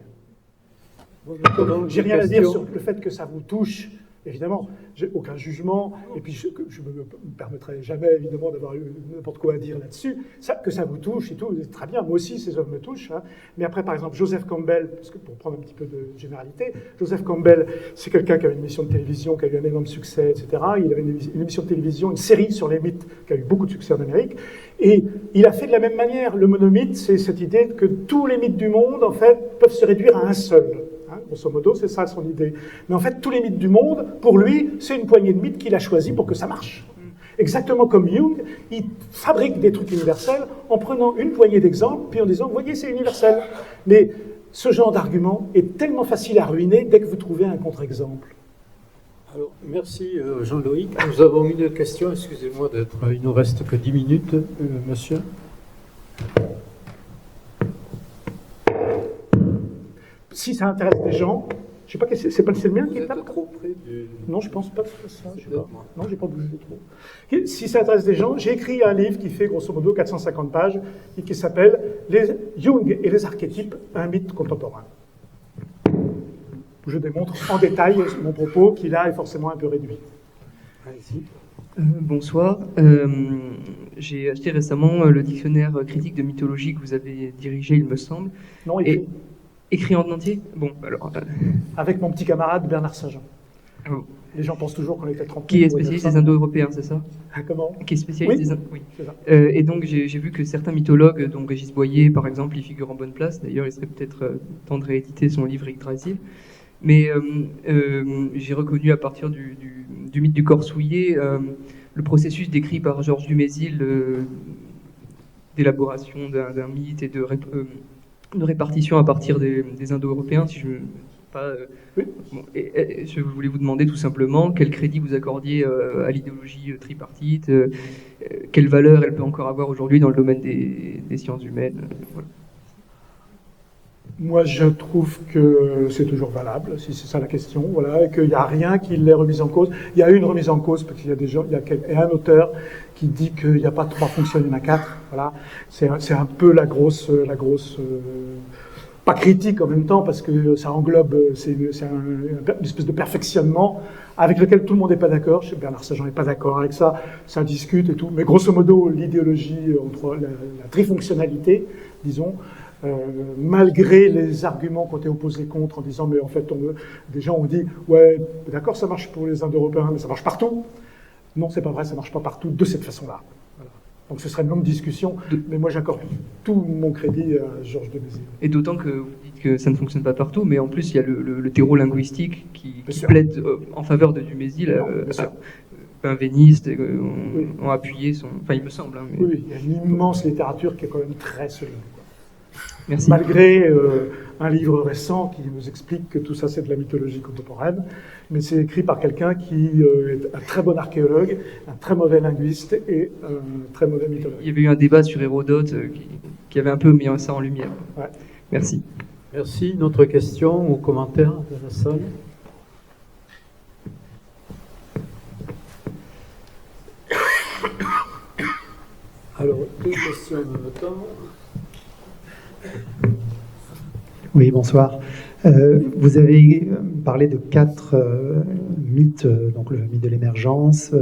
J'ai rien à dire sur le fait que ça vous touche. Évidemment, j'ai aucun jugement, et puis je ne me permettrai jamais, évidemment, d'avoir n'importe quoi à dire là-dessus. Que ça vous touche et tout, c'est très bien. Moi aussi, ces œuvres me touchent. Hein. Mais après, par exemple, Joseph Campbell, parce que pour prendre un petit peu de généralité, Joseph Campbell, c'est quelqu'un qui avait une émission de télévision, qui a eu un énorme succès, etc. Il avait une émission de télévision, une série sur les mythes, qui a eu beaucoup de succès en Amérique. Et il a fait de la même manière. Le monomythe, c'est cette idée que tous les mythes du monde, en fait, peuvent se réduire à un seul. Grosso modo, c'est ça son idée. Mais en fait, tous les mythes du monde, pour lui, c'est une poignée de mythes qu'il a choisi pour que ça marche. Exactement comme Jung, il fabrique des trucs universels en prenant une poignée d'exemples, puis en disant, vous voyez, c'est universel. Mais ce genre d'argument est tellement facile à ruiner dès que vous trouvez un contre-exemple. Alors, merci Jean-Loïc. Nous avons une question, excusez-moi il ne nous reste que 10 minutes, monsieur. Si ça intéresse des gens, je sais pas, c'est le mien qui est là. Trop près du... Non, je pense pas que c'est ça. Non, j'ai pas bougé trop. Si ça intéresse des gens, j'ai écrit un livre qui fait grosso modo 450 pages et qui s'appelle Jung et les archétypes, un mythe contemporain. Je démontre en détail mon propos qui là est forcément un peu réduit. Allez-y. Bonsoir. J'ai acheté récemment le dictionnaire critique de mythologie que vous avez dirigé, il me semble. Non, écrit. Écrit en entier ? Bon, alors... Avec mon petit camarade Bernard Saint-Jean. Oh. Les gens pensent toujours qu'on était 30 Qui est spécialiste des Indo-Européens, c'est ça ? Comment ? Qui est spécialiste oui. C'est ça. Et donc, j'ai vu que certains mythologues, dont Régis Boyer, par exemple, y figurent en bonne place. D'ailleurs, il serait peut-être temps de rééditer son livre Yggdrasil. Mais j'ai reconnu à partir du mythe du corps souillé le processus décrit par Georges Dumézil d'élaboration d'un mythe et de répartition à partir des Indo-Européens, si je ne pas. Oui. Bon, et je voulais vous demander tout simplement quel crédit vous accordiez à l'idéologie tripartite, quelle valeur elle peut encore avoir aujourd'hui dans le domaine des sciences humaines. Voilà. Moi, je trouve que c'est toujours valable, si c'est ça la question, voilà, et qu'il n'y a rien qui l'ait remis en cause. Il y a eu une remise en cause, parce qu'il y a des gens, il y a un auteur qui dit qu'il n'y a pas 3 fonctions, il y en a 4. Voilà. C'est un peu la grosse pas critique en même temps, parce que ça englobe, c'est une espèce de perfectionnement avec lequel tout le monde n'est pas d'accord. Bernard Sajan n'est pas d'accord avec ça, ça discute et tout. Mais grosso modo, l'idéologie entre la trifonctionnalité, disons, malgré les arguments qui ont été opposés contre, en disant, mais en fait, des gens ont dit, ouais, d'accord, ça marche pour les Indo-Européens, mais ça marche partout. Non, c'est pas vrai, ça marche pas partout de cette façon-là. Voilà. Donc ce serait une longue discussion, mais moi j'accorde tout mon crédit à Georges de Mézières. Et d'autant que vous dites que ça ne fonctionne pas partout, mais en plus il y a le terreau linguistique qui sûr. plaide en faveur de Dumézil. Benveniste ont appuyé son... Enfin, il me semble. Hein, mais... Oui, il y a une immense littérature qui est quand même très solide. Merci. Malgré un livre récent qui nous explique que tout ça c'est de la mythologie contemporaine, mais c'est écrit par quelqu'un qui est un très bon archéologue, un très mauvais linguiste et un très mauvais mythologue. Il y avait eu un débat sur Hérodote qui avait un peu mis ça en lumière. Ouais. Merci. Merci. Une autre question ou commentaire de la salle? Alors, 2 questions en même temps. Oui, bonsoir. Vous avez parlé de 4 mythes, donc le mythe de l'émergence,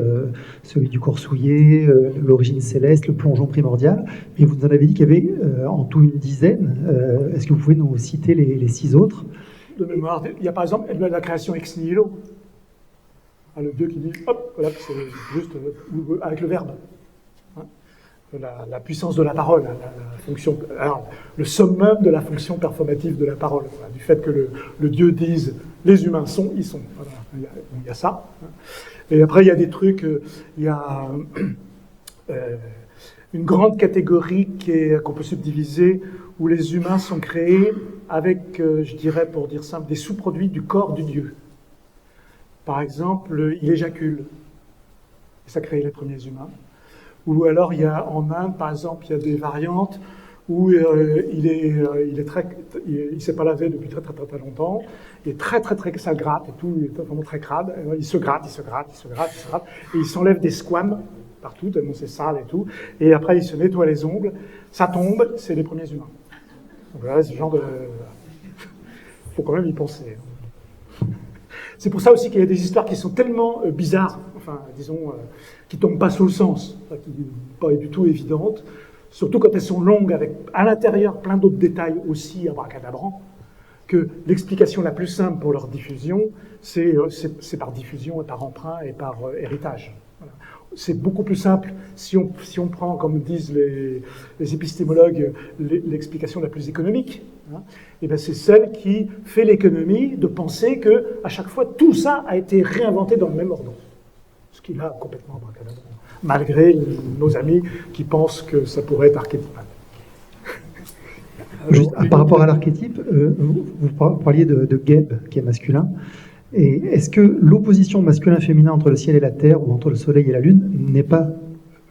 celui du corps souillé, l'origine céleste, le plongeon primordial, mais vous en avez dit qu'il y avait en tout une dizaine. Est-ce que vous pouvez nous citer les 6 autres? De mémoire, il y a par exemple la création ex nihilo. Le dieu qui dit, hop, voilà, c'est juste avec le verbe. La puissance de la parole, la fonction, alors, le summum de la fonction performative de la parole, voilà, du fait que le Dieu dise les humains sont, ils sont. Voilà, il y a ça. Et après, il y a des trucs, il y a une grande catégorie qu'on peut subdiviser où les humains sont créés avec, je dirais, pour dire simple, des sous-produits du corps du Dieu. Par exemple, il éjacule. Et ça crée les premiers humains. Ou alors, il y a en Inde, par exemple, il y a des variantes où il s'est pas lavé depuis très longtemps, il est très, ça le gratte et tout, il est vraiment très crade, il se gratte, et il s'enlève des squames partout, tellement c'est sale et tout, et après il se nettoie les ongles, ça tombe, c'est les premiers humains. Donc voilà, ce genre de... faut quand même y penser. C'est pour ça aussi qu'il y a des histoires qui sont tellement bizarres, enfin, disons, qui ne tombent pas sous le sens, qui ne sont pas du tout évidentes, surtout quand elles sont longues, avec à l'intérieur plein d'autres détails aussi abracadabrants, que l'explication la plus simple pour leur diffusion, c'est par diffusion et par emprunt et par héritage. Voilà. C'est beaucoup plus simple si on prend, comme disent les épistémologues, l'explication la plus économique. Hein, et bien c'est celle qui fait l'économie de penser que à chaque fois tout ça a été réinventé dans le même ordre, ce qui est là complètement abracadabrant, malgré nos amis qui pensent que ça pourrait être archétypal. Juste, par rapport à l'archétype, vous parliez de Geb qui est masculin. Et est-ce que l'opposition masculin-féminin entre le ciel et la terre ou entre le soleil et la lune n'est pas,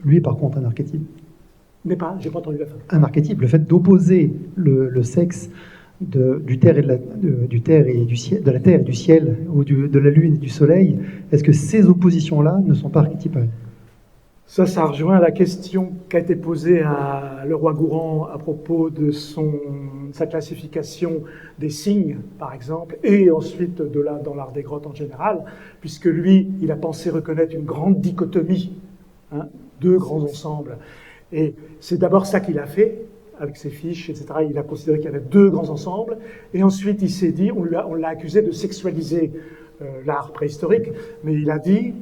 lui par contre, un archétype? N'est pas, j'ai pas entendu la fin. Un archétype, le fait d'opposer le sexe du terre et du ciel, de la terre et du ciel, ou de la lune et du soleil, est-ce que ces oppositions-là ne sont pas archétypales? Ça rejoint la question qui a été posée à Leroi-Gourhan à propos de sa classification des signes, par exemple, et ensuite dans l'art des grottes en général, puisque lui, il a pensé reconnaître une grande dichotomie, hein, 2 grands ensembles. Et c'est d'abord ça qu'il a fait, avec ses fiches, etc. Il a considéré qu'il y avait 2 grands ensembles, et ensuite il s'est dit, on l'a accusé de sexualiser l'art préhistorique, mais il a dit...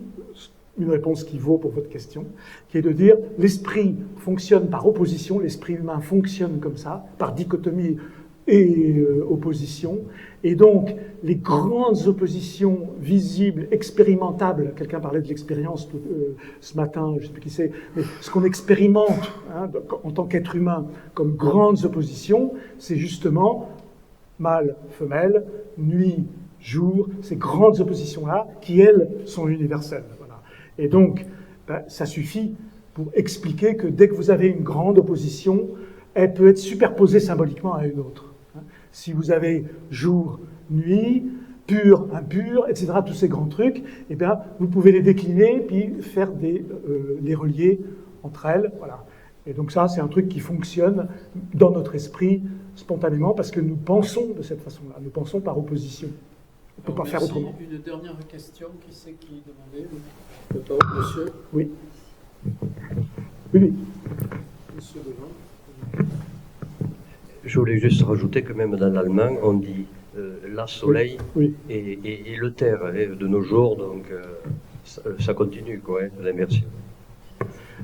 une réponse qui vaut pour votre question, qui est de dire l'esprit fonctionne par opposition, l'esprit humain fonctionne comme ça, par dichotomie et opposition. Et donc, les grandes oppositions visibles, expérimentables, quelqu'un parlait de l'expérience ce matin, je ne sais plus qui c'est, mais ce qu'on expérimente en tant qu'être humain comme grandes oppositions, c'est justement mâle, femelle, nuit, jour, ces grandes oppositions-là qui, elles, sont universelles. Voilà. Et donc, ça suffit pour expliquer que dès que vous avez une grande opposition, elle peut être superposée symboliquement à une autre. Si vous avez jour, nuit, pur, impur, etc., tous ces grands trucs, eh bien, vous pouvez les décliner puis faire les relier entre elles. Voilà. Et donc ça, c'est un truc qui fonctionne dans notre esprit spontanément parce que nous pensons de cette façon-là. Nous pensons par opposition. On ne peut pas faire autrement. Une dernière question. Qui c'est qui demandait? Le parole, monsieur. Oui. Oui. Monsieur devant. Je voulais juste rajouter que même dans l'allemand, on dit la soleil oui. Et le terre de nos jours, donc ça continue, quoi, l'inversion.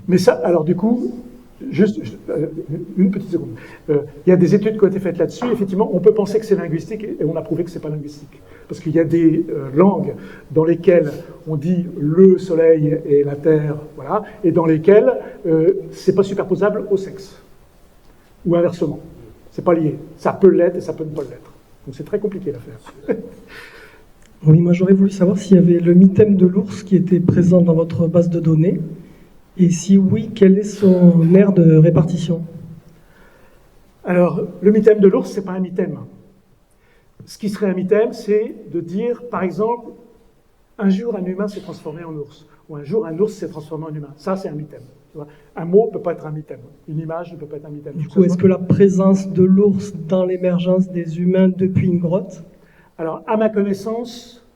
Mais ça, alors du coup, juste une petite seconde. Il y a des études qui ont été faites là-dessus. Effectivement, on peut penser que c'est linguistique et on a prouvé que c'est pas linguistique. Parce qu'il y a des langues dans lesquelles on dit le soleil et la terre, voilà, et dans lesquelles c'est pas superposable au sexe. Ou inversement. C'est pas lié. Ça peut l'être et ça peut ne pas l'être. Donc c'est très compliqué l'affaire. Oui, moi j'aurais voulu savoir s'il y avait le mythème de l'ours qui était présent dans votre base de données. Et si oui, quelle est son aire de répartition? Alors, le mythème de l'ours, c'est pas un mythème. Ce qui serait un mythème, c'est de dire, par exemple, un jour un humain s'est transformé en ours, ou un jour un ours s'est transformé en humain. Ça, c'est un mythème. Tu vois, un mot ne peut pas être un mythème. Une image ne peut pas être un mythème. Du coup, est-ce que la présence de l'ours dans l'émergence des humains depuis une grotte? Alors, à ma connaissance,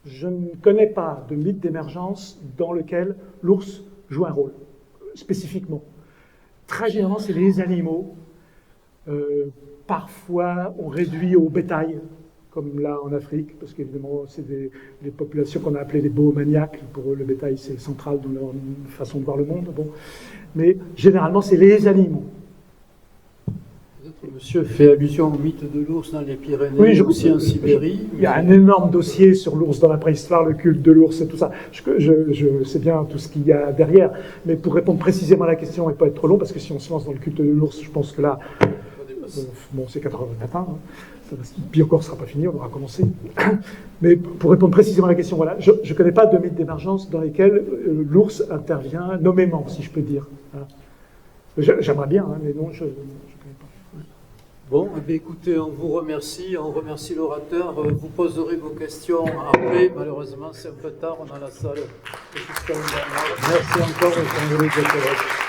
je ne connais pas de mythe d'émergence dans lequel l'ours joue un rôle, spécifiquement. Très généralement, c'est les animaux. Parfois, on réduit au bétail, comme là en Afrique, parce qu'évidemment, c'est des populations qu'on a appelées les boomaniaques. Pour eux, le bétail, c'est central dans leur façon de voir le monde. Bon. Mais généralement, c'est les animaux. Monsieur fait allusion au mythe de l'ours dans les Pyrénées, oui, aussi en Sibérie. Il y a un énorme dossier sur l'ours dans la préhistoire, le culte de l'ours et tout ça. Je sais bien tout ce qu'il y a derrière, mais pour répondre précisément à la question et pas être trop long, parce que si on se lance dans le culte de l'ours, je pense que là, bon, c'est 4 heures du matin, hein. Puis encore, ce ne sera pas fini, on aura commencé. Mais pour répondre précisément à la question, voilà, je ne connais pas de mythe d'émergence dans lesquels l'ours intervient nommément, si je peux dire. Hein. J'aimerais bien, hein, mais non, je ne connais pas. Bon, eh bien, écoutez, on vous remercie, on remercie l'orateur. Vous poserez vos questions après. Malheureusement, c'est un peu tard, on a la salle. Merci encore, Jean-Louis Decoret.